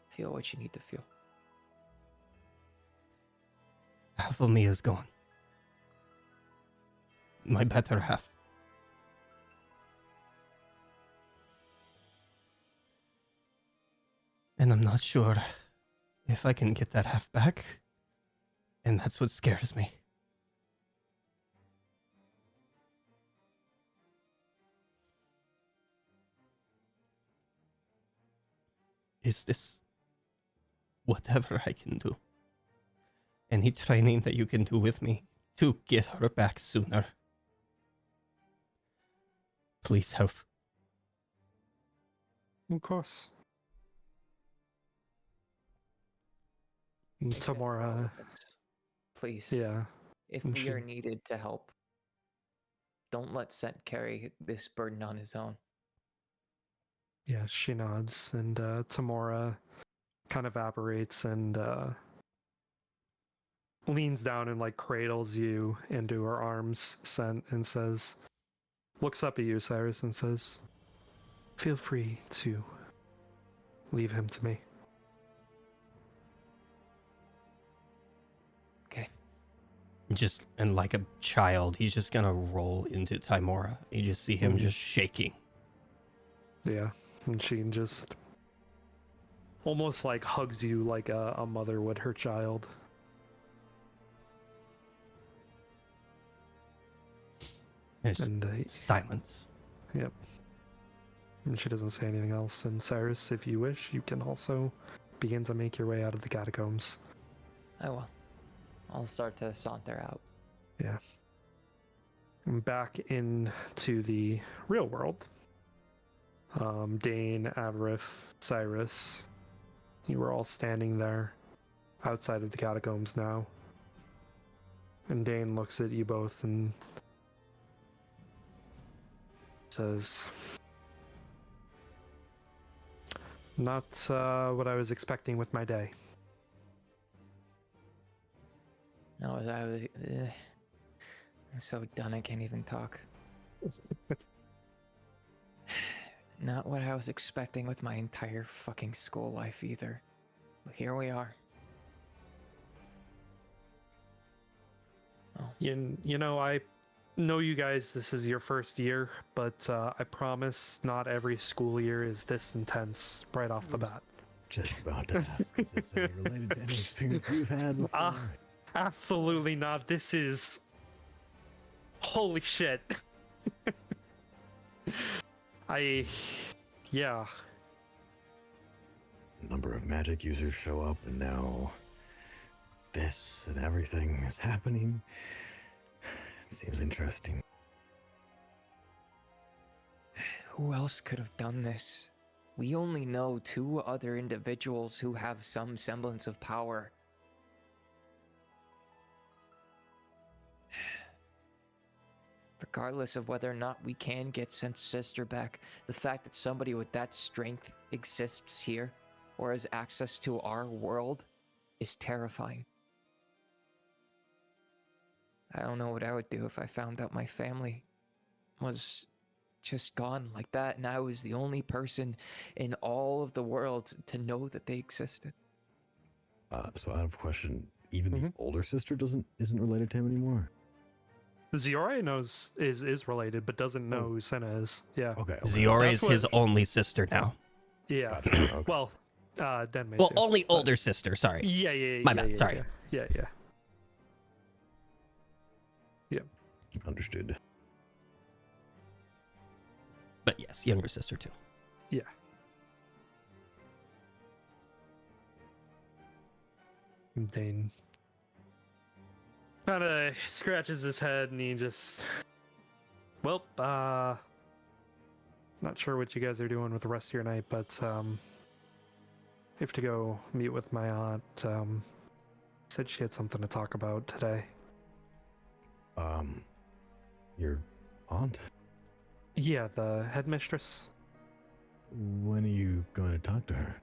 feel what you need to feel. Half of me is gone. My better half. And I'm not sure if I can get that half back. And that's what scares me. Is this whatever I can do? Any training that you can do with me to get her back sooner? Please help. Of course. And Tamora, Please. yeah. If and we she- are needed to help, don't let Sent carry this burden on his own. Yeah, she nods, and Tamora kind of evaporates and leans down and like cradles you into her arms, Sent, and says, looks up at you, Cyrus, and says, "Feel free to leave him to me." Okay. Just, and like a child, he's just gonna roll into Timora. You just see him just shaking. Yeah, and she just almost like hugs you like a mother would her child. There's And silence. yep. And she doesn't say anything else. And Cyrus, if you wish, you can also begin to make your way out of the catacombs. I will. I'll start to saunter out. Yeah. And back into the real world. Dane, Avarith, Cyrus, you were all standing there outside of the catacombs now. And Dane looks at you both and says, "Not what I was expecting with my day." No, I'm so done I can't even talk. Not what I was expecting with my entire fucking school life either. But here we are. Oh. You know, I know you guys, this is your first year, but I promise not every school year is this intense right off the bat. Just about to ask, is this any related to any experience you've had before? Absolutely not. This is... Holy shit. Yeah. Number of magic users show up, and now this and everything is happening. It seems interesting. Who else could have done this? We only know 2 other individuals who have some semblance of power. Regardless of whether or not we can get Sense Sister back, the fact that somebody with that strength exists here or has access to our world is terrifying. I don't know what I would do if I found out my family was just gone like that and I was the only person in all of the world to know that they existed. So out of question, even the older sister isn't related to him anymore? Ziore knows is related, but doesn't know who Senna is. Yeah. Okay. Ziore is his only sister now. Yeah. Gotcha. Okay. Well, Denmei Well, too, only but- older sister, sorry. Yeah. My bad, sorry. Yeah. Understood. But yes, younger sister too. Yeah. Dane kind of scratches his head and he just, well, not sure what you guys are doing with the rest of your night, but have to go meet with my aunt. Said she had something to talk about today. Your aunt? Yeah, the headmistress. When are you going to talk to her?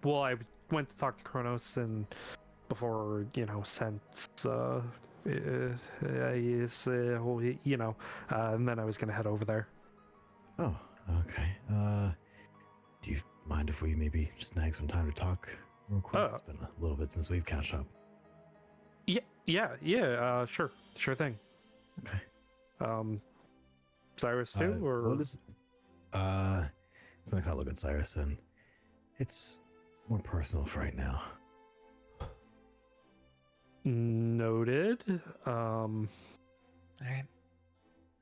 Well, I went to talk to Kronos and before, sent, and then I was going to head over there. Oh, okay. Do you mind if we maybe snag some time to talk real quick? It's been a little bit since we've catched up. Yeah, sure thing. Okay. Cyrus too, or what is? It's not gonna look at Cyrus, and it's more personal for right now. noted. Alright.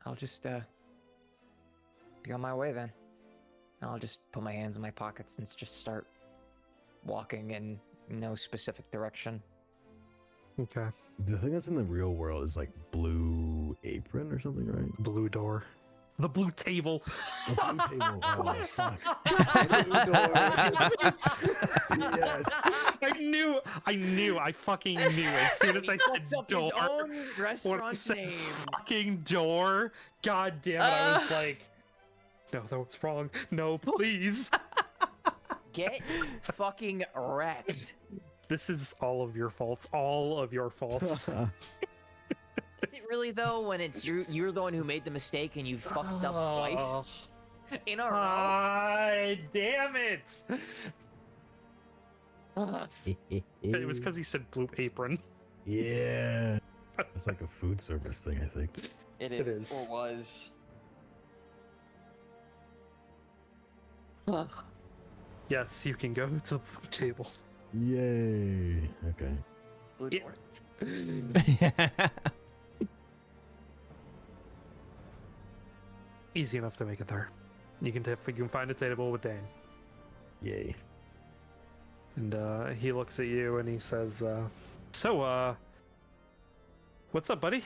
I'll just be on my way then. I'll just put my hands in my pockets and just start walking in no specific direction. Okay. The thing that's in the real world is like Blue Apron or something, right? Blue door. The blue table. The Blue Table. Oh, fuck. The Blue Door. Yes. I fucking knew as soon as I said door. Own When I restaurant said name. fucking door, god damn it, I was like, no, that was wrong. No, please. Get fucking wrecked. This is all of your faults. All of your faults. Is it really though when it's you're the one who made the mistake and you fucked up twice in a row? Ah, damn it! It was because he said Blue Apron. Yeah. It's like a food service thing, I think. It It is. is. Or was. Yes, you can go to the table. Yay. Okay. Blue Yeah. door. Easy enough to make it there. You can find a table with Dan. Yay. And he looks at you and he says, so, what's up, buddy?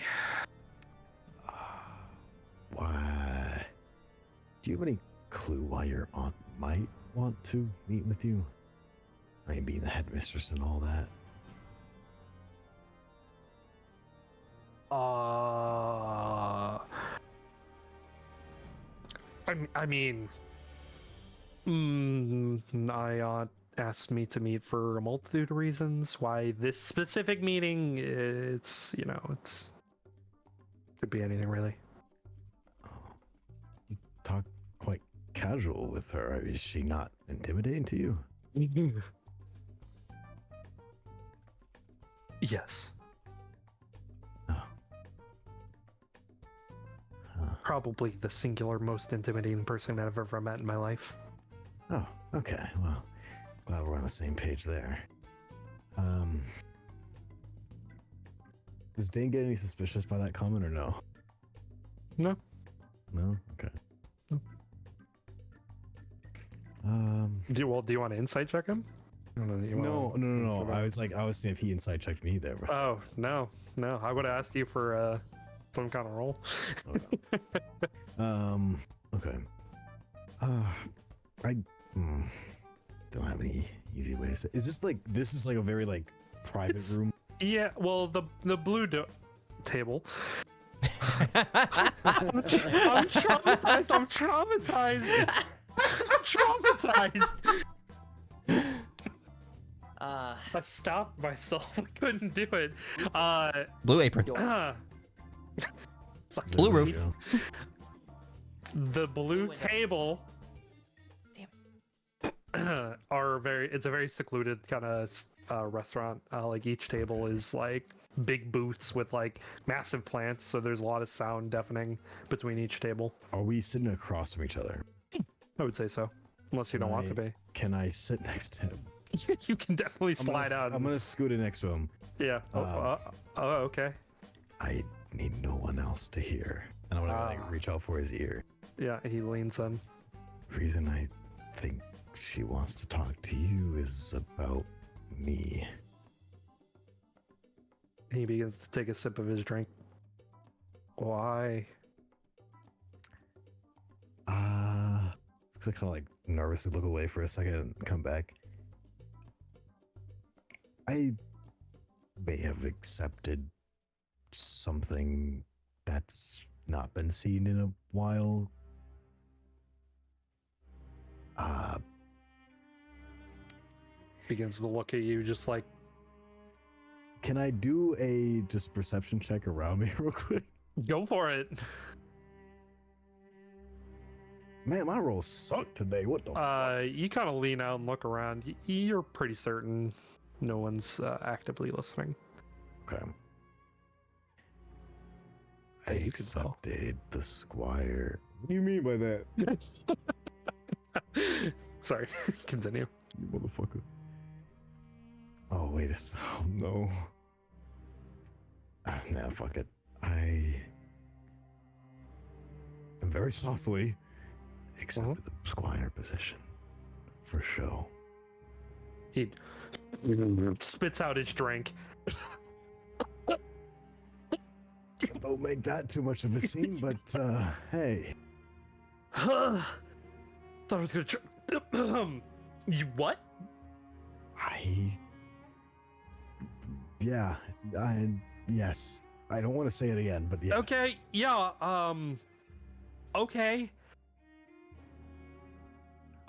Why? Do you have any clue why your aunt might want to meet with you? I mean, being the headmistress and all that. I mean, my aunt asked me to meet for a multitude of reasons. Why this specific meeting? It's could be anything really. You talk quite casual with her. Is she not intimidating to you? Yes, Oh. Huh. probably the singular most intimidating person I've ever met in my life. Oh, okay. Well, glad we're on the same page there. Does Dane get any suspicious by that comment or no? No. No? Okay. Do you want to insight check him? I don't know that you wanna- No. I was seeing if he inside checked me there. Oh no. I would have asked you for some kind of roll. Okay. I don't have any easy way to say. This is like a very like private It's- room? Yeah. Well, the blue table. I'm traumatized. I'm traumatized. I stopped myself. I couldn't do it. Blue Apron. Fuck. Blue There we roof. go. The blue window. table it's a very secluded kind of restaurant. Like each table is like big booths with like massive plants, so there's a lot of sound deafening between each table. Are we sitting across from each other? I would say so, unless you don't want to be. Can I sit next to him? You can definitely slide out. I'm gonna scoot in next to him. Yeah. Okay. I need no one else to hear. And I'm gonna like reach out for his ear. Yeah, he leans in. Reason I think she wants to talk to you is about me. He begins to take a sip of his drink. Why? I kind of like nervously look away for a second and come back. I may have accepted something that's not been seen in a while. Begins to look at you just like, Can I do a just perception check around me real quick? go for it. Man, my rolls suck today. What the fuck? You kind of lean out and look around. You're pretty certain no one's actively listening. Okay. I Yeah, you could tell. accepted the squire. What do you mean by that? Sorry, continue. You motherfucker. Oh, wait a second. Oh, no. Nah, fuck it. I am very softly accepted the squire position for show. He spits out his drink. Don't make that too much of a scene, but hey. Thought I was gonna try. You what? Yes. I don't want to say it again, but yes. Okay, yeah, okay.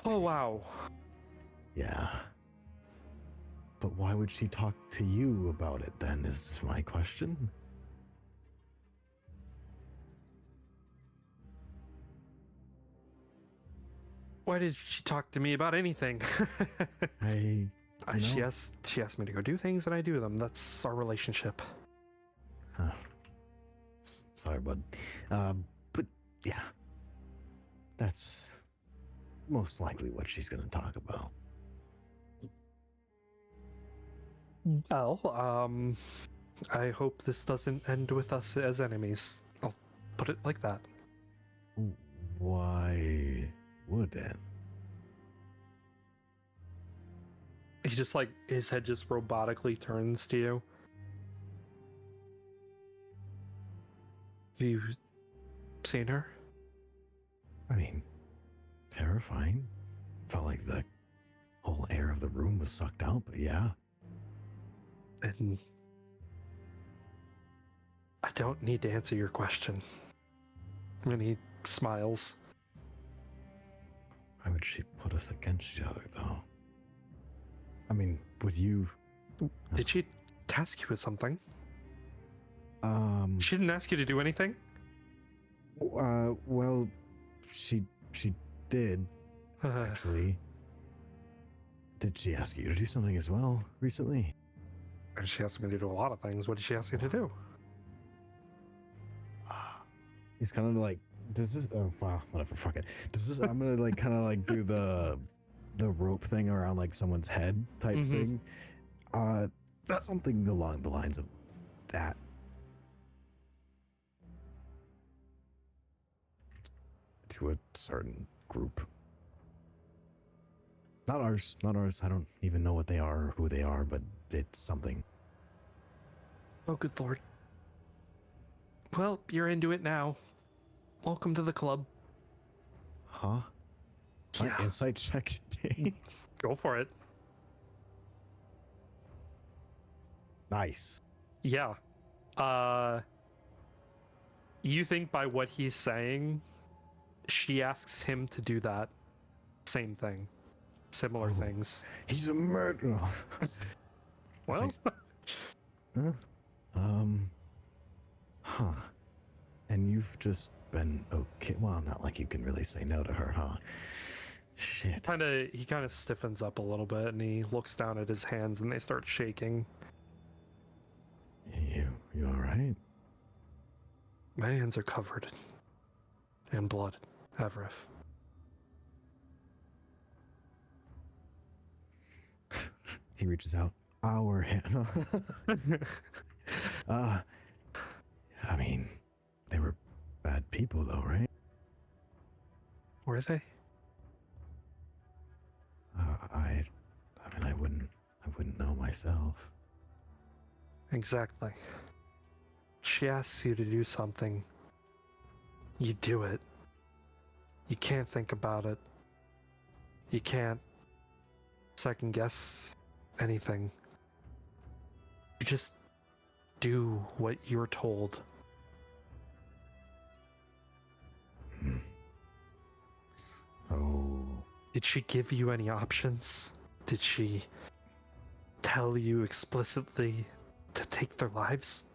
Oh, wow. Yeah. But why would she talk to you about it then, is my question. Why did she talk to me about anything? I, you She know, asked me to go do things, and I do them. That's our relationship. huh. Sorry, bud. But yeah, that's most likely what she's gonna talk about. Well, I hope this doesn't end with us as enemies. I'll put it like that. Why would it? He just like his head just robotically turns to you. Have you seen her? I mean, terrifying. Felt like the whole air of the room was sucked out, but yeah. And I don't need to answer your question. And he smiles. Why would she put us against each other, though? I mean, would you? Did she task you with something? Um. She didn't ask you to do anything? Well, she did actually. Did she ask you to do something as well recently? She asked me to do a lot of things. What did she ask you to do? He's kind of like, does this? Oh, wow, whatever. Fuck it. Does this? I'm gonna like kind of like do the rope thing around like someone's head type thing. Something along the lines of that. To a certain group. Not ours. Not ours. I don't even know what they are or who they are, but it's something. Oh, good lord. Well, you're into it now. Welcome to the club. Huh? Yeah. My insight check day. Go for it. Nice. Yeah. You think by what he's saying, she asks him to do that same thing. Similar things. He's a murderer. Well, Huh? Huh. And you've just been okay. Well, not like you can really say no to her, huh? Shit. he kind of stiffens up a little bit, and he looks down at his hands, and they start shaking. You all right? My hands are covered in blood, Avrif. He reaches out. Our hand. I mean, they were bad people, though, right? Were they? I mean, I wouldn't know myself. Exactly. She asks you to do something. You do it. You can't think about it. You can't second guess anything. You just do what you're told. Oh. Did she give you any options? Did she tell you explicitly to take their lives?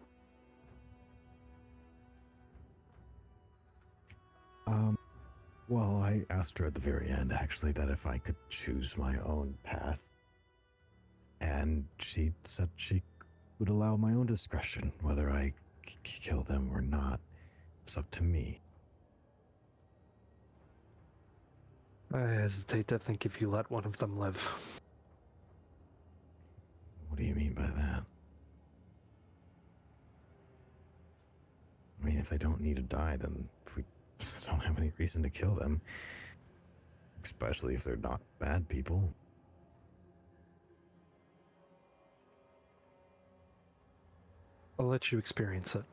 Well, I asked her at the very end, actually, that if I could choose my own path. And she said she would allow my own discretion, whether I kill them or not. It's up to me. I hesitate to think if you let one of them live. What do you mean by that? I mean, if they don't need to die, then we don't have any reason to kill them. Especially if they're not bad people. I'll let you experience it.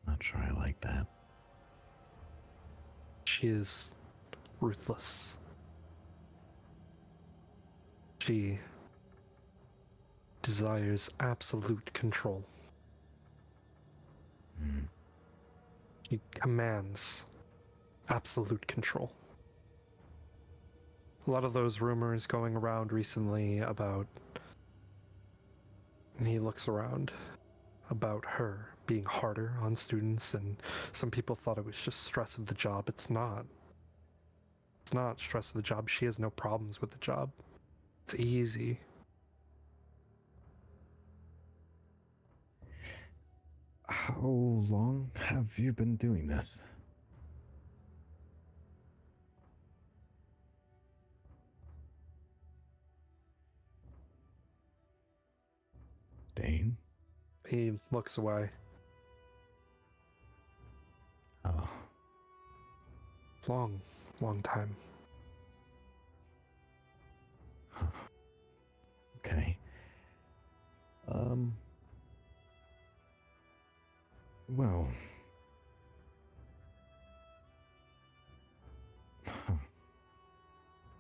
Not sure I like that. She is ruthless. She desires absolute control. She commands absolute control. A lot of those rumors going around recently about, and he looks around, about her being harder on students, and some people thought it was just stress of the job. It's not. It's not stress of the job. She has no problems with the job. It's easy. How long have you been doing this? Dane? He looks away. Oh, Long time. huh. Okay. Well.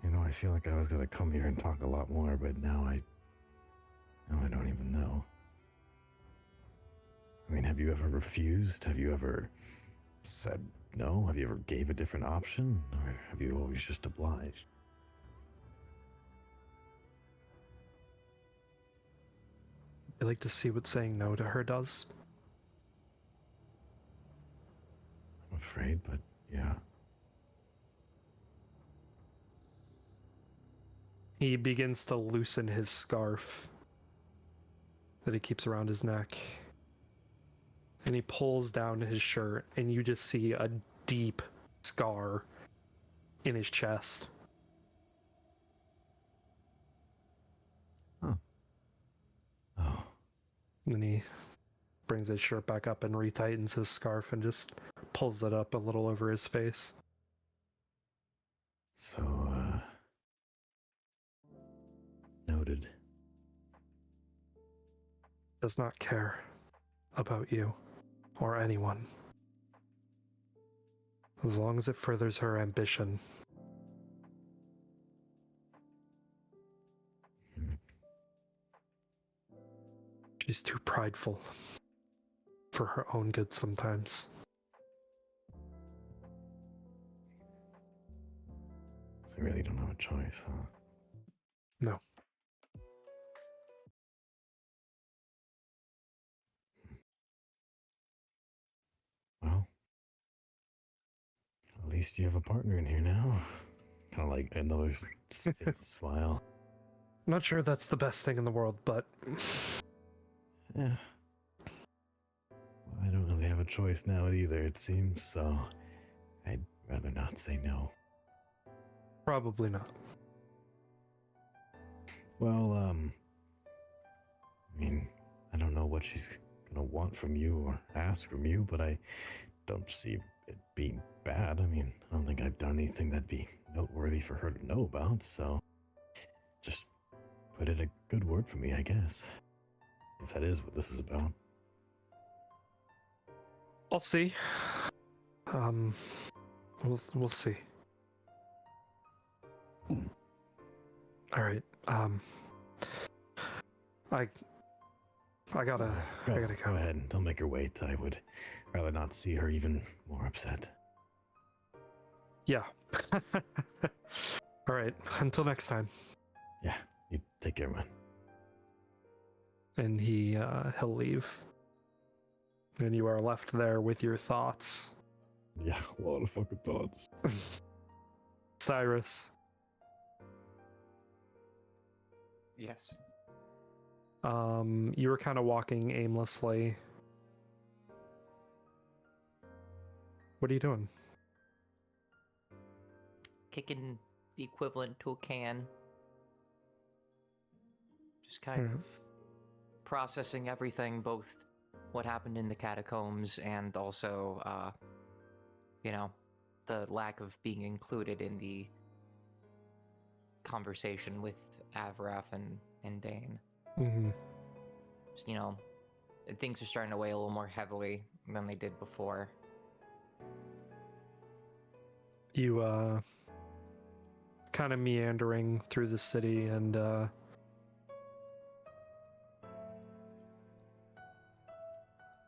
You know, I feel like I was gonna come here and talk a lot more, but now I don't even know. I mean, have you ever refused? Have you ever said no? Have you ever gave a different option? Or have you always just obliged? I like to see what saying no to her does. I'm afraid, but yeah. He begins to loosen his scarf that he keeps around his neck. And he pulls down his shirt, and you just see a deep scar in his chest. Huh. Oh. And then he brings his shirt back up and retightens his scarf and just pulls it up a little over his face. So, noted. Does not care about you or anyone. As long as it furthers her ambition. Hmm. She's too prideful for her own good sometimes. So you really don't have a choice, huh? No. Well, at least you have a partner in here now. Kind of like another faint smile. I'm not sure that's the best thing in the world, but Yeah. Well, I don't really have a choice now either, it seems, so I'd rather not say no. probably not. Well, I mean, I don't know what she's gonna want from you or ask from you, but I don't see it being bad. I mean, I don't think I've done anything that'd be noteworthy for her to know about, so just put in a good word for me, I guess. If that is what this is about. I'll see. We'll see. All right. I gotta Go go. ahead. Don't make her wait. I would rather not see her even more upset. Yeah. All right. Until next time. Yeah, you take care, man. And he'll leave. And you are left there with your thoughts. Yeah, a lot of fucking thoughts. Cyrus. Yes. You were kind of walking aimlessly. What are you doing? Kicking the equivalent to a can. Just kind of processing everything, both what happened in the catacombs and also, the lack of being included in the conversation with Avraf and Dane. Mm-hmm. Just, things are starting to weigh a little more heavily than they did before. You, kind of meandering through the city and,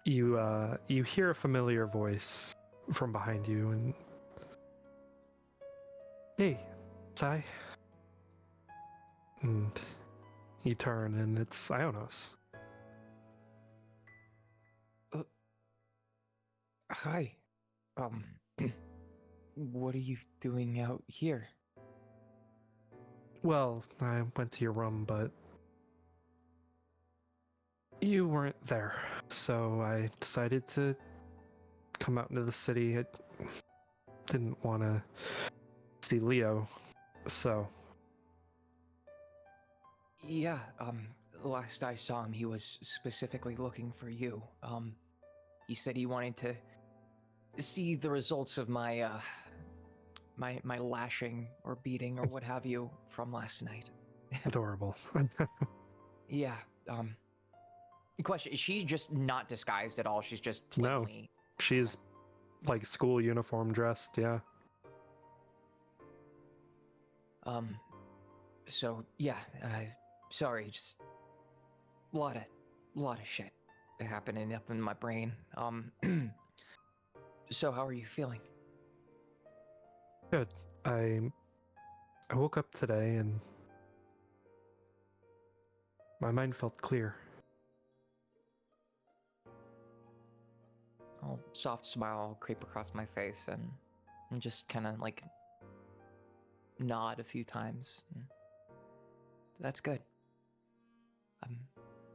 you hear a familiar voice from behind you and... Hey, Sai. And you turn and it's Ionos. Hi. what are you doing out here? Well, I went to your room, but you weren't there. So I decided to come out into the city. I didn't want to see Leo, so... Yeah, last I saw him, he was specifically looking for you. He said he wanted to see the results of my, my lashing or beating or what have you from last night. Adorable. Yeah, question, is she just not disguised at all? She's just No. plainly... She's like school uniform dressed, yeah. So, yeah, sorry, just a lot of shit happening up in my brain. So how are you feeling? Good. I woke up today and my mind felt clear. A soft smile creep across my face and just kind of like nod a few times. That's good.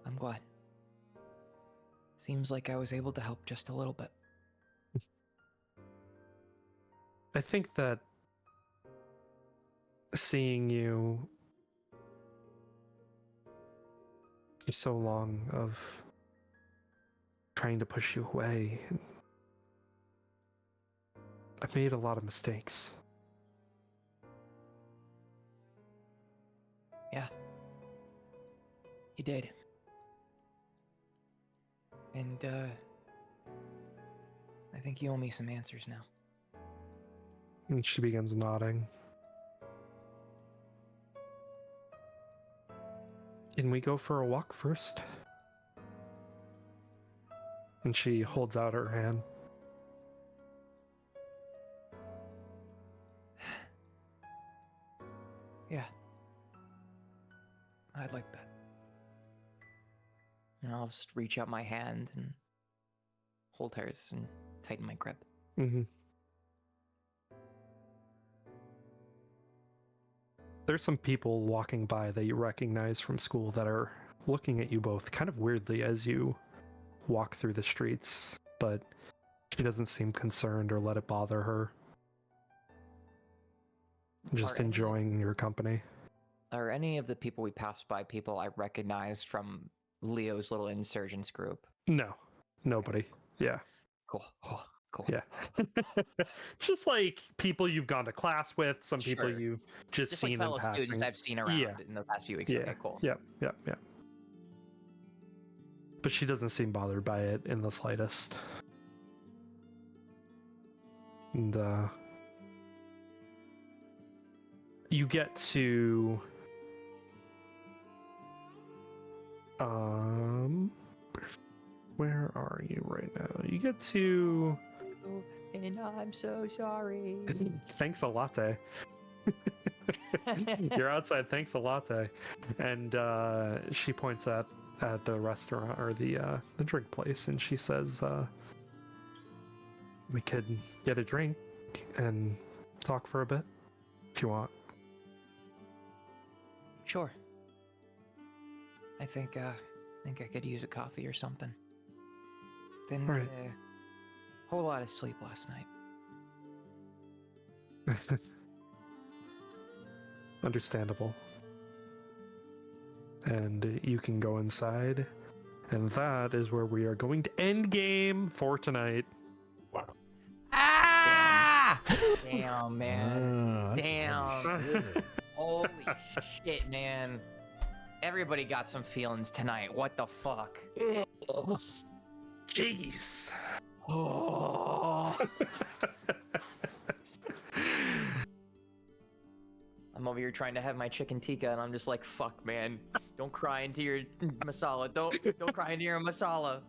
I'm glad. Seems like I was able to help just a little bit. I think that seeing you for so long of trying to push you away, I've made a lot of mistakes. Yeah. You did. And, I think you owe me some answers now. And she begins nodding. Can we go for a walk first? And she holds out her hand. Yeah. I'd like that. And I'll just reach out my hand and hold hers and tighten my grip. Mm-hmm. There's some people walking by that you recognize from school that are looking at you both kind of weirdly as you walk through the streets, but she doesn't seem concerned or let it bother her. Just enjoying your company. Are any of the people we passed by people I recognize from Leo's little insurgents group? No, nobody. Yeah. Cool. Oh, cool. Yeah. It's just like people you've gone to class with, some people Sure. you've just like seen fellow in passing. students I've seen around Yeah. in the past few weeks. Yeah. Okay, cool. Yeah. But she doesn't seem bothered by it in the slightest. And you get to where are you right now? You get to And I'm so sorry. Thanks a latte. You're outside, thanks a latte. And she points at the restaurant or the drink place, and she says, we could get a drink and talk for a bit if you want. Sure. I think I could use a coffee or something. Didn't All right. get a whole lot of sleep last night. Understandable. And you can go inside, and that is where we are going to end game for tonight. Wow. Ah! Damn, man. That's Damn. shit. Holy shit, man. Everybody got some feelings tonight. What the fuck? Jeez. Oh. I'm over here trying to have my chicken tikka, and I'm just like, fuck, man. Don't cry into your masala. Don't cry into your masala.